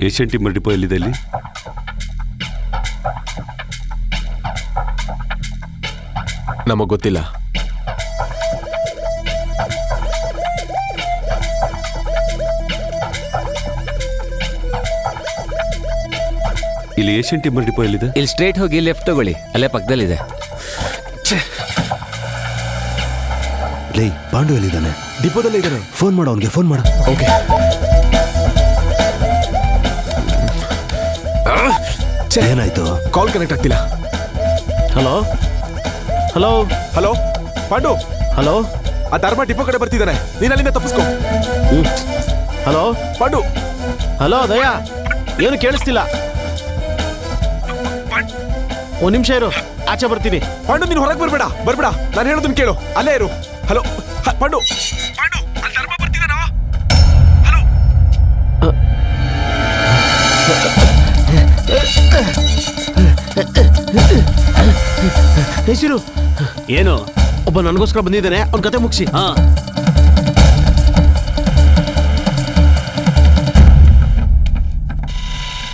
ಏಷ್ಯನ್ ಟಿಂಬರ್ ಡಿಪೋ ಎಲ್ಲಿದೆ? ಇಲ್ಲಿ ನಮಗ್ ಗೊತ್ತಿಲ್ಲ. ಇಲ್ಲಿ ಏಷ್ಯನ್ ಟಿಂಬರ್ ಡಿಪೋ ಎಲ್ಲಿದೆ? ಇಲ್ಲಿ ಸ್ಟ್ರೇಟ್ ಹೋಗಿ ಲೆಫ್ಟ್ ತಗೊಳ್ಳಿ, ಅಲ್ಲೇ ಪಕ್ಕದಲ್ಲಿದೆ. ಲೈ ಪಾಂಡು ಎಲ್ಲಿದ್ದಾನೆ? ಡಿಪೋದಲ್ಲೇ ಇದ್ದಾನೆ. ಫೋನ್ ಮಾಡು ಅವನಿಗೆ, ಫೋನ್ ಮಾಡು. ಓಕೆ. ಏನಾಯ್ತು? ಕಾಲ್ ಕನೆಕ್ಟ್ ಆಗ್ತಿಲ್ಲ. Hello hello hello Pandu. Hello, ಆ ಧರ್ಮ ಡಿಪೋ ಕಡೆ ಬರ್ತಿದ್ದಾನೆ, ನೀನ್ ಅಲ್ಲಿಂದ ತಪ್ಪಿಸ್ಕೊ. ಹಲೋ ಪಾಂಡು. ಹಲೋ ದಯಾ, ಏನು ಕೇಳಿಸ್ತಿಲ್ಲ. ಒಂದ್ ನಿಮಿಷ ಇರು, ಆಚೆ ಬರ್ತೀನಿ. ಪಾಂಡು ನೀನು ಹೊರಗೆ ಬರ್ಬೇಡ, ನಾನು ಹೇಳೋದನ್ನ ಕೇಳು, ಅಲ್ಲೇ ಇರು. ಹಲೋ ಪಾಂಡು. ಪಾಂಡು, ಅಲ್ಲಿ ಧರ್ಮ ಬರ್ತಿದ್ದಾನೋ? ಹಲೋ. ಹೆಸರು ಏನು? ಒಬ್ಬ ನನಗೋಸ್ಕರ ಬಂದಿದ್ದಾನೆ, ಅವ್ನ ಕತೆ ಮುಗಿಸಿ. ಹಾ,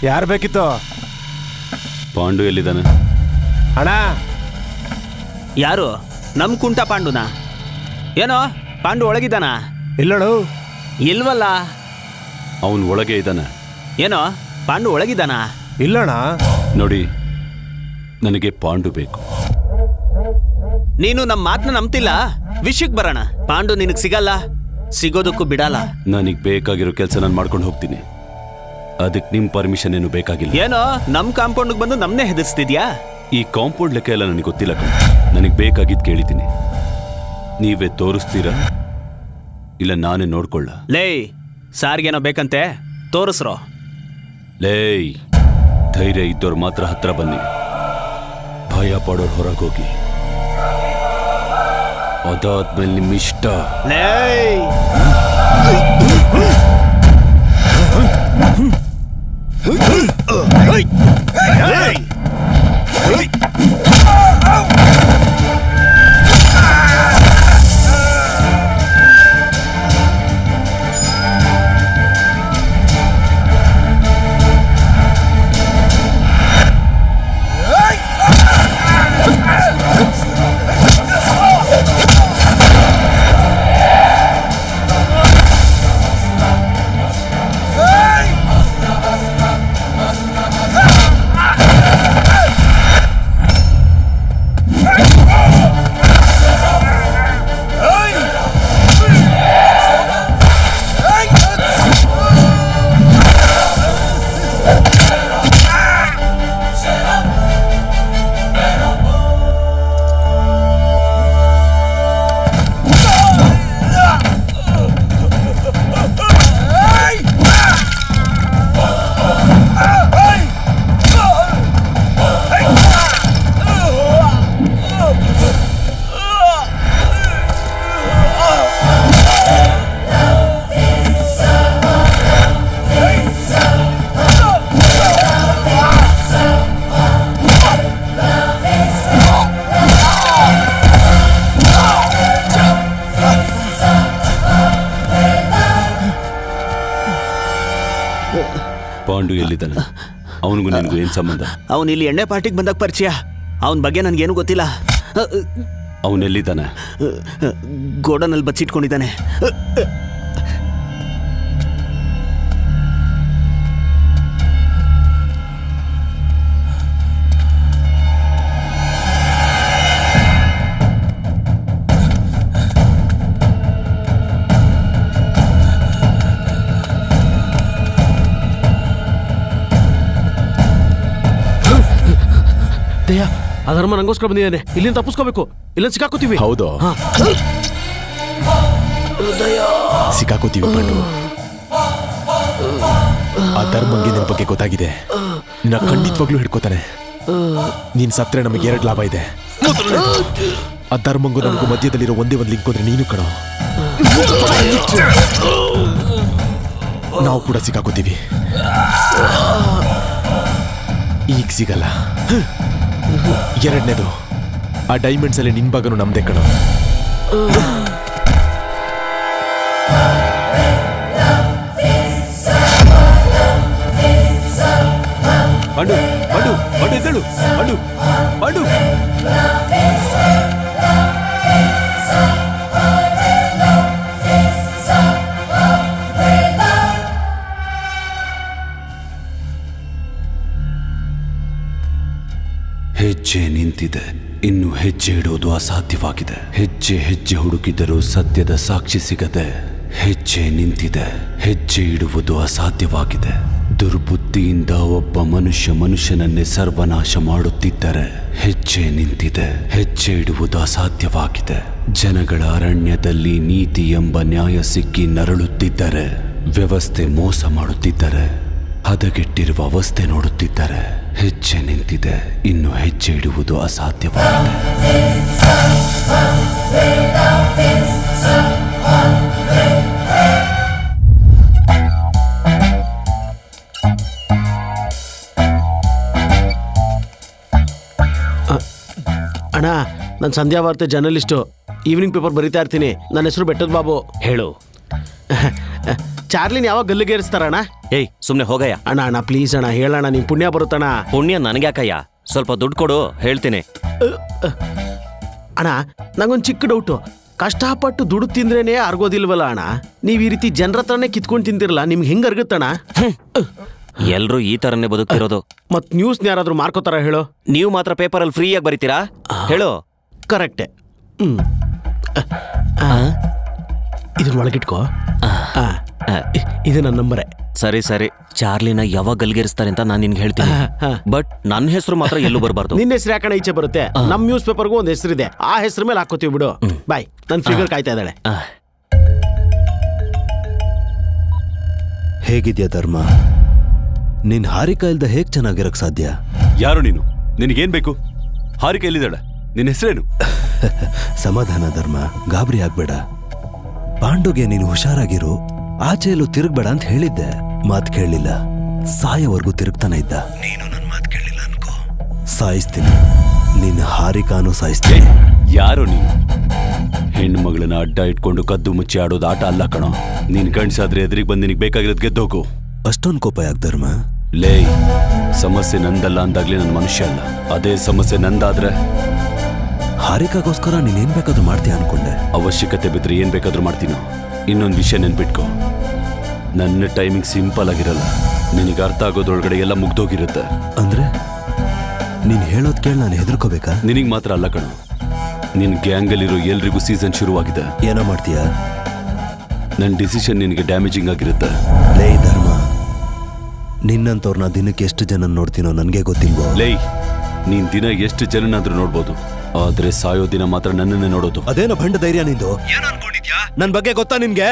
ಯಾರು ಬೇಕಿತ್ತು? ಪಾಂಡು ಎಲ್ಲಿದ್ದಾನೆ? ಅಣ್ಣ ಯಾರು? ನಮ್ ಕುಂಟ ಪಾಂಡುನ? ಏನೋ ಪಾಂಡು ಒಳಗಿದ್ದಾನ? ಇಲ್ಲಳು. ಇಲ್ವಲ್ಲ. ಅವನ್ ಒಳಗೆ ಇದ್ದಾನೆ. ಏನೋ ಪಾಂಡು ಒಳಗಿದ್ದಾನ? ಇಲ್ಲಣ್ಣ. ನೋಡಿ, ನನಗೆ ಪಾಂಡು ಬೇಕು. ನೀನು ನಮ್ಮ ಮಾತನ್ನ ನಂಬ್ತಿಲ್ಲ. ವಿಷಯಕ್ಕೆ ಬರೋಣ. ಪಾಂಡು ನಿನಗ್ ಸಿಗಲ್ಲ, ಸಿಗೋದಕ್ಕೂ ಬಿಡಲ್ಲ. ನನಗೆ ಬೇಕಾಗಿರೋ ಕೆಲಸ ನಾನು ಮಾಡ್ಕೊಂಡು ಹೋಗ್ತೀನಿ. ಅದಕ್ಕೆ ನಿಮ್ ಪರ್ಮಿಷನ್ ಏನು ಬೇಕಾಗಿಲ್ಲ. ಏನೋ ನಮ್ ಕಾಂಪೌಂಡ್ ಬಂದು ನಮ್ನೇ ಹೆದರ್ಸ್ತಿದ್ಯಾ? ಈ ಕಾಂಪೌಂಡ್ ಲೆಕ್ಕ ಎಲ್ಲ ನನಗೆ ಗೊತ್ತಿಲ್ಲ ಕಣ. ನನಗೆ ಬೇಕಾಗಿದ್ದು ಕೇಳಿದ್ದೀನಿ. ನೀವೇ ತೋರಿಸ್ತೀರಾ ಇಲ್ಲ ನಾನೇ ನೋಡ್ಕೊಳ್ಳ? ಲೇ, ಸಾರ್ಗೇನೋ ಬೇಕಂತೆ, ತೋರಿಸ್ರೋ. ಲೇಯ್, ಧೈರ್ಯ ಇದ್ದವ್ರು ಮಾತ್ರ ಹತ್ರ ಬನ್ನಿ, ಭಯ ಪಡೋರು ಹೊರಗೋಗಿ. ಅದಾದ್ಮೇಲೆ ನಿಮ್ಮ ಇಷ್ಟ. ಪಾಂಡು ಎಲ್ಲಿದ್ದಾನೆ? ಅವನಿಗೂ ನಿನಗೂ ಏನ್ ಸಂಬಂಧ? ಅವನು ಇಲ್ಲಿ ಎಣ್ಣೆ ಪಾರ್ಟಿಗೆ ಬಂದಾಗ ಪರಿಚಯ. ಅವನ ಬಗ್ಗೆ ನನ್ಗೇನು ಗೊತ್ತಿಲ್ಲ. ಅವನೆಲ್ಲಿದ್ದಾನೆ? ಗೋಡನಲ್ಲಿ ಬಚ್ಚಿಟ್ಕೊಂಡಿದ್ದಾನೆ. ದಯಾ, ಆ ಧರ್ಮ ನಂಗೋಸ್ಕರ ಬಂದಿದ್ದಾನೆ. ಇಲ್ಲಿಂದ ತಪ್ಪಿಸ್ಕೋಬೇಕು, ಇಲ್ಲಿಂದ ಸಿಕ್ಕಾಕೋತೀವಿ. ಹೌದು. ಸಿಕ್ಕಾಕೋತೀವಿ ಪಾಂಡು. ಆ ಧರ್ಮಂಗೆ ನಿನ್ ಬಗ್ಗೆ ಗೊತ್ತಾಗಿದೆ. ನಿನ್ನ ಖಂಡಿತವಾಗ್ಲೂ ಹಿಡ್ಕೋತಾನೆ. ನೀನ್ ಸತ್ರೆ ನಮಗೆ 2 ಲಾಭ ಇದೆ. ಆ ಧರ್ಮಂಗು ನಮಗೂ ಮಧ್ಯದಲ್ಲಿರೋ ಒಂದೇ ಒಂದು ಲಿಂಕ್ ಹೋದ್ರೆ ನೀನು ಕಣೋ. ನಾವು ಕೂಡ ಸಿಕ್ಕಾಕೋತೀವಿ. ಈಗ ಸಿಗಲ್ಲ. 2ನೇದು ಆ ಡೈಮಂಡ್ಸ್ ಅಲ್ಲಿ ನಿನ್ ಭಾಗನು ನಮ್ದೇ ಕಣೋ. ಪಾಂಡು ಪಾಂಡು ಪಾಂಡು ಎದ್ದೇಳು. ಪಾಂಡು ಪಾಂಡು ಹೆಜ್ಜೆ ನಿಂತಿದೆ, ಇನ್ನು ಹೆಜ್ಜೆ ಇಡೋದು ಅಸಾಧ್ಯವಾಗಿದೆ. ಹೆಜ್ಜೆ ಹೆಜ್ಜೆ ಹುಡುಕಿದರೂ ಸತ್ಯದ ಸಾಕ್ಷಿ ಸಿಗದೆ. ಹೆಜ್ಜೆ ನಿಂತಿದೆ, ಹೆಜ್ಜೆ ಇಡುವುದು ಅಸಾಧ್ಯವಾಗಿದೆ. ದುರ್ಬುದ್ಧಿಯಿಂದ ಒಬ್ಬ ಮನುಷ್ಯನನ್ನೇ ಸರ್ವನಾಶ ಮಾಡುತ್ತಿದ್ದರೆ ಹೆಜ್ಜೆ ನಿಂತಿದೆ, ಹೆಜ್ಜೆ ಇಡುವುದು ಅಸಾಧ್ಯವಾಗಿದೆ. ಜನಗಳ ಅರಣ್ಯದಲ್ಲಿ ನೀತಿ ಎಂಬ ನ್ಯಾಯ ಸಿಕ್ಕಿ ನರಳುತ್ತಿದ್ದರೆ, ವ್ಯವಸ್ಥೆ ಮೋಸ ಮಾಡುತ್ತಿದ್ದರೆ, ಹದಗೆಟ್ಟಿರುವ ಅವಸ್ಥೆ ನೋಡುತ್ತಿದ್ದರೆ ಹೆಜ್ಜೆ ನಿಂತಿದೆ, ಇನ್ನು ಹೆಜ್ಜೆ ಇಡುವುದು ಅಸಾಧ್ಯವಾಗಿದೆ. ಅಣ್ಣ, ನಾನು ಸಂಧ್ಯಾ ವಾರ್ತೆ ಜರ್ನಲಿಸ್ಟು, ಈವ್ನಿಂಗ್ ಪೇಪರ್ ಬರೀತಾ ಇರ್ತೀನಿ. ನನ್ನ ಹೆಸರು ಬೆಟ್ಟದ ಬಾಬು. ಹೇಳು. ಚಾರ್ಲಿನ್ ಯಾವಾಗ ಗಲ್ಲಿಗೇರಿಸ್ತಾರಣ್ಣ? ಏಯ್ ಸುಮ್ನೆ ಹೋಗಯ್ಯ. ಅಣ್ಣ ಪ್ಲೀಸ್ ಅಣ್ಣ, ಹೇಳಣ್ಣ, ನಿಮ್ ಪುಣ್ಯ ಬರುತ್ತಣ್ಣ. ಪುಣ್ಯ ನನಗ್ಯಾಕಯ್ಯ, ಸ್ವಲ್ಪ ದುಡ್ಡು ಕೊಡು, ಹೇಳ್ತೀನಿ. ಅಣ್ಣ, ನಂಗೊಂದು ಚಿಕ್ಕ ಡೌಟು. ಕಷ್ಟಪಟ್ಟು ದುಡ್ಡು ತಿಂದ್ರೇನೆ ಅರ್ಗೋದಿಲ್ವಲ್ಲ ಅಣ್ಣ? ನೀವು ಈ ರೀತಿ ಜನರ ಹತ್ರನೇ ಕಿತ್ಕೊಂಡು ತಿಂತಿರಲ್ಲ, ನಿಮ್ಗೆ ಹೆಂಗ್ ಅರ್ಗುತ್ತಣ್ಣ? ಎಲ್ರೂ ಈ ತರನೇ ಬದುಕ್ತಿರೋದು. ಮತ್ ನ್ಯೂಸ್ ಯಾರಾದ್ರೂ ಮಾರ್ಕೋತಾರ ಹೇಳು? ನೀವು ಮಾತ್ರ ಪೇಪರಲ್ಲಿ ಫ್ರೀಯಾಗಿ ಬರೀತೀರಾ? ಹೇಳು. ಕರೆಕ್ಟೆ. ಇದನ್ನ ಒಳಗಿಟ್ಕೋ. ಇದು ನನ್ನ ನಂಬರೇ. ಸರಿ ಸರಿ. ಚಾರ್ಲಿನ ಯಾವಾಗ ಗಲ್ಗೇರಿಸ್ತಾರೆ ಅಂತ ನಾನು ನಿನ್ಗೆ ಹೇಳ್ತೀನಿ. ಬಟ್ ನನ್ನ ಹೆಸರು ಮಾತ್ರ ಎಲ್ಲೂ ಬರಬಾರ್ದು. ನಿನ್ನ ಹೆಸರು ಯಾಕಣ ಈಚೆ ಬರುತ್ತೆ? ನಮ್ ನ್ಯೂಸ್ ಪೇಪರ್ಗೂ ಒಂದು ಹೆಸರಿದೆ, ಆ ಹೆಸರು ಮೇಲೆ ಹಾಕೋತೀವಿ ಬಿಡು. ಬಾಯ್, ನನ್ನ ಫಿಗರ್ ಕಾಯ್ತಾ ಇದ್ದಾಳೆ. ಹೇಗಿದ್ಯಾ ಧರ್ಮ? ನಿನ್ ಹಾರಿಕಾ ಇಲ್ದ ಹೇಗ್ ಚೆನ್ನಾಗಿರಕ್ ಸಾಧ್ಯ? ಯಾರು ನೀನು? ನಿನಗೇನ್ ಬೇಕು? ಹಾರಿಕಾ ಎಲ್ಲಿದ್ದಾಳೆ? ನಿನ್ನ ಹೆಸರೇನು? ಸಮಾಧಾನ ಧರ್ಮ, ಗಾಬರಿ ಆಗ್ಬೇಡ. ಪಾಂಡುಗೆ ನೀನು ಹುಷಾರಾಗಿರು, ಆಚೆಯಲ್ಲೂ ತಿರುಗ್ಬೇಡ ಅಂತ ಹೇಳಿದ್ದೆ. ಮಾತ್ ಕೇಳಲಿಲ್ಲ, ಸಾಯವರೆಗೂ ತಿರುಗ್ತಾನೆ ಇದ್ದ. ನೀನು ನನ್ನ ಮಾತು ಕೇಳಲಿಲ್ಲ ಅನ್ಕೋ, ಸಾಯಿಸ್ತೀನಿ. ನಿನ್ನ ಹಾರಿಕಾನು ಸಾಯಿಸ್ತೀನಿ. ಯಾರು ನೀನು? ಹೆಣ್ಮಗಳನ್ನ ಅಡ್ಡ ಇಟ್ಕೊಂಡು ಕದ್ದು ಮುಚ್ಚಿ ಆಡೋದು ಆಟ ಅಲ್ಲ ಕಣೋ. ನೀನ್ ಗಂಡ್ಸಾದ್ರೆ ಎದುರಿಗೆ ಬಂದು ನಿನಗೆ ಬೇಕಾಗಿರೋದು ಗೆದ್ದೋಗು. ಅಷ್ಟೊಂದು ಕೋಪ ಯಾಕೆ ಧರ್ಮ? ಲೇ, ಸಮಸ್ಯೆ ನಂದಲ್ಲ ಅಂದಾಗ್ಲೇ ನನ್ನ ಮನುಷ್ಯ ಅಲ್ಲ. ಅದೇ ಸಮಸ್ಯೆ ನಂದಾದ್ರೆ ಹಾರಿಕಾಗೋಸ್ಕರ ನೀನೇನ್ ಬೇಕಾದ್ರೂ ಮಾಡ್ತೀಯ ಅನ್ಕೊಂಡೆ. ಅವಶ್ಯಕತೆ ಬಿದ್ರೆ ಏನ್ ಬೇಕಾದ್ರೂ ಮಾಡ್ತೀನೋ. ಇನ್ನೊಂದು ವಿಷಯ ನೆನ್ಪಿಟ್ಕೋ, ನನ್ನ ಟೈಮಿಂಗ್ ಸಿಂಪಲ್ ಆಗಿರಲ್ಲ. ನಿನಗೆ ಅರ್ಥ ಆಗೋದ್ರೊಳಗಡೆ ಎಲ್ಲ ಮುಗ್ದೋಗಿರುತ್ತೆ. ಅಂದ್ರೆ ನೀನ್ ಹೇಳೋದ್ ಕೇಳಿ ನಾನು ಹೆದರ್ಕೋಬೇಕಾ? ನಿನಗೆ ಮಾತ್ರ ಅಲ್ಲ ಕಣೋ, ನಿನ್ ಗ್ಯಾಂಗಲ್ಲಿರೋ ಎಲ್ರಿಗೂ ಸೀಸನ್ ಶುರುವಾಗಿದೆ. ಏನೋ ಮಾಡ್ತೀಯಾ? ನನ್ನ ಡಿಸಿಷನ್ ನಿನಗೆ ಡ್ಯಾಮೇಜಿಂಗ್ ಆಗಿರುತ್ತೆ. ಲೇ ಧರ್ಮ, ನಿನ್ನಂತವ್ರನ್ನ ದಿನಕ್ಕೆ ಎಷ್ಟು ಜನ ನೋಡ್ತೀನೋ ನನಗೆ ಗೊತ್ತಿಲ್ವೋ? ಲೈ, ನೀನ್ ದಿನ ಎಷ್ಟು ಜನನಾದ್ರೂ ನೋಡ್ಬೋದು, ಆದ್ರೆ ಸಾಯೋ ದಿನ ಮಾತ್ರ ನನ್ನನ್ನೇ ನೋಡೋದು. ಅದೇನೋ ಭಂಡ ಧೈರ್ಯ ನಿಂದು. ನನ್ ಬಗ್ಗೆ ಗೊತ್ತಾ ನಿನ್ಗೆ?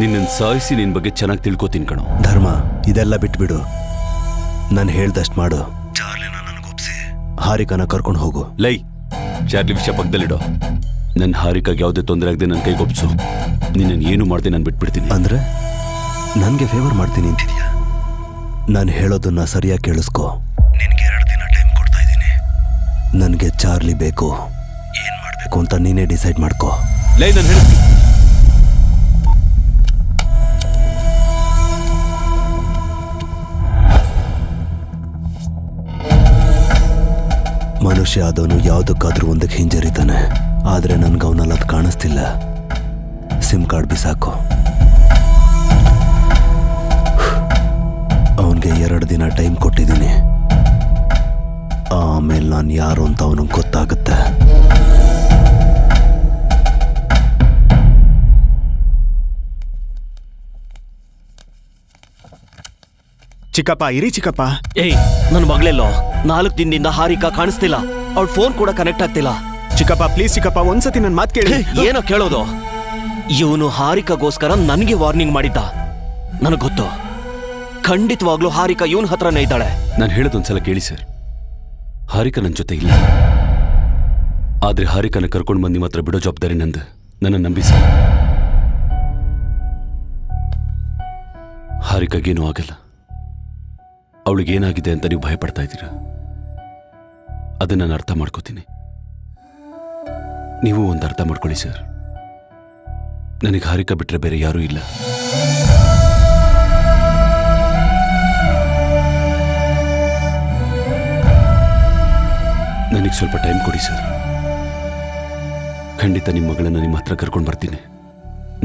ನಿನ್ನನ್ನು ಸಾಯಿಸಿ ನಿನ್ ಬಗ್ಗೆ ಚೆನ್ನಾಗಿ ತಿಳ್ಕೊತೀನಿ ಕಣೋ. ಧರ್ಮ, ಇದೆಲ್ಲ ಬಿಟ್ಬಿಡು. ನಾನು ಹೇಳ್ದಷ್ಟು ಮಾಡು. ಹಾರಿಕಾನ ಕರ್ಕೊಂಡು ಹೋಗು. ಲೈ, ಚಾರ್ಲಿ ವಿಷಯ ಪಕ್ಕದಲ್ಲಿಡೋ. ನನ್ನ ಹಾರಿಕಾಗೆ ಯಾವುದೇ ತೊಂದರೆ ಆಗದೆ ನನ್ನ ಕೈಗೊಪ್ಸು. ನಿನ್ನನ್ನು ಏನು ಮಾಡ್ತೀನಿ, ನಾನು ಬಿಟ್ಬಿಡ್ತೀನಿ. ಅಂದ್ರೆ ನನ್ಗೆ ಫೇವರ್ ಮಾಡ್ತೀನಿ ಅಂತಿದ್ಯಾ? ನಾನು ಹೇಳೋದನ್ನ ಸರಿಯಾಗಿ ಕೇಳಿಸ್ಕೊ. ನಿನ್ಗೆ 2 ದಿನ ಟೈಮ್ ಕೊಡ್ತಾ ಇದ್ದೀನಿ. ನನಗೆ ಚಾರ್ಲಿ ಬೇಕು. ಏನ್ ಮಾಡ್ಬೇಕು ಅಂತ ನೀನೇ ಡಿಸೈಡ್ ಮಾಡ್ಕೋ. ಲೈ, ನಾನು ಹೇಳ್ತೀನಿ. ಮನುಷ್ಯ ಆದವನು ಯಾವುದಕ್ಕಾದ್ರೂ ಒಂದಕ್ಕೆ ಹಿಂಜರಿತಾನೆ. ಆದ್ರೆ ನನ್ಗೆ ಅವನಲ್ಲಿ ಅದು ಕಾಣಿಸ್ತಿಲ್ಲ. ಸಿಮ್ ಕಾರ್ಡ್ ಬಿಸಾಕು. ಅವನಿಗೆ 2 ದಿನ ಟೈಮ್ ಕೊಟ್ಟಿದ್ದೀನಿ. ಆಮೇಲೆ ನಾನು ಯಾರು ಅಂತ ಅವನಿಗೆ ಗೊತ್ತಾಗುತ್ತೆ. ಚಿಕ್ಕಪ್ಪ, ಇರಿ ಚಿಕ್ಕಪ್ಪ. ಏಯ್, ನನ್ನ ಮಗಳೆಲ್ಲೋ? 4 ದಿನದಿಂದ ಹಾರಿಕಾ ಕಾಣಿಸ್ತಿಲ್ಲ. ಅವಳ ಫೋನ್ ಕೂಡ ಕನೆಕ್ಟ್ ಆಗ್ತಿಲ್ಲ. ಚಿಕ್ಕಪ್ಪ ಪ್ಲೀಸ್ ಚಿಕ್ಕಪ್ಪ, ಒಂದ್ಸತಿ ನನ್ನ ಮಾತು ಕೇಳಿ. ಏನೋ ಕೇಳೋದು? ಇವನು ಹಾರಿಕಾಗೋಸ್ಕರ ನನಗೆ ವಾರ್ನಿಂಗ್ ಮಾಡಿದ್ದ. ನನಗೆ ಗೊತ್ತು, ಖಂಡಿತವಾಗ್ಲೂ ಹಾರಿಕಾ ಇವನ್ ಹತ್ರನೇ ಇದ್ದಾಳೆ. ನಾನು ಹೇಳೋದೊಂದ್ಸಲ ಕೇಳಿ ಸರ್. ಹಾರಿಕಾ ನನ್ನ ಜೊತೆ ಇಲ್ಲ, ಆದ್ರೆ ಹಾರಿಕಾನ ಕರ್ಕೊಂಡು ಬಂದು ನಿಮ್ಮ ಹತ್ರ ಬಿಡೋ ಜವಾಬ್ದಾರಿ ನಂದು. ನನ್ನ ನಂಬಿ ಸರ್. ಹಾರಿಕಾಗೇನೂ ಆಗಲ್ಲ. ಅವಳಿಗೇನಾಗಿದೆ ಅಂತ ನೀವು ಭಯಪಡ್ತಾ ಇದ್ದೀರಾ, ಅದನ್ನ ನಾನು ಅರ್ಥ ಮಾಡ್ಕೋತೀನಿ. ನೀವು ಒಂದು ಅರ್ಥ ಮಾಡ್ಕೊಳ್ಳಿ ಸರ್, ನನಗೆ ಹಾರಿಕಾ ಬಿಟ್ರೆ ಬೇರೆ ಯಾರೂ ಇಲ್ಲ. ನನಗೆ ಸ್ವಲ್ಪ ಟೈಮ್ ಕೊಡಿ ಸರ್. ಖಂಡಿತ ನಿಮ್ಮ ಮಗಳನ್ನು ನಿಮ್ಮ ಹತ್ರ ಕರ್ಕೊಂಡು ಬರ್ತೀನಿ.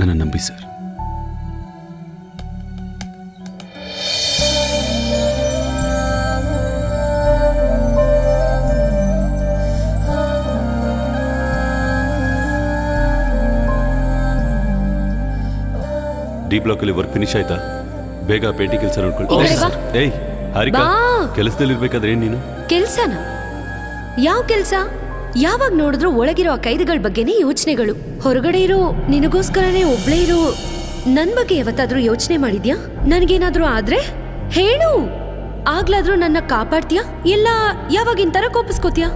ನನ್ನ ನಂಬಿ ಸರ್. ಡಿ ಬ್ಲಾಕ್ ಅಲ್ಲಿ ವರ್ಕ್ ಫಿನಿಶ್ ಆಯ್ತಾ? ಬೇಗ ಪೇಂಟಿ ಕೆಲಸ ನೋಡ್ಕೊಳ್ಳಿ. ಏಯ್ ಹಾರಿಕಾ, ಕೆಲಸದಲ್ಲಿ ಇರ್ಬೇಕಾದ್ರೆ ಏನ್ ನೀನು? ಕೆಲ್ಸನ? ಯಾವ ಕೆಲ್ಸ? ಯಾವಾಗ ನೋಡಿದ್ರು ಒಳಗಿರೋ ಆ ಕೈದಿಗಳ ಬಗ್ಗೆನೇ ಯೋಚನೆಗಳು. ಹೊರಗಡೆ ಇರೋ ನಿನಗೋಸ್ಕರನೇ ಒಬ್ಳೇ ಇರೋ ನನ್ ಬಗ್ಗೆ ಯಾವತ್ತಾದ್ರೂ ಯೋಚನೆ ಮಾಡಿದ್ಯಾ? ನನ್ಗೇನಾದ್ರೂ ಆದ್ರೆ ಹೇಳು, ಆಗ್ಲಾದ್ರೂ ನನ್ನ ಕಾಪಾಡ್ತೀಯಾ ಇಲ್ಲ ಯಾವಾಗಿನ ತರ ಕೋಪಿಸ್ಕೋತೀಯಾ?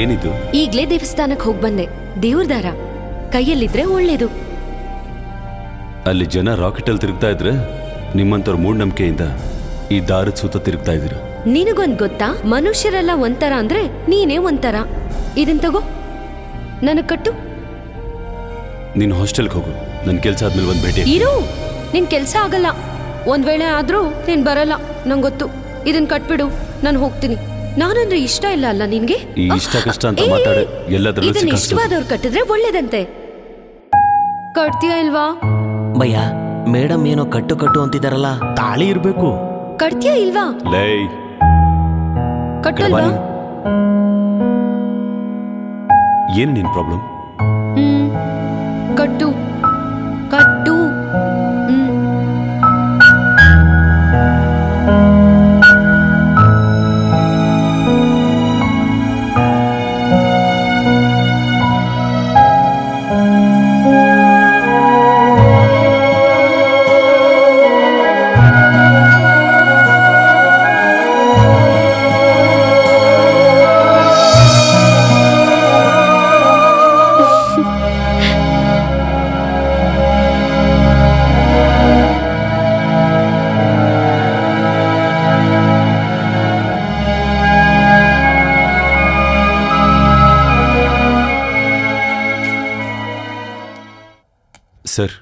ಏನಿದು? ಈಗ್ಲೇ ದೇವಸ್ಥಾನಕ್ಕೆ ಹೋಗಿ ಬಂದೆ. ದೇವ್ರ ದಾರ ಕೈಯಲ್ಲಿದ್ರೆ ಒಳ್ಳೇದು. ಅಲ್ಲಿ ಜನ ರಾಕೆಟ್ ಅಲ್ಲಿ ತಿರುಗ್ತಾ ಇದ್ರೆ ನಿಮ್ಮಂತವ್ರ ಮೂಢನಂಬಿಕೆಯಿಂದ ಈ ದಾರದ ಸುತ್ತ ತಿರುಗ್ತಾ ಇದ್ದೀರಾ. ನಿನಗೊಂದ್ ಗೊತ್ತಾ, ಮನುಷ್ಯರೆಲ್ಲ ಒಂಥರ ಅಂದ್ರೆ ನೀನೇ ಒಂಥರ. ಇದನ್ ತಗೋ, ನನಗ್ ಕಟ್ಟು. ನೀನು ಹಾಸ್ಟೆಲ್ಗೆ ಹೋಗು, ನನ್ ಕೆಲ್ಸ ಆದ್ಮೇಲೆ ಒಂದ್ ಭೇಟಿ. ಇರು, ನಿನ್ ಕೆಲ್ಸ ಆಗಲ್ಲ. ಒಂದ್ ವೇಳೆ ಆದ್ರೂ ನೀನ್ ಬರಲ್ಲ, ನಂಗ್ ಗೊತ್ತು. ಇದನ್ ಕಟ್ಬಿಡು, ನಾನು ಹೋಗ್ತೀನಿ. ನಾನಂದ್ರೆ ಇಷ್ಟ ಇಲ್ಲ ಅಲ್ಲ ನಿನ್ಗೆ? ಈ ಇಷ್ಟ ಕಷ್ಟ ಅಂತ ಮಾತಾಡೆ ಎಲ್ಲದರಲ್ಲೂ ಇದನ್ನ ಇಷ್ಟವಾದವ್ರು ಕಟ್ಟಿದ್ರೆ ಒಳ್ಳೇದಂತೆ. ಕಟ್ತೀಯಾ ಇಲ್ವಾ? ಭಯ್ಯ, ಮೇಡಮ್ ಏನೋ ಕಟ್ಟು ಕಟ್ಟು ಅಂತಿದಾರಲ್ಲ. ತಾಳಿ ಇರ್ಬೇಕು. ಕಟ್ತೀಯಾ ಇಲ್ವಾ? ಲೈ ಕಟ್ಟಲ್ವಾ? ಏನ್ ನಿನ್ ಪ್ರಾಬ್ಲಮ್? ಕಟ್ಟು ಕಟ್ಟು. ಸರ್,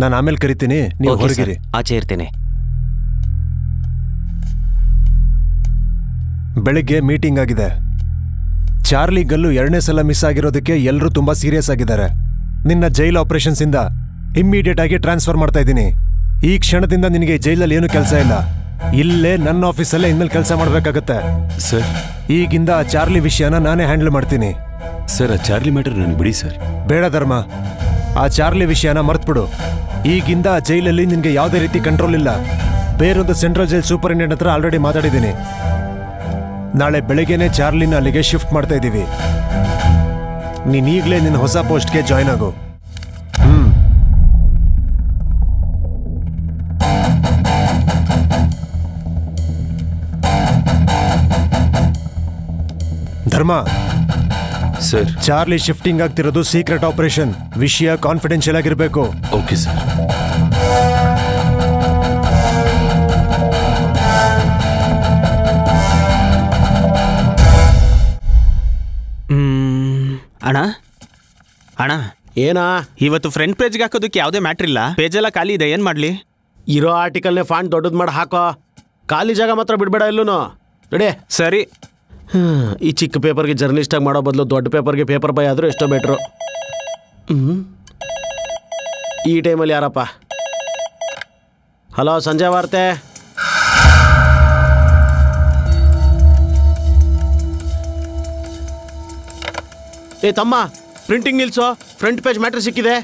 ನಾನು ಆಮೇಲೆ ಕರಿತೀನಿ, ನೀವು ಹೊರಗಿರಿ. ಆಚೆ ಇರ್ತೇನೆ. ಬೆಳಿಗ್ಗೆ ಮೀಟಿಂಗ್ ಆಗಿದೆ. ಚಾರ್ಲಿ ಗಲ್ಲು 2ನೇ ಸಲ ಮಿಸ್ ಆಗಿರೋದಕ್ಕೆ ಎಲ್ಲರೂ ತುಂಬಾ ಸೀರಿಯಸ್ ಆಗಿದ್ದಾರೆ. ನಿನ್ನ ಜೈಲ್ ಆಪರೇಷನ್ಸ್ ಇಂದ ಇಮ್ಮಿಡಿಯೇಟ್ ಆಗಿ ಟ್ರಾನ್ಸ್ಫರ್ ಮಾಡ್ತಾ ಇದ್ದೀನಿ. ಈ ಕ್ಷಣದಿಂದ ನಿನಗೆ ಜೈಲಲ್ಲಿ ಏನು ಕೆಲಸ ಇಲ್ಲ. ಇಲ್ಲೇ ನನ್ನ ಆಫೀಸಲ್ಲೇ ಇನ್ಮೇಲೆ ಕೆಲಸ ಮಾಡಬೇಕಾಗತ್ತೆ. ಸರ್, ಈಗಿಂದ ಆ ಚಾರ್ಲಿ ವಿಷಯನ ನಾನೇ ಹ್ಯಾಂಡಲ್ ಮಾಡ್ತೀನಿ. ಸರ್, ಆ ಚಾರ್ಲಿ ಮ್ಯಾಟರ್ ನನಗೆ ಬಿಡಿ ಸರ್. ಬೇಡ ಧರ್ಮ, ಆ ಚಾರ್ಲಿ ವಿಷಯನ ಮರ್ತ್ಬಿಡು. ಈಗಿಂದ ಆ ಜೈಲಲ್ಲಿ ನಿನ್ಗೆ ಯಾವುದೇ ರೀತಿ ಕಂಟ್ರೋಲ್ ಇಲ್ಲ. ಬೇರೊಂದು ಸೆಂಟ್ರಲ್ ಜೈಲ್ ಸೂಪರಿಂಟೆಂಡೆಂಟ್ ಹತ್ರ ಆಲ್ರೆಡಿ ಮಾತಾಡಿದ್ದೀನಿ. ನಾಳೆ ಬೆಳಗ್ಗೆನೆ ಚಾರ್ಲಿನ ಅಲ್ಲಿಗೆ ಶಿಫ್ಟ್ ಮಾಡ್ತಾ ಇದ್ದೀವಿ. ನೀನ್ ಈಗಲೇ ನಿನ್ನ ಹೊಸ ಪೋಸ್ಟ್ಗೆ ಜಾಯ್ನ್ ಆಗು. ಧರ್ಮ ಸರ್, ಚಾರ್ಲಿ ಶಿಫ್ಟಿಂಗ್ ಆಗ್ತಿರೋದು ಸೀಕ್ರೆಟ್ ಆಪರೇಷನ್. ವಿಷಯ ಕಾನ್ಫಿಡೆನ್ಷಿಯಲ್ ಆಗಿರಬೇಕು. Okay sir. ಅಣ್ಣ ಅಣ್ಣ, ಏನಾ ಇವತ್ತು ಫ್ರಂಟ್ ಪೇಜ್ಗೆ ಹಾಕೋದಕ್ಕೆ ಯಾವುದೇ ಮ್ಯಾಟ್ರ್ ಇಲ್ಲ. ಪೇಜ್ ಎಲ್ಲ ಖಾಲಿ ಇದೆ, ಏನ್ ಮಾಡ್ಲಿ? ಇರೋ ಆರ್ಟಿಕಲ್ನೇ ಫಾಂಟ್ ದೊಡ್ಡದು ಮಾಡಿ ಹಾಕೋ. ಖಾಲಿ ಜಾಗ ಮಾತ್ರ ಬಿಡ್ಬೇಡ ಎಲ್ಲೂ. ರೆಡಿ? ಸರಿ. ಈ ಚಿಕ್ಕ ಪೇಪರ್ಗೆ ಜರ್ನಲಿಸ್ಟಾಗಿ ಮಾಡೋ ಬದಲು ದೊಡ್ಡ ಪೇಪರ್ಗೆ ಪೇಪರ್ ಬಾಯ್ ಆದರೂ ಎಷ್ಟೋ ಬೆಟ್ರು. ಈ ಟೈಮಲ್ಲಿ ಯಾರಪ್ಪ? ಹಲೋ, ಸಂಜೆ ವಾರ್ತೆ. ಏ ತಮ್ಮ, ಪ್ರಿಂಟಿಂಗ್ ನಿಲ್ಸೋ, ಫ್ರಂಟ್ ಪೇಜ್ ಮ್ಯಾಟ್ರ್ ಸಿಕ್ಕಿದೆ.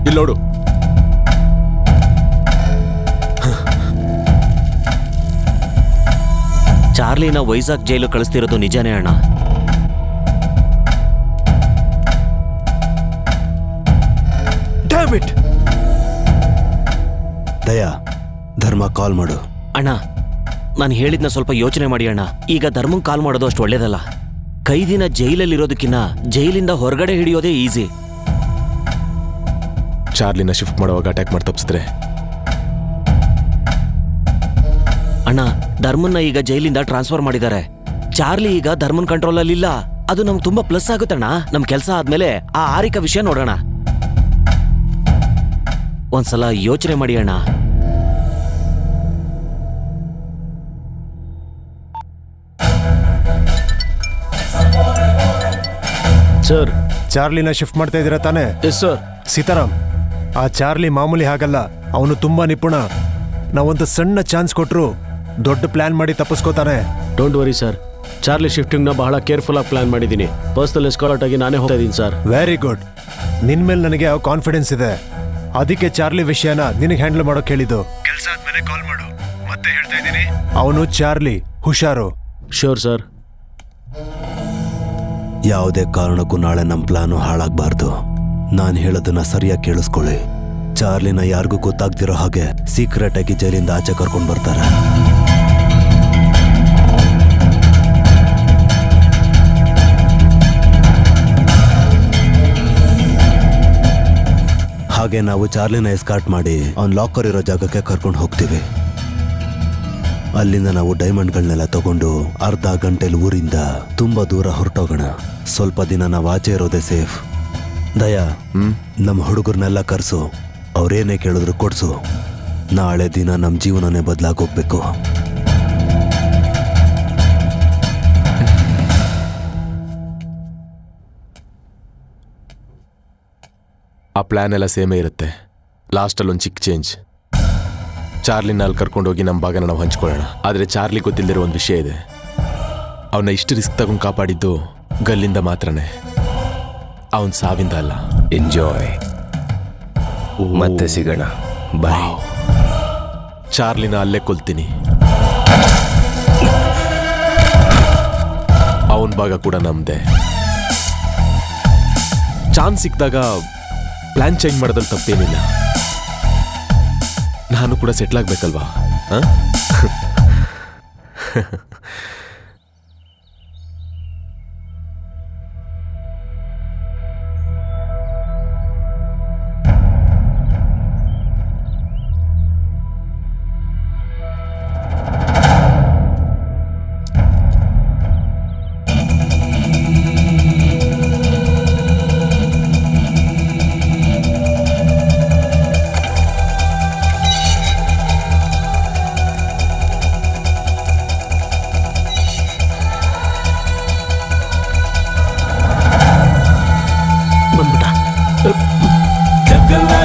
ಇಲ್ಲಿ ನೋಡು. ಚಾರ್ಲಿನ ವೈಜಾಗ್ ಜೈಲು ಕಳಿಸ್ತಿರೋದು ನಿಜಾನೇ ಅಣ್ಣ. Dam it. ದಯಾ, ಧರ್ಮ ಕಾಲ್ ಮಾಡು. ಅಣ್ಣ, ನಾನು ಹೇಳಿದ್ನ ಸ್ವಲ್ಪ ಯೋಚನೆ ಮಾಡಿ ಅಣ್ಣ. ಈಗ ಧರ್ಮಂಗ್ ಕಾಲ್ ಮಾಡೋದು ಅಷ್ಟು ಒಳ್ಳೇದಲ್ಲ. ಕೈದಿನ ಜೈಲಲ್ಲಿರೋದಕ್ಕಿಂತ ಜೈಲಿಂದ ಹೊರಗಡೆ ಹಿಡಿಯೋದೇ ಈಸಿ. ಚಾರ್ಲಿನ ಶಿಫ್ಟ್ ಮಾಡುವಾಗ ಅಟ್ಯಾಕ್ ಮಾಡಿ ತಪ್ಪಿಸಿದ್ರೆ ಅಣ್ಣ, ಧರ್ಮನ್ನ ಈಗ ಜೈಲಿಂದ ಟ್ರಾನ್ಸ್ಫರ್ ಮಾಡಿದ್ದಾರೆ. ಚಾರ್ಲಿ ಈಗ ಧರ್ಮನ್ ಕಂಟ್ರೋಲ್ ಅಲ್ಲಿ ಇಲ್ಲ. ಅದು ನಮ್ಗೆ ತುಂಬಾ ಪ್ಲಸ್ ಆಗುತ್ತಣ್ಣ. ನಮ್ ಕೆಲಸ ಆದ್ಮೇಲೆ ಆ ಆರಿಕ ವಿಷಯ ನೋಡೋಣ. ಒಂದ್ಸಲ ಯೋಚನೆ ಮಾಡಿ ಅಣ್ಣ. ಸರ್, ಚಾರ್ಲಿನ ಶಿಫ್ಟ್ ಮಾಡ್ತಾ ಇದ್ದೀರಾ ತಾನೇ? Yes sir. ಸೀತಾರಾಮ್, ಆ ಚಾರ್ಲಿ ಮಾಮೂಲಿ ಹಾಗಲ್ಲ. ಅವನು ತುಂಬಾ ನಿಪುಣ. ನಾವೊಂದು ಸಣ್ಣ ಚಾನ್ಸ್ ಕೊಟ್ರು ದೊಡ್ಡ ಪ್ಲಾನ್ ಮಾಡಿ ತಪ್ಪಿಸ್ಕೋತಾನೆ. ಡೋಂಟ್ ವರಿ ಸರ್, ಚಾರ್ಲಿ ಶಿಫ್ಟಿಂಗ್ನ ಬಹಳ ಕೇರ್ಫುಲ್ ಆಗಿ ಪ್ಲಾನ್ ಮಾಡಿದ್ದೀನಿ. ಪರ್ಸನಲ್ ಎಸ್ಕಾರ್ಟ್ ಆಗಿ ನಾನೇ ಹೋಗ್ತಾ ಇದ್ದೀನಿ ಸರ್. Very good. ನಿನ್ ಮೇಲೆ ನನಗೆ ಕಾನ್ಫಿಡೆನ್ಸ್ ಇದೆ. ಅದಕ್ಕೆ ಚಾರ್ಲಿ ವಿಷಯನ ನಿನಗೆ ಹ್ಯಾಂಡಲ್ ಮಾಡೋಕೆ ಹೇಳಿದ್ದು. ಕೆಲಸ ಆದ್ಮೇಲೆ ಕಾಲ್ ಮಾಡು. ಮತ್ತೆ ಹೇಳ್ತಾ ಇದ್ದೀನಿ, ಅವನು ಚಾರ್ಲಿ. ಹುಷಾರು. Sure sir. ಯಾವುದೇ ಕಾರಣಕ್ಕೂ ನಾಳೆ ನಮ್ಮ ಪ್ಲಾನು ಹಾಳಾಗಬಾರ್ದು. ನಾನು ಹೇಳೋದನ್ನ ಸರಿಯಾಗಿ ಕೇಳಿಸ್ಕೊಳ್ಳಿ. ಚಾರ್ಲಿನ ಯಾರಿಗೂ ಗೊತ್ತಾಗ್ತಿರೋ ಹಾಗೆ ಸೀಕ್ರೆಟ್ ಆಗಿ ಜೈಲಿಂದ ಆಚೆ ಕರ್ಕೊಂಡು ಬರ್ತಾರೆ. ಹಾಗೆ ನಾವು ಚಾರ್ಲಿನ ಎಸ್ಕಾರ್ಟ್ ಮಾಡಿ ಅವ್ನ ಲಾಕರ್ ಇರೋ ಜಾಗಕ್ಕೆ ಕರ್ಕೊಂಡು ಹೋಗ್ತೀವಿ. ಅಲ್ಲಿಂದ ನಾವು ಡೈಮಂಡ್ಗಳನ್ನೆಲ್ಲ ತಗೊಂಡು ಅರ್ಧ ಗಂಟೆಲಿ ಊರಿಂದ ತುಂಬಾ ದೂರ ಹೊರಟೋಗೋಣ. ಸ್ವಲ್ಪ ದಿನ ನಾವು ಆಚೆ ಇರೋದೇ ಸೇಫ್. ದಯಾ, ನಮ್ಮ ಹುಡುಗರನ್ನೆಲ್ಲ ಕರೆಸು. ಅವ್ರೇನೇ ಕೇಳಿದ್ರು ಕೊಡ್ಸು. ನಾಳೆ ದಿನ ನಮ್ಮ ಜೀವನನೇ ಬದಲಾಗೋಗ್ಬೇಕು. ಆ ಪ್ಲಾನ್ ಎಲ್ಲ ಸೇಮೇ ಇರುತ್ತೆ. ಲಾಸ್ಟಲ್ಲಿ ಒಂದು ಚಿಕ್ಕ ಚೇಂಜ್. ಚಾರ್ಲಿನ ಅಲ್ಲಿ ಕರ್ಕೊಂಡೋಗಿ ನಮ್ಮ ಭಾಗನ ನಾವು ಹಂಚ್ಕೊಳ್ಳೋಣ. ಆದರೆ ಚಾರ್ಲಿ ಗೊತ್ತಿಲ್ಲದಿರೋ ಒಂದು ವಿಷಯ ಇದೆ. ಅವನ್ನ ಇಷ್ಟು ರಿಸ್ಕ್ ತಗೊಂಡು ಕಾಪಾಡಿದ್ದು ಗಲ್ಲಿಂದ ಮಾತ್ರನೇ, ಅವನ ಸಾವಿಂದ ಅಲ್ಲ. ಎಂಜಾಯ್. ಮತ್ತೆ ಸಿಗೋಣ. ಬಾಯ್. ಚಾರ್ಲಿನ ಅಲ್ಲೇ ಕೊಲ್ತೀನಿ. ಅವನ ಭಾಗ ಕೂಡ ನಮ್ದೆ. ಚಾನ್ಸ್ ಸಿಕ್ಕಿದಾಗ ಪ್ಲಾನ್ ಚೇಂಜ್ ಮಾಡೋದ್ರಲ್ಲಿ ತಪ್ಪೇನಿಲ್ಲ. ನಾನು ಕೂಡ ಸೆಟ್ಲ್ ಆಗ್ಬೇಕಲ್ವಾ?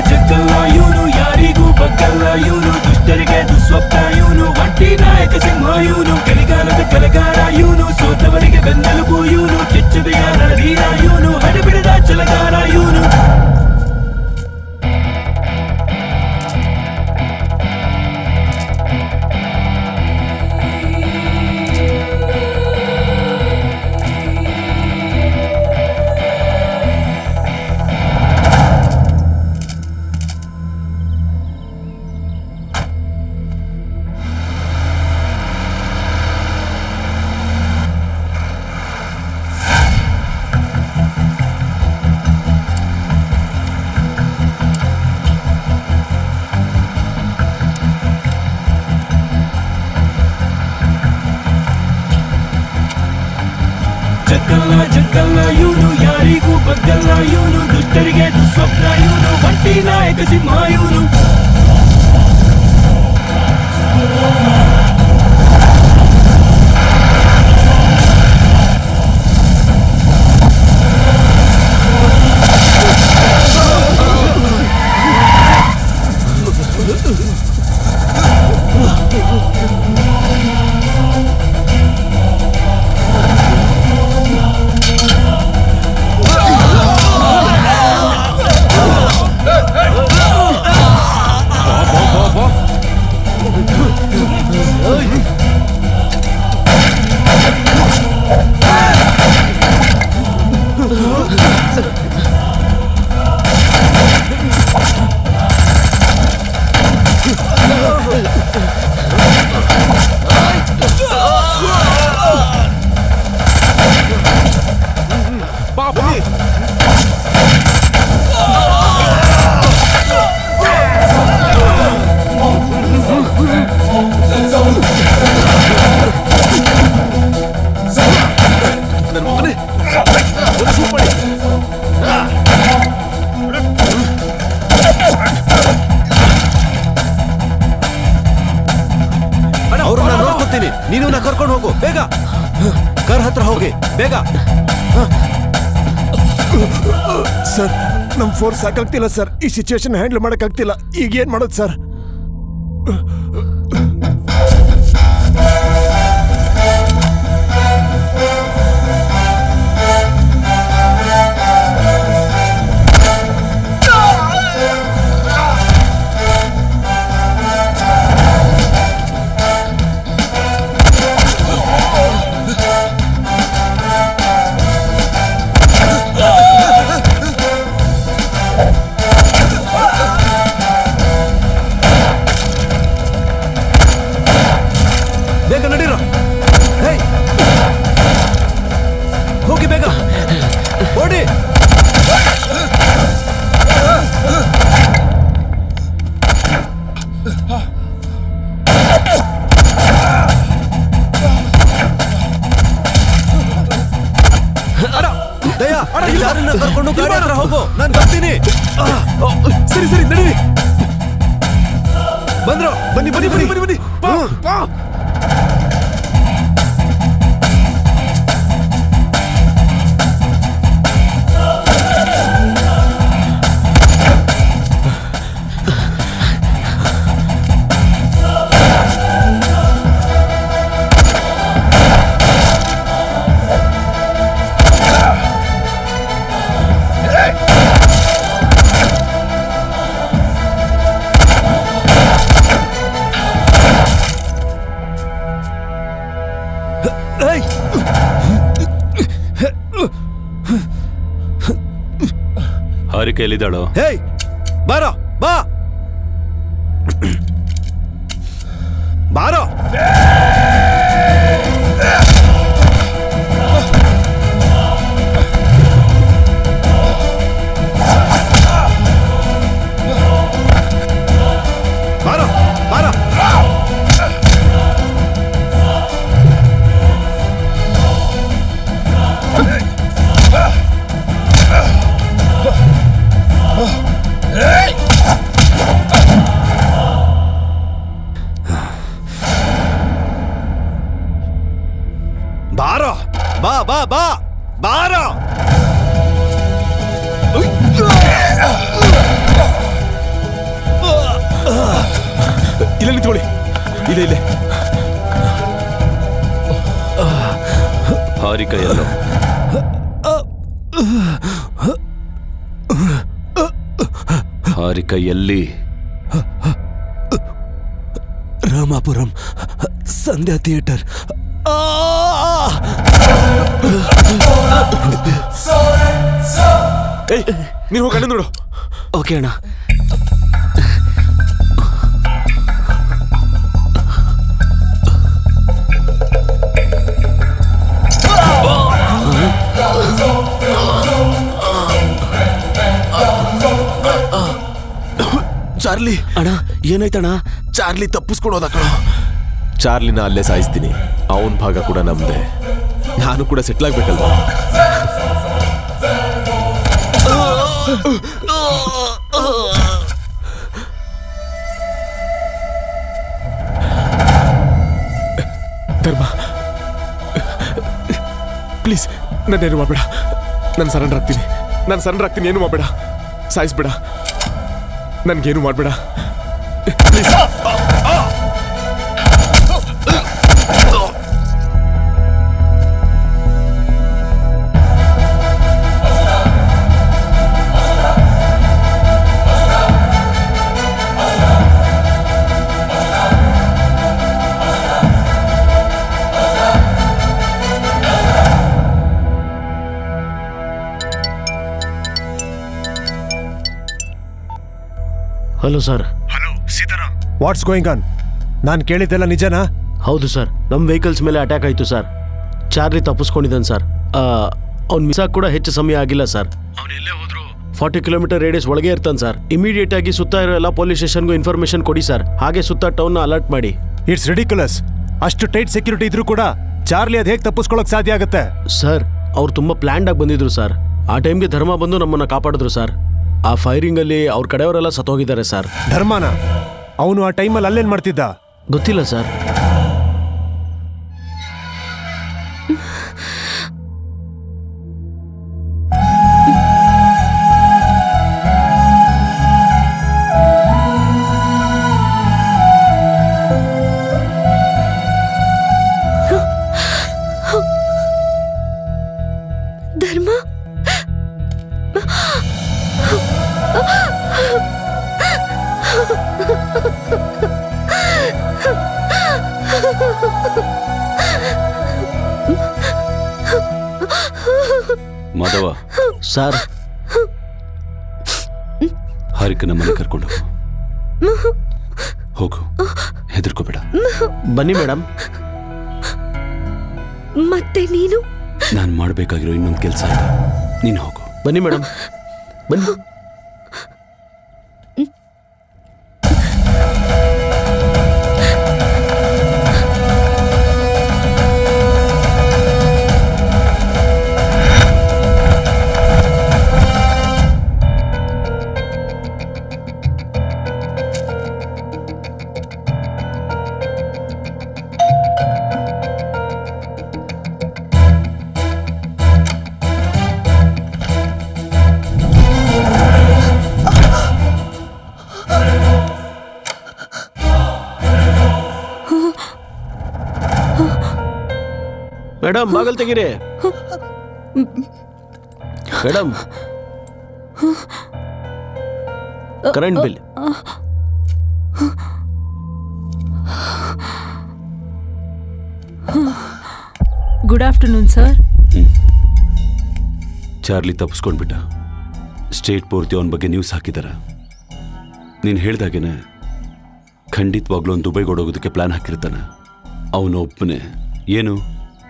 ಜಗ್ಗಲ್ಲ ಇವನು, ಯಾರಿಗೂ ಬಗ್ಗಲ್ಲ ಇವನು, ದುಷ್ಟರಿಗೆ ದುಸ್ವಪ್ನ ಇವನು, ಒಂಟಿ ನಾಯಕ ಸಿಂಹ ಇವನು, ಕಲಿಗಾಲದ ಕಲಗಾರ ಇವನು, ಸೋತವರಿಗೆ ಬೆನ್ನೆಲುಬು ಇವನು, ಕೆಚ್ಚದೆಯ ರಣಧೀರ ಇವನು, ಹಡಬಿಡದ ಛಲಗಾರ ಇವನು. ಜಗ್ಗಲ್ಲ ಇವನು, ಯಾರಿಗೂ ಬಗ್ಗಲ್ಲ ಇವನು, ದುಷ್ಟರಿಗೆ ದುಸ್ವಪ್ನ ಇವನು, ಒಂಟಿ ನಾಯಕ ಸಿಂಹ ಇವನು. ನೀನು ಕರ್ಕೊಂಡು ಹೋಗು ಬೇಗ. ಕಾರ್ ಹತ್ರ ಹೋಗಿ ಬೇಗ. ಸರ್ ನಮ್ ಫೋರ್ಸ್ ಸಾಕಾಗ್ತಿಲ್ಲ ಸರ್. ಈ ಸಿಚುವೇಶನ್ ಹ್ಯಾಂಡಲ್ ಮಾಡಕ್ಕಾಗ್ತಿಲ್ಲ. ಈಗ ಏನ್ ಮಾಡೋದು ಸರ್? ಕರ್ಕೊಂಡು ಗಾಡಿ ಹತ್ರ ಹೋಗು, ನಾನು ಬರ್ತೀನಿ. ಸರಿ ಸರಿ ನಡೀರಿ. ಬಂದ್ರು ಬನ್ನಿ ಬನ್ನಿ ಬನ್ನಿ ಬನ್ನಿ ಬನ್ನಿ. ಹಾರಿಕೆ ಎಲ್ಲಿದ್ದಾಳೋ? ಹೇಯ್ ಬಾರೋ ಬಾ ಬಾರೋ. ಬಾರೋ ಬಾರೋ. ಬಾರೋ ಬಾ ಬಾ ಬಾ ಬಾರೋ. ಇಲ್ಲ ನಿಂತ್ಕೊಳ್ಳಿ. ಇದೆ ಇದೆ. ಹಾರಿಕ ಎಲ್ಲೋ? ಹಾರಿಕ ಎಲ್ಲಿ? ರಾಮಾಪುರಂ ಸಂಧ್ಯಾ ಥಿಯೇಟರ್. ನೀವು ಹೋಗಿ ನೋಡು. ಓಕೆ ಅಣ್ಣ. ಚಾರ್ಲಿ ಅಣ್ಣ ಏನಾಯ್ತಣ್ಣ? ಚಾರ್ಲಿ ತಪ್ಪಿಸ್ಕೊಡೋದ ಕಣ. ಚಾರ್ಲಿನ ಅಲ್ಲೇ ಸಾಯಿಸ್ತೀನಿ. ಅವನ ಭಾಗ ಕೂಡ ನಮ್ದೆ. ನಾನು ಕೂಡ ಸೆಟ್ಲ್ ಆಗ್ಬೇಕಲ್ವಾ? ಧರ್ಮ ಪ್ಲೀಸ್ ನನ್ನೇನು ಮಾಡಬೇಡ. ನಾನು ಸರೆಂಡರ್ ಆಗ್ತೀನಿ. ನಾನು ಸರೆಂಡರ್ ಆಗ್ತೀನಿ. ಏನು ಮಾಡಬೇಡ. ಸಾಯಿಸ್ಬೇಡ. ನನ್ಗೇನು ಮಾಡಬೇಡ please. Hello sir. Hello Sitaram. What's going on? ನಾನು ಕೇಳಿದ್ದೆಲ್ಲ ನಿಜನಾ? ಹೌದು ಸರ್. ನಮ್ಮ ವೆಹಿಕಲ್ಸ್ ಮೇಲೆ ಅಟ್ಯಾಕ್ ಆಯಿತು ಸರ್. ಚಾರ್ಲಿ ತಪ್ಪಿಸ್ಕೊಂಡಿದ್ದಾನೆ ಸರ್. ಅವ್ನು ಮಿಸ್ ಕೂಡ ಹೆಚ್ಚು ಸಮಯ ಆಗಿಲ್ಲ ಸರ್. ಅವನು ಎಲ್ಲೇ ಹೋದ್ರು 40 ಕಿಲೋಮೀಟರ್ ರೇಡಿಯಸ್ ಒಳಗೆ ಇರ್ತಾನೆ ಸರ್. ಇಮಿಡಿಯೇಟ್ ಆಗಿ ಸುತ್ತ ಇರೋ ಎಲ್ಲ ಪೊಲೀಸ್ ಸ್ಟೇಷನ್ಗೂ ಇನ್ಫಾರ್ಮೇಶನ್ ಕೊಡಿ ಸರ್. ಹಾಗೆ ಸುತ್ತ ಟೌನ್ನ ಅಲರ್ಟ್ ಮಾಡಿ. It's ridiculous. ಅಷ್ಟು ಟೈಟ್ ಸೆಕ್ಯೂರಿಟಿ ಇದ್ರೂ ಕೂಡ ಚಾರ್ಲಿ ಅದು ಹೇಗೆ ತಪ್ಪಿಸ್ಕೊಳ್ಳೋಕೆ ಸಾಧ್ಯ ಆಗುತ್ತೆ? ಸರ್ ಅವ್ರು ತುಂಬ ಪ್ಲ್ಯಾಂಡ್ ಆಗಿ ಬಂದಿದ್ರು ಸರ್. ಆ ಟೈಮ್ಗೆ ಧರ್ಮ ಬಂದು ನಮ್ಮನ್ನು ಕಾಪಾಡಿದ್ರು ಸರ್. ಆ ಫೈರಿಂಗ್ ಅಲ್ಲಿ ಅವ್ರ ಕಡೆಯವರೆಲ್ಲ ಸತ್ತೋಗಿದ್ದಾರೆ ಸರ್. ಧರ್ಮನ ಅವನು ಆ ಟೈಮಲ್ಲಿ ಅಲ್ಲೇನ್ ಮಾಡ್ತಿದ್ದ? ಗೊತ್ತಿಲ್ಲ ಸರ್. ಮಾಧವ ಸರ್, ಹಾರಿಕನ ಮನೆ ಕರ್ಕೊಂಡು ಹೋಗು, ಹೆದರ್ಕೋಬೇಡ. ಬನ್ನಿ ಮೇಡಮ್. ಮತ್ತೆ ನೀನು? ನಾನು ಮಾಡಬೇಕಾಗಿರೋ ಇನ್ನೊಂದು ಕೆಲಸ ಇದೆ, ನೀನು ಹೋಗು. ಬನ್ನಿ ಮೇಡಮ್, ಬನ್ನಿ. ಮೇಡಮ್ ಬಾಗಲ್ ತೆಗೀರಿ. Madam, current bill. Good afternoon sir. Charlie ತಪ್ಪಿಸ್ಕೊಂಡ್ಬಿಟ್ಟ. ಸ್ಟೇಟ್ ಪೂರ್ತಿ ಅವನ ಬಗ್ಗೆ ನ್ಯೂಸ್ ಹಾಕಿದಾರ. ನೀನು ಹೇಳ್ದಾಗೇನೆ ಖಂಡಿತವಾಗ್ಲೂ ಅವ್ನು ದುಬೈಗೆ ಓಡೋಗೋದಕ್ಕೆ ಪ್ಲಾನ್ ಹಾಕಿರ್ತಾನೆ. ಅವನು ಒಬ್ಬನೇ ಏನು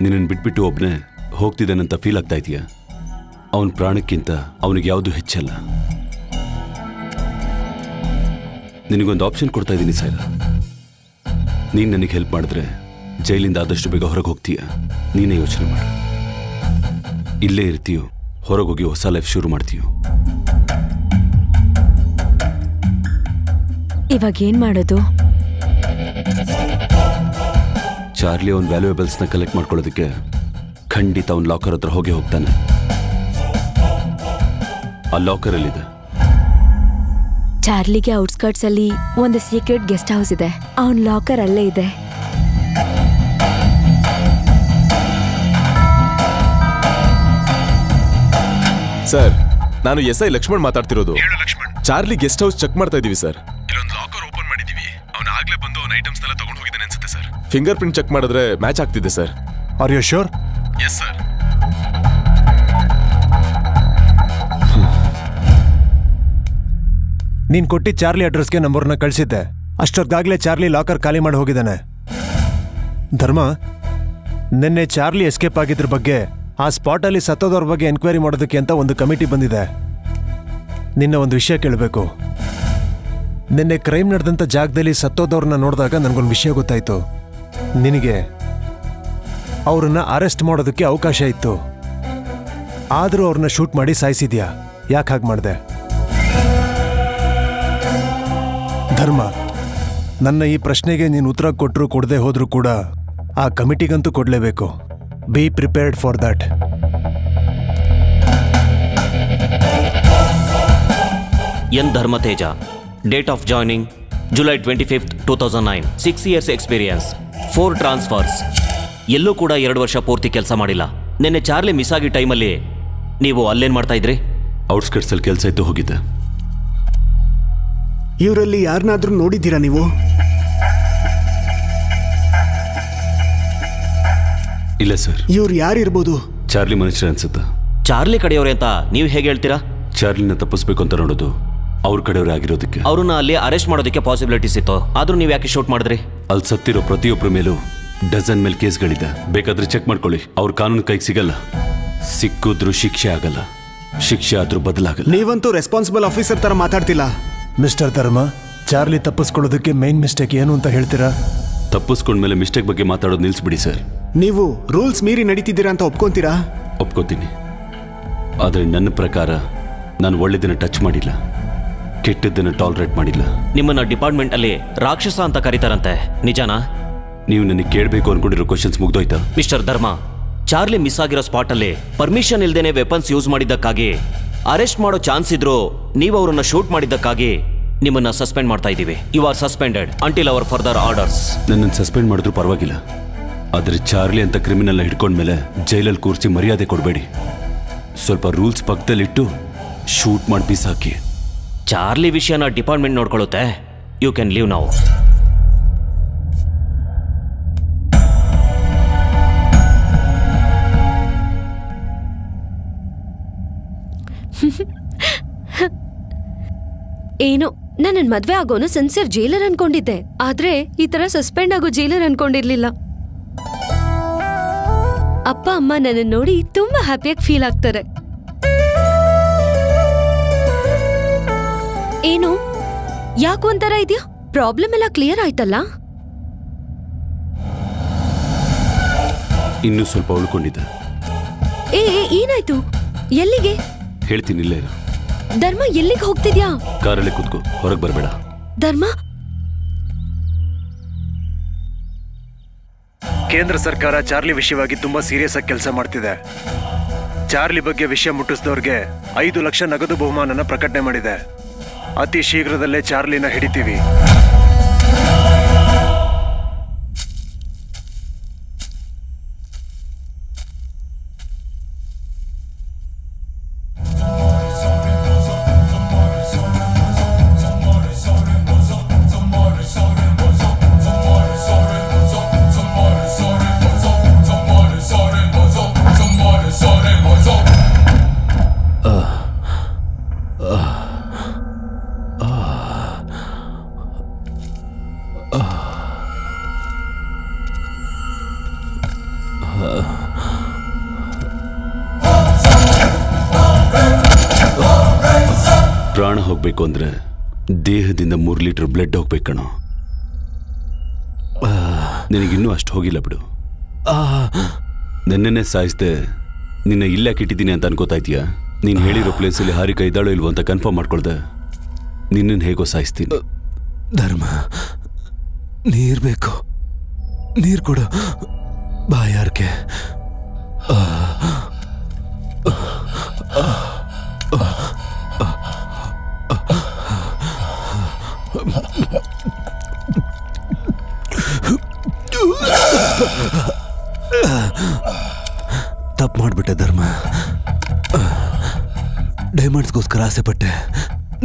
ನಿನ್ನನ್ನು ಬಿಟ್ಬಿಟ್ಟು ಒಬ್ಬನೇ ಹೋಗ್ತಿದ್ದಾನಂತ ಫೀಲ್ ಆಗ್ತಾ ಇದೆಯಾ? ಅವನ ಪ್ರಾಣಕ್ಕಿಂತ ಅವನಿಗೆ ಯಾವುದು ಹೆಚ್ಚಲ್ಲ. ನಿನಗೊಂದು ಆಪ್ಷನ್ ಕೊಡ್ತಾ ಇದ್ದೀನಿ ಸೈಲ. ನೀನು ನನಗೆ ಹೆಲ್ಪ್ ಮಾಡಿದ್ರೆ ಜೈಲಿಂದ ಆದಷ್ಟು ಬೇಗ ಹೊರಗೆ ಹೋಗ್ತೀಯ. ನೀನೇ ಯೋಚನೆ ಮಾಡು. ಇಲ್ಲೇ ಇರ್ತೀಯೋ, ಹೊರಗೋಗಿ ಹೊಸ ಲೈಫ್ ಶುರು ಮಾಡ್ತೀಯೋ? ಇವಾಗ ಏನ್ ಮಾಡೋದು? ಚಾರ್ಲಿ ಅವನ ವ್ಯಾಲ್ಯೂಯಬಲ್ಸ್ನ ಕಲೆಕ್ಟ್ ಮಾಡ್ಕೊಳ್ಳೋದಕ್ಕೆ ಖಂಡಿತ ಅವನ ಲಾಕರ್ ಹತ್ರ ಹೋಗ್ತಾನೆ. ಆ ಲಾಕರ್ ಅಲ್ಲಿದೆ. ಚಾರ್ಲಿಗೆ ಔಟ್ಸ್ಕರ್ಟ್ಸ್ ಅಲ್ಲಿ ಒಂದು ಸೀಕ್ರೆಟ್ ಗೆಸ್ಟ್ ಹೌಸ್ ಇದೆ. ಅವನ್ ಲಾಕರ್ ಅಲ್ಲೇ ಇದೆ. ಸರ್, ನಾನು SI ಲಕ್ಷ್ಮಣ್ ಮಾತಾಡ್ತಿರೋದು. ಚಾರ್ಲಿ ಗೆಸ್ಟ್ ಹೌಸ್ ಚೆಕ್ ಮಾಡ್ತಾ ಇದೀವಿ ಸರ್. ಇಲ್ಲೊಂದು ಲಾಕರ್ ಓಪನ್ ಮಾಡಿದೀವಿ. ಅವನು ಆಗ್ಲೇ ಬಂದು ಅವನ ಐಟಮ್ಸ್ ಎಲ್ಲ ತಗೊಂಡು ಹೋಗಿದ್ದಾನೆ ಅನ್ಸುತ್ತೆ ಸರ್. ಫಿಂಗರ್ ಪ್ರಿಂಟ್ ಚೆಕ್ ಮಾಡಿದ್ರೆ ಮ್ಯಾಚ್ ಆಗ್ತಿದೆ sir. Are you sure? Yes sir. ನೀನ್ ಕೊಟ್ಟಿ ಚಾರ್ಲಿ ಅಡ್ರೆಸ್ಗೆ ನಂಬರ್ನ ಕಳಿಸಿದ್ದೆ. ಅಷ್ಟೊತ್ತಾಗ್ಲೇ ಚಾರ್ಲಿ ಲಾಕರ್ ಖಾಲಿ ಮಾಡಿ ಹೋಗಿದ್ದಾನೆ. ಧರ್ಮ, ನಿನ್ನೆ ಚಾರ್ಲಿ ಎಸ್ಕೇಪ್ ಆಗಿದ್ರ ಬಗ್ಗೆ, ಆ ಸ್ಪಾಟಲ್ಲಿ ಸತ್ತೋದವ್ರ ಬಗ್ಗೆ ಎನ್ಕ್ವೈರಿ ಮಾಡೋದಕ್ಕೆ ಅಂತ ಒಂದು ಕಮಿಟಿ ಬಂದಿದೆ. ನಿನ್ನ ಒಂದು ವಿಷಯ ಕೇಳಬೇಕು. ನಿನ್ನೆ ಕ್ರೈಮ್ ನಡೆದಂಥ ಜಾಗದಲ್ಲಿ ಸತ್ತೋದವ್ರನ್ನ ನೋಡಿದಾಗ ನನಗೊಂದು ವಿಷಯ ಗೊತ್ತಾಯ್ತು. ನಿನಗೆ ಅವ್ರನ್ನ ಅರೆಸ್ಟ್ ಮಾಡೋದಕ್ಕೆ ಅವಕಾಶ ಇತ್ತು, ಆದರೂ ಅವ್ರನ್ನ ಶೂಟ್ ಮಾಡಿ ಸಾಯಿಸಿದ್ಯಾ. ಯಾಕೆ ಹಾಗೆ ಮಾಡಿದೆ? ಧರ್ಮ, ನನ್ನ ಈ ಪ್ರಶ್ನೆಗೆ ನೀನು ಉತ್ತರ ಕೊಟ್ಟರು ಕೊಡದೆ ಹೋದ್ರೂ ಕೂಡ ಆ ಕಮಿಟಿಗಂತೂ ಕೊಡಲೇಬೇಕು. Be prepared for that. N Dharmateja, date of joining July 25th, 2009. 6 years experience, 4 transfers. ಎಲ್ಲೂ ಕೂಡ 2 ವರ್ಷ ಪೂರ್ತಿ ಕೆಲಸ ಮಾಡಿಲ್ಲ. ನಿನ್ನೆ ಚಾರ್ಲಿ ಮಿಸ್ ಆಗಿ ಟೈಮಲ್ಲಿ ನೀವು ಅಲ್ಲೇನ್ ಮಾಡ್ತಾ ಇದ್ರಿ? ಔಟ್ಸ್ಕರ್ಟ್ಸಲ್ಲಿ ಕೆಲಸ ಇತ್ತು, ಹೋಗಿದ್ದೆ. ಇವರಲ್ಲಿ ಯಾರನ್ನಾದ್ರೂ ನೋಡಿದ್ದೀರಾ ನೀವು? ಇಲ್ಲ ಸರ್. ಇವ್ರು ಯಾರಿರ್ಬೋದು? ಚಾರ್ಲಿ ಮನುಷ್ಯರು ಅನ್ಸುತ್ತಾ? ಚಾರ್ಲಿ ಕಡೆಯವ್ರೆ ಅಂತ ನೀವು ಹೇಗೆ ಹೇಳ್ತೀರಾ? ಚಾರ್ಲಿನ ತಪ್ಪಿಸ್ಬೇಕು ಅಂತ ನೋಡೋದು ಅವ್ರ ಕಡೆಯವ್ರೆ ಆಗಿರೋದಕ್ಕೆ. ಅವ್ರನ್ನ ಅಲ್ಲಿ ಅರೆಸ್ಟ್ ಮಾಡೋದಕ್ಕೆ ಪಾಸಿಬಿಲಿಟೀಸ್ ಇತ್ತು, ಆದ್ರೂ ನೀವು ಯಾಕೆ ಶೂಟ್ ಮಾಡಿದ್ರಿ? ಅಲ್ಲಿ ಸತ್ತಿರೋ ಪ್ರತಿಯೊಬ್ಬರ ಮೇಲೂ ಡಜನ್ ಮೇಲೆ ಕೇಸ್ಗಳಿದೆ. ಬೇಕಾದ್ರೆ ಚೆಕ್ ಮಾಡ್ಕೊಳ್ಳಿ. ಅವ್ರ ಕಾನೂನು ಕೈಗೆ ಸಿಗಲ್ಲ. ಸಿಕ್ಕಿದ್ರೂ ಶಿಕ್ಷೆ ಆಗಲ್ಲ, ಶಿಕ್ಷೆ ಆದ್ರೂ ಬದಲಾಗಲ್ಲ. ನೀವಂತೂ ರೆಸ್ಪಾನ್ಸಿಬಲ್ ಆಫೀಸರ್ ತರ ಮಾತಾಡ್ತಿಲ್ಲ. Mister Dharma, Charlie ತಪ್ಪಿಸ್ಕೊಳ್ಳೋದಕ್ಕೆ main mistake ಏನು ಅಂತ ಹೇಳ್ತೀರಾ? ತಪ್ಪಿಸ್ಕೊಂಡ್ಮೇಲೆ ಮಿಸ್ಟೇಕ್ ಬಗ್ಗೆ ಮಾತಾಡೋದು ನಿಲ್ಲಿಸ್ಬಿಡಿ ಸರ್. ನೀವು ರೂಲ್ಸ್ ಮೀರಿ ನಡೀತಿದ್ದೀರಾ ಅಂತ ಒಪ್ಕೊಂತೀರಾ? ಒಪ್ಕೋತೀನಿ. ಆದರೆ ನನ್ನ ಪ್ರಕಾರ ನಾನು ಒಳ್ಳೆದನ್ನ ಟಚ್ ಮಾಡಿಲ್ಲ, ಕೆಟ್ಟದ್ದನ್ನು ಟಾಲರೇಟ್ ಮಾಡಿಲ್ಲ. ನಿಮ್ಮನ್ನ ಡಿಪಾರ್ಟ್ಮೆಂಟ್ ಅಲ್ಲಿ ರಾಕ್ಷಸ ಅಂತ ಕರೀತಾರಂತೆ, ನಿಜಾನಾ? ನೀವು ನನಗೆ ಕೇಳಬೇಕು ಅನ್ಕೊಂಡಿರೋ ಕ್ವಶನ್ಸ್ ಮುಗ್ದೋಯ್ತಾ? ಮಿಸ್ಟರ್ ಧರ್ಮ, ಚಾರ್ಲಿ ಮಿಸ್ ಆಗಿರೋ ಸ್ಪಾಟ್ ಅಲ್ಲಿ ಪರ್ಮಿಷನ್ ಇಲ್ದೇನೆ ವೆಪನ್ಸ್ ಯೂಸ್ ಮಾಡಿದ್ದಕ್ಕಾಗಿ ಅರೆಸ್ಟ್ ಮಾಡೋ ಚಾನ್ಸ್ ಇದ್ರು ನೀವು ಅವರನ್ನ ಶೂಟ್ ಮಾಡಿದ್ದಕ್ಕಾಗಿ ನಿಮ್ಮನ್ನ ಸಸ್ಪೆಂಡ್ ಮಾಡ್ತಾ ಇದ್ದೀವಿ. You are suspended until our further orders. ನನ್ನನ್ನು ಸಸ್ಪೆಂಡ್ ಮಾಡಿದ್ರು ಪರವಾಗಿಲ್ಲ, ಆದರೆ ಚಾರ್ಲಿ ಅಂತ ಕ್ರಿಮಿನಲ್ನ ಹಿಡ್ಕೊಂಡ್ಮೇಲೆ ಜೈಲಲ್ಲಿ ಕೂರಿಸಿ ಮರ್ಯಾದೆ ಕೊಡಬೇಡಿ. ಸ್ವಲ್ಪ ರೂಲ್ಸ್ ಪಕ್ಕದಲ್ಲಿಟ್ಟು ಶೂಟ್ ಮಾಡಿ ಪೀಸ್ ಹಾಕಿ. ಚಾರ್ಲಿ ವಿಷಯನ ಡಿಪಾರ್ಟ್ಮೆಂಟ್ ನೋಡ್ಕೊಳ್ಳುತ್ತೆ. You can leave now. ಏನೋ ನನ್ನ ಮದ್ವೆ ಆಗೋನು ಸಿನ್ಸಿಯರ್ ಜೈಲರ್ ಅನ್ಕೊಂಡಿದ್ದೆ, ಆದ್ರೆ ಈ ತರ ಸಸ್ಪೆಂಡ್ ಆಗೋ ಜೈಲರ್ ಅನ್ಕೊಂಡಿರ್ಲಿಲ್ಲ. ಅಪ್ಪ ಅಮ್ಮ ನನ್ನ ನೋಡಿ ತುಂಬಾ ಹ್ಯಾಪಿಯಾಗಿ ಫೀಲ್ ಆಗ್ತಾರೆ. ಏನು ಯಾಕೆ ಒಂಥರ ಇದೆಯಾ? ಪ್ರಾಬ್ಲಮ್ ಎಲ್ಲ ಕ್ಲಿಯರ್ ಆಯ್ತಲ್ಲ? ಇನ್ನೂ ಸ್ವಲ್ಪ ಉಳ್ಕೊಂಡಿದ್ದೆ. ಏನಾಯ್ತು? ಎಲ್ಲಿಗೆ? ಹೇಳ್ತೀನಿ, ಇಲ್ಲೇ ಇರು. ಧರ್ಮ ಎಲ್ಲಿಗೆ ಹೋಗ್ತಿದ್ಯಾ? ಕಾರಲ್ಲಿ ಕೂತ್ಕೋ, ಹೊರಗೆ ಬರಬೇಡ. ಧರ್ಮ, ಕೇಂದ್ರ ಸರ್ಕಾರ ಚಾರ್ಲಿ ವಿಷಯವಾಗಿ ತುಂಬಾ ಸೀರಿಯಸ್ ಆಗಿ ಕೆಲಸ ಮಾಡ್ತಿದೆ. ಚಾರ್ಲಿ ಬಗ್ಗೆ ವಿಷಯ ಮುಟ್ಟಿಸಿದವ್ರಿಗೆ 5 ಲಕ್ಷ ನಗದು ಬಹುಮಾನನ ಪ್ರಕಟಣೆ ಮಾಡಿದೆ. ಅತಿ ಶೀಘ್ರದಲ್ಲೇ ಚಾರ್ಲಿನ ಹಿಡಿತೀವಿ. ಪ್ರಾಣ ಹೋಗ್ಬೇಕು ಅಂದ್ರೆ ದೇಹದಿಂದ 3 ಲೀಟರ್ ಬ್ಲಡ್ ಹೋಗ್ಬೇಕಣೋ. ನಿನಗಿನ್ನೂ ಅಷ್ಟು ಹೋಗಿಲ್ಲ ಬಿಡು. ನನ್ನೇ ಸಾಯಿಸ್ದೆ ನಿನ್ನ ಇಲ್ಲಾಕೆ ಇಟ್ಟಿದ್ದೀನಿ ಅಂತ ಅನ್ಕೋತಾ ಇದೀಯಾ? ನೀನು ಹೇಳಿರೋ ಪ್ಲೇಸಲ್ಲಿ ಹಾರಿಕಾ ಇದ್ದಾಳೋ ಇಲ್ವೋ ಅಂತ ಕನ್ಫರ್ಮ್ ಮಾಡ್ಕೊಳ್ದೆ ನಿನ್ನನ್ನು ಹೇಗೋ ಸಾಯಿಸ್ತೀನಿ. ಧರ್ಮ, ನೀರ್ ಬೇಕು, ನೀರ್ ಕೊಡು. ಬಾಯಾರ್ಕೆ. ತಪ್ಪು ಮಾಡ್ಬಿಟ್ಟೆ ಧರ್ಮ. ಡೈಮಂಡ್ಸ್ಗೋಸ್ಕರ ಆಸೆ ಪಟ್ಟೆ,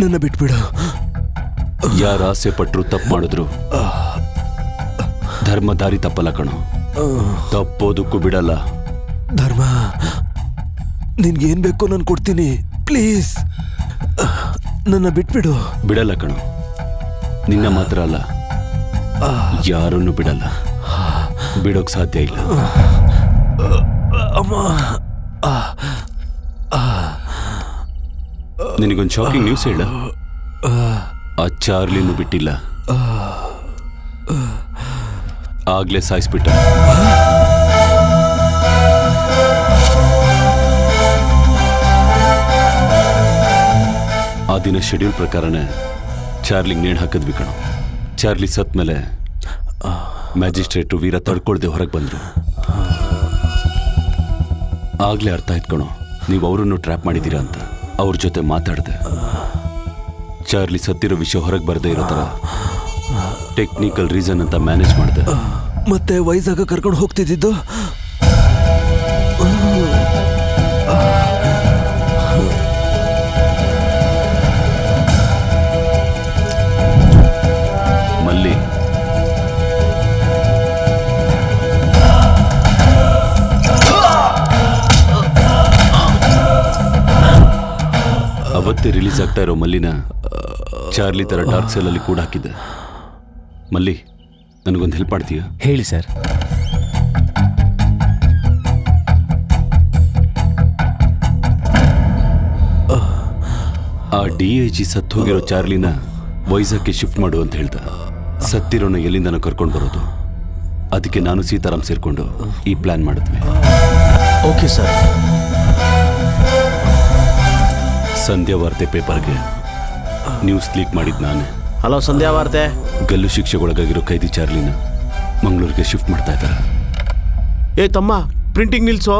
ನನ್ನ ಬಿಟ್ಬಿಡು. ಯಾರು ಆಸೆ ಪಟ್ಟರು ತಪ್ಪು ಮಾಡಿದ್ರು ಧರ್ಮ ದಾರಿ ತಪ್ಪಲ್ಲ ಕಣೋ. ತಪ್ಪೋದಕ್ಕೂ ಬಿಡಲ್ಲ. ಧರ್ಮ, ನಿನ್ಗೇನ್ ಬೇಕು ನಾನು ಕೊಡ್ತೀನಿ, ಪ್ಲೀಸ್ ನನ್ನ ಬಿಟ್ಬಿಡು. ಬಿಡಲ್ಲ ಕಣೋ, ನಿನ್ನ ಮಾತ್ರ ಅಲ್ಲ, ಯಾರನ್ನು ಬಿಡಲ್ಲ. ಬಿಡೋಕ್ ಸಾಧ್ಯ ಇಲ್ಲ. ಅಮ್ಮ, ನಿನಗೊಂದು ಶಾಕಿಂಗ್ ನ್ಯೂಸ್ ಹೇಳ. ಆ ಚಾರ್ಲಿನೂ ಬಿಟ್ಟಿಲ್ಲ, ಆಗ್ಲೇ ಸಾಯಿಸ್ಬಿಟ್ಟ. ಆ ದಿನ ಶೆಡ್ಯೂಲ್ ಪ್ರಕಾರನೇ ಚಾರ್ಲಿಗೆ ನೇಣು ಹಾಕಿದ್ವಿ ಕಣೋ. ಚಾರ್ಲಿ ಸತ್ ಮೇಲೆ ಮ್ಯಾಜಿಸ್ಟ್ರೇಟು ವೀರ ತಡ್ಕೊಳ್ದೆ ಹೊರಗೆ ಬಂದ್ರು. ಆಗ್ಲೇ ಅರ್ಥ ಆಯ್ತು ಕಣೋ, ನೀವು ಅವರನ್ನು ಟ್ರ್ಯಾಪ್ ಮಾಡಿದ್ದೀರಾ ಅಂತ. ಅವ್ರ ಜೊತೆ ಮಾತಾಡಿದೆ. ಚಾರ್ಲಿ ಸತ್ತಿರೋ ವಿಷಯ ಹೊರಗೆ ಬರದೇ ಇರೋ ಥರ ಟೆಕ್ನಿಕಲ್ ರೀಸನ್ ಅಂತ ಮ್ಯಾನೇಜ್ ಮಾಡಿದೆ. ಮತ್ತೆ ವೈಜಾಗ ಕರ್ಕೊಂಡು ಹೋಗ್ತಿದ್ದು ಮಲ್ಲಿ. ಅವತ್ತೇ ರಿಲೀಸ್ ಆಗ್ತಾ ಇರೋ ಮಲ್ಲಿನ ಚಾರ್ಲಿ ತರ ಡಾರ್ಕ್ ಸೆಲ್ ಅಲ್ಲಿ ಕೂಡ ಹಾಕಿದ್ದೆ. ಮಲ್ಲಿ, ನನಗೊಂದು ಹೆಲ್ಪ್ ಮಾಡ್ತೀಯಾ? ಹೇಳಿ ಸರ್. ಆ DIG ಸತ್ತು ಹೋಗಿರೋ ಚಾರ್ಲಿನ ವೈಜಾಗ್ಗೆ ಶಿಫ್ಟ್ ಮಾಡು ಅಂತ ಹೇಳ್ದ. ಸತ್ತಿರೋನ ಎಲ್ಲಿಂದನೋ ಕರ್ಕೊಂಡು ಬರೋದು. ಅದಕ್ಕೆ ನಾನು ಸೀತಾರಾಮ್ ಸೇರ್ಕೊಂಡು ಈ ಪ್ಲಾನ್ ಮಾಡಿದ್ವಿ. Okay sir. ಸಂಧ್ಯಾ ವಾರ್ತೆ ಪೇಪರ್ಗೆ ನ್ಯೂಸ್ ಲೀಕ್ ಮಾಡಿದ್ ನಾನೇ. ಹಲೋ ಸಂಧ್ಯಾ ವಾರ್ತೆ. ಗಲ್ಲು ಶಿಕ್ಷೆಗೊಳಗಾಗಿರೋ ಕೈದಿ ಚಾರ್ಲಿನ ಮಂಗಳೂರಿಗೆ ಶಿಫ್ಟ್ ಮಾಡ್ತಾ ಇದ್ದಾರೆ. ಏ ತಮ್ಮ, ಪ್ರಿಂಟಿಂಗ್ ನಿಲ್ಸೋ.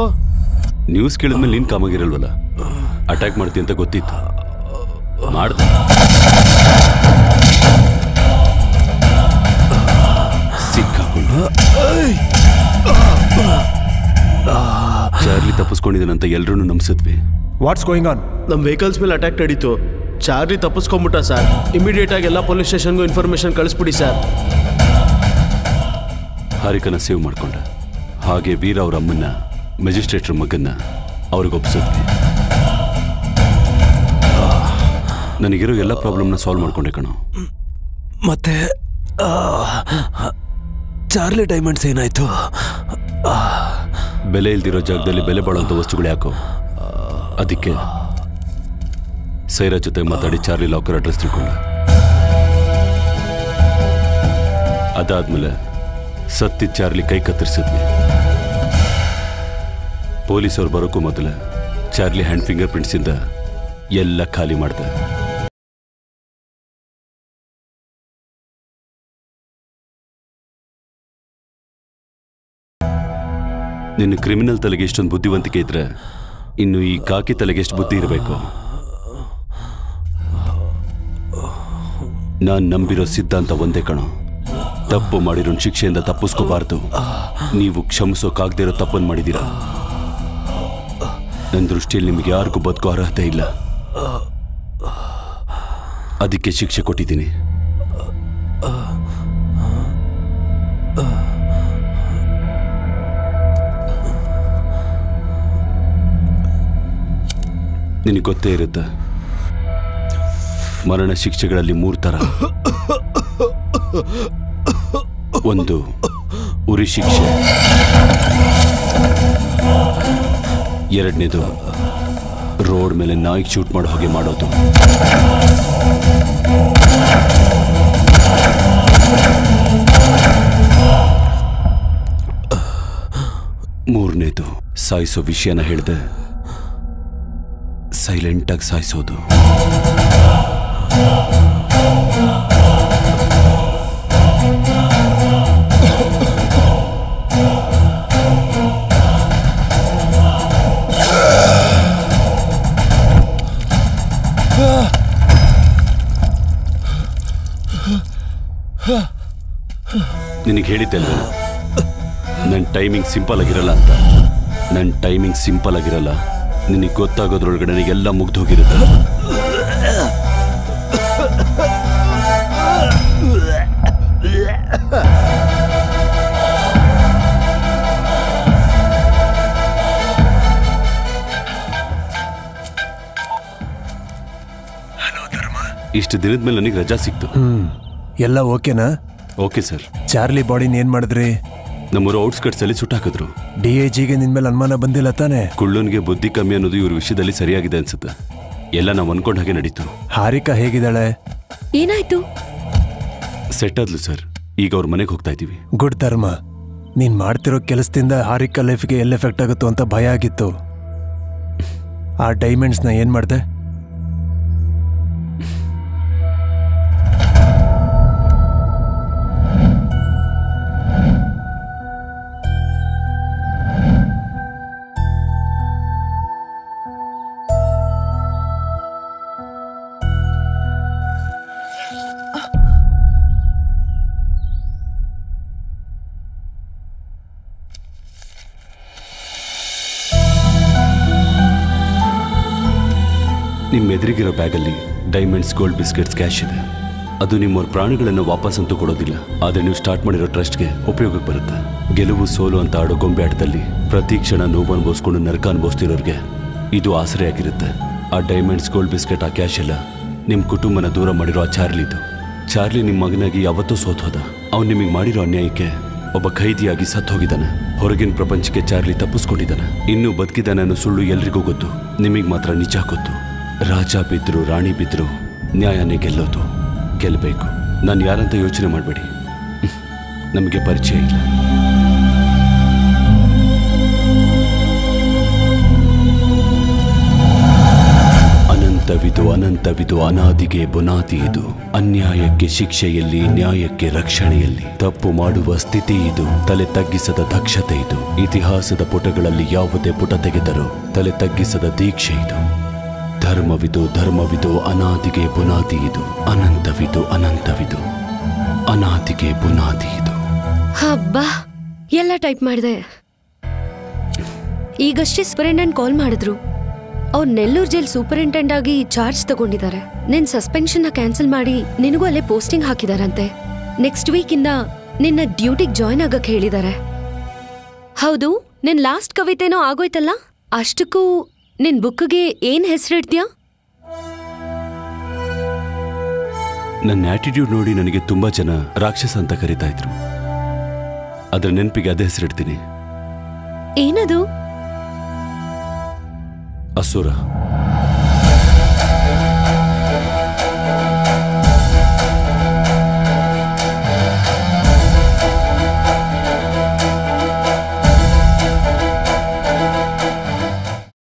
ನ್ಯೂಸ್ ಕೇಳಿದ್ಮೇಲೆ ನೀನ್ ಕಾಮಾಗಿರಲ್ವಲ್ಲ, ಅಟ್ಯಾಕ್ ಮಾಡ್ತೀನಿ ಅಂತ ಗೊತ್ತಿತ್ತು, ಮಾಡ್ದೆ. ಸಿಕ್ಕಾಕೊಂಡು ಚಾರ್ಲಿ ತಪ್ಪಿಸ್ಕೊಂಡಿದ್ದಾನಂತ ಎಲ್ರೂ ನಂಬಿಸಿದ್ವಿ. What's going on? ನಮ್ಮ ವೆಹಿಕಲ್ಸ್ ಮೇಲೆ ಅಟ್ಯಾಕ್ ನಡೀತು. ಚಾರ್ಲಿ ತಪ್ಪಿಸ್ಕೊಂಡ್ಬಿಟ್ಟ ಸರ್. ಇಮಿಡಿಯೇಟ್ ಆಗಿ ಎಲ್ಲ ಪೊಲೀಸ್ ಸ್ಟೇಷನ್ಗೂ ಇನ್ಫಾರ್ಮೇಶನ್ ಕಳಿಸ್ಬಿಡಿ ಸರ್. ಹಾರಿಕನ ಸೇವ್ ಮಾಡ್ಕೊಂಡ. ಹಾಗೆ ವೀರ ಅವ್ರ ಅಮ್ಮನ್ನ, ಮ್ಯಾಜಿಸ್ಟ್ರೇಟ್ರ ಮಗನ್ನ ಅವ್ರಿಗೆ ಒಪ್ಪಿಸಿದ್ವಿ. ನನಗಿರೋ ಎಲ್ಲ ಪ್ರಾಬ್ಲಮ್ನ ಸಾಲ್ವ್ ಮಾಡ್ಕೊಂಡೆ ಕಣೋ. ಮತ್ತೆ ಚಾರ್ಲಿ ಡೈಮಂಡ್ಸ್ ಏನಾಯ್ತು? ಬೆಲೆ ಇಲ್ದಿರೋ ಜಾಗದಲ್ಲಿ ಬೆಲೆ ಬಾಳುವಂಥ ವಸ್ತುಗಳು ಯಾಕೋ? ಅದಕ್ಕೆ ಸೈರಾ ಜೊತೆ ಮಾತಾಡಿ ಚಾರ್ಲಿ ಲಾಕರ್ ಅಡ್ರೆಸ್ ತಿಳ್ಕೊಂಡೆ. ಅದಾದ್ಮೇಲೆ ಸತ್ತಿ ಚಾರ್ಲಿ ಕೈ ಕತ್ತರಿಸಿದ್ವಿ. ಪೊಲೀಸವ್ರು ಬರೋಕ್ಕೂ ಮೊದಲೇ ಚಾರ್ಲಿ ಹ್ಯಾಂಡ್ ಫಿಂಗರ್ ಪ್ರಿಂಟ್ಸಿಂದ ಎಲ್ಲ ಖಾಲಿ ಮಾಡಿದೆ. ನಿನ್ನ ಕ್ರಿಮಿನಲ್ ತಲೆಗೆ ಎಷ್ಟೊಂದು ಬುದ್ಧಿವಂತಿಕೆ ಇದ್ರೆ ಇನ್ನು ಈ ಕಾಕಿ ತಲೆಗೆ ಎಷ್ಟು ಬುದ್ಧಿ ಇರಬೇಕು. ನಾನು ನಂಬಿರೋ ಸಿದ್ಧಾಂತ ಒಂದೇ ಕಣೋ, ತಪ್ಪು ಮಾಡಿರೋ ಶಿಕ್ಷೆಯಿಂದ ತಪ್ಪಿಸ್ಕೋಬಾರ್ದು. ನೀವು ಕ್ಷಮಿಸೋಕಾಗದೇ ಇರೋ ತಪ್ಪನ್ನು ಮಾಡಿದ್ದೀರಾ. ನನ್ನ ದೃಷ್ಟಿಯಲ್ಲಿ ನಿಮಗೆ ಯಾರಿಗೂ ಬದುಕೋ ಅರ್ಹತೆ ಇಲ್ಲ. ಅದಕ್ಕೆ ಶಿಕ್ಷೆ ಕೊಟ್ಟಿದ್ದೀನಿ. ನಿನಗೆ ಗೊತ್ತೇ ಇರುತ್ತೆ, ಮರಣ ಶಿಕ್ಷೆಗಳಲ್ಲಿ 3 ಥರ. ಒಂದು ಉರಿ ಶಿಕ್ಷೆ, ಎರಡನೇದು ರೋಡ್ ಮೇಲೆ ನಾಯಿಗೆ ಶೂಟ್ ಮಾಡೋ ಹಾಗೆ ಮಾಡೋದು, ಮೂರನೇದು ಸಾಯಿಸೋ ವಿಷಯನ ಹೇಳ್ದೆ ಸೈಲೆಂಟಾಗಿ ಸಾಯಿಸೋದು. ನಿನಗೆ ಹೇಳಿದ್ದಲ್ಲ ನನ್ನ ಟೈಮಿಂಗ್ ಸಿಂಪಲ್ ಆಗಿರಲ್ಲ ಅಂತ. ನನ್ನ ಟೈಮಿಂಗ್ ಸಿಂಪಲ್ ಆಗಿರಲ್ಲ. ನಿನಗೆ ಗೊತ್ತಾಗೋದ್ರೊಳಗಡೆ ನನಗೆಲ್ಲ ಮುಗ್ದೋಗಿರುತ್ತೆ. ಇಷ್ಟು ದಿನದ ಮೇಲೆ ನನಗೆ ರಜಾ ಸಿಕ್ತು. ಎಲ್ಲ ಓಕೆನಾ? Okay sir. ಚಾರ್ಲಿ ಬಾಡಿನ ಏನ್ ಮಾಡಿದ್ರಿ? ನಮ್ಮೂರು ಔಟ್ಸ್ಕಟ್ಸ್ ಅಲ್ಲಿ ಸುಟ್ಟಾಕಿದ್ರು. DIGಗೆ ನಿನ್ ಮೇಲೆ ಅನುಮಾನ ಬಂದಿಲ್ಲ ತಾನೆ? ಕುಳ್ಳನ್ಗೆ ಬುದ್ಧಿ ಕಮ್ಮಿ ಅನ್ನೋದು ಇವ್ರ ವಿಷಯದಲ್ಲಿ ಸರಿಯಾಗಿದೆ ಅನ್ಸುತ್ತೆ. ಎಲ್ಲ ನಾವು ಅನ್ಕೊಂಡ ಹಾಗೆ ನಡೀತು. ಹಾರಿಕಾ ಹೇಗಿದ್ದಾಳೆ? ಏನಾಯ್ತು? ಸೆಟ್ ಆದ್ಲು ಸರ್. ಈಗ ಅವ್ರ ಮನೆಗೆ ಹೋಗ್ತಾ ಇದೀವಿ. ಗುಡ್ ಧರ್ಮ. ನೀನ್ ಮಾಡ್ತಿರೋ ಕೆಲಸದಿಂದ ಹಾರಿಕಾ ಲೈಫ್ಗೆ ಎಲ್ಲಿ ಎಫೆಕ್ಟ್ ಆಗುತ್ತೋ ಅಂತ ಭಯ ಆಗಿತ್ತು. ಆ ಡೈಮಂಡ್ಸ್ನ ಏನ್ ಮಾಡ್ದೆ? ನಿಮ್ಮ ಎದುರಿಗಿರೋ ಬ್ಯಾಗಲ್ಲಿ ಡೈಮಂಡ್ಸ್, ಗೋಲ್ಡ್, ಬಿಸ್ಕೆಟ್ಸ್, ಕ್ಯಾಶ್ ಇದೆ. ಅದು ನಿಮ್ಮವ್ರ ಪ್ರಾಣಿಗಳನ್ನು ವಾಪಸ್ ಅಂತೂ ಕೊಡೋದಿಲ್ಲ. ಆದರೆ ನೀವು ಸ್ಟಾರ್ಟ್ ಮಾಡಿರೋ ಟ್ರಸ್ಟ್ಗೆ ಉಪಯೋಗಕ್ಕೆ ಬರುತ್ತೆ. ಗೆಲುವು ಸೋಲು ಅಂತ ಆಡೋ ಗೊಂಬೆ ಆಟದಲ್ಲಿ ಪ್ರತಿ ಕ್ಷಣ ನೋವು ಅನುಭವಿಸ್ಕೊಂಡು ನರಕ ಅನುಭವಿಸ್ತಿರೋರಿಗೆ ಇದು ಆಸರೆ ಆಗಿರುತ್ತೆ. ಆ ಡೈಮಂಡ್ಸ್, ಗೋಲ್ಡ್, ಬಿಸ್ಕೆಟ್, ಆ ಕ್ಯಾಶ್ ಎಲ್ಲ ನಿಮ್ಮ ಕುಟುಂಬನ ದೂರ ಮಾಡಿರೋ ಆ ಚಾರ್ಲಿದು. ಚಾರ್ಲಿ ನಿಮ್ಮ ಮಗನಾಗಿ ಯಾವತ್ತೂ ಸೋತೋದ. ಅವ್ನು ನಿಮಗೆ ಮಾಡಿರೋ ಅನ್ಯಾಯಕ್ಕೆ ಒಬ್ಬ ಖೈದಿಯಾಗಿ ಸತ್ತೋಗಿದ್ದಾನೆ. ಹೊರಗಿನ ಪ್ರಪಂಚಕ್ಕೆ ಚಾರ್ಲಿ ತಪ್ಪಿಸ್ಕೊಂಡಿದ್ದಾನೆ. ಇನ್ನೂ ಬದುಕಿದ್ದಾನೆ ಅನ್ನೋ ಸುಳ್ಳು ಎಲ್ರಿಗೂ ಗೊತ್ತು. ನಿಮಗೆ ಮಾತ್ರ ನಿಜ ಗೊತ್ತು. ರಾಜ ಬಿದ್ರು, ರಾಣಿ ಬಿದ್ರು, ನ್ಯಾಯನೇ ಗೆಲ್ಲೋದು. ಗೆಲ್ಲಬೇಕು. ನಾನು ಯಾರಂತ ಯೋಚನೆ ಮಾಡಬೇಡಿ, ನಮಗೆ ಪರಿಚಯ ಇಲ್ಲ. ಅನಂತವಿದು ಅನಂತವಿದು ಅನಾದಿಗೆ ಬುನಾದಿ ಇದು. ಅನ್ಯಾಯಕ್ಕೆ ಶಿಕ್ಷೆಯಲ್ಲಿ, ನ್ಯಾಯಕ್ಕೆ ರಕ್ಷಣೆಯಲ್ಲಿ. ತಪ್ಪು ಮಾಡುವ ಸ್ಥಿತಿ ಇದು. ತಲೆ ತಗ್ಗಿಸದ ದಕ್ಷತೆ ಇದು. ಇತಿಹಾಸದ ಪುಟಗಳಲ್ಲಿ ಯಾವುದೇ ಪುಟ ತೆಗೆದರೂ ತಲೆ ತಗ್ಗಿಸದ ದೀಕ್ಷೆ ಇದು. ಧರ್ಮವಿದು ಧರ್ಮವಿದು ಅನಾದಿಗೆ ಬುನಾದಿ ಇದು. ಅನಂತವಿದು ಅನಂತವಿದು ಅನಾದಿಗೆ ಬುನಾದಿ ಇದು. ಹಬ್ಬ, ಎಲ್ಲ ಟೈಪ್ ಮಾಡಿದೆ. ಈಗಷ್ಟೇ ಸೂಪರಿಂಟೆಂಡೆಂಟ್ ಕಾಲ್ ಮಾಡಿದ್ರು. ಅವ್ರು ನೆಲ್ಲೂರು ಜೈಲ್ ಸೂಪರಿಂಟೆಂಡೆಂಟ್ ಆಗಿ ಚಾರ್ಜ್ ತಗೊಂಡಿದ್ದಾರೆ. ನಿನ್ ಸಸ್ಪೆನ್ಷನ್ ಕ್ಯಾನ್ಸಲ್ ಮಾಡಿ ನಿನಗೂ ಅಲ್ಲೇ ಪೋಸ್ಟಿಂಗ್ ಹಾಕಿದಾರಂತೆ. ನೆಕ್ಸ್ಟ್ ವೀಕ್ ಇಂದ ನಿನ್ನ ಡ್ಯೂಟಿಗೆ ಜಾಯ್ನ್ ಆಗಕ್ ಹೇಳಿದ್ದಾರೆ. ಹೌದು, ನಿನ್ ಲಾಸ್ಟ್ ಕವಿತೆನೋ ಆಗೋಯ್ತಲ್ಲ, ಅಷ್ಟಕ್ಕೂ ನಿನ್ ಬುಕ್ಗೆ ಏನ್ ಹೆಸರಿಡ್ತೀಯಾ? ನನ್ನ ಆಟಿಟ್ಯೂಡ್ ನೋಡಿ ನನಗೆ ತುಂಬಾ ಜನ ರಾಕ್ಷಸ ಅಂತ ಕರೀತಾ ಇದ್ರು. ಅದರ ನೆನಪಿಗೆ ಅದೇ ಹೆಸರಿಡ್ತೀನಿ. ಏನದು? ಅಸುರ.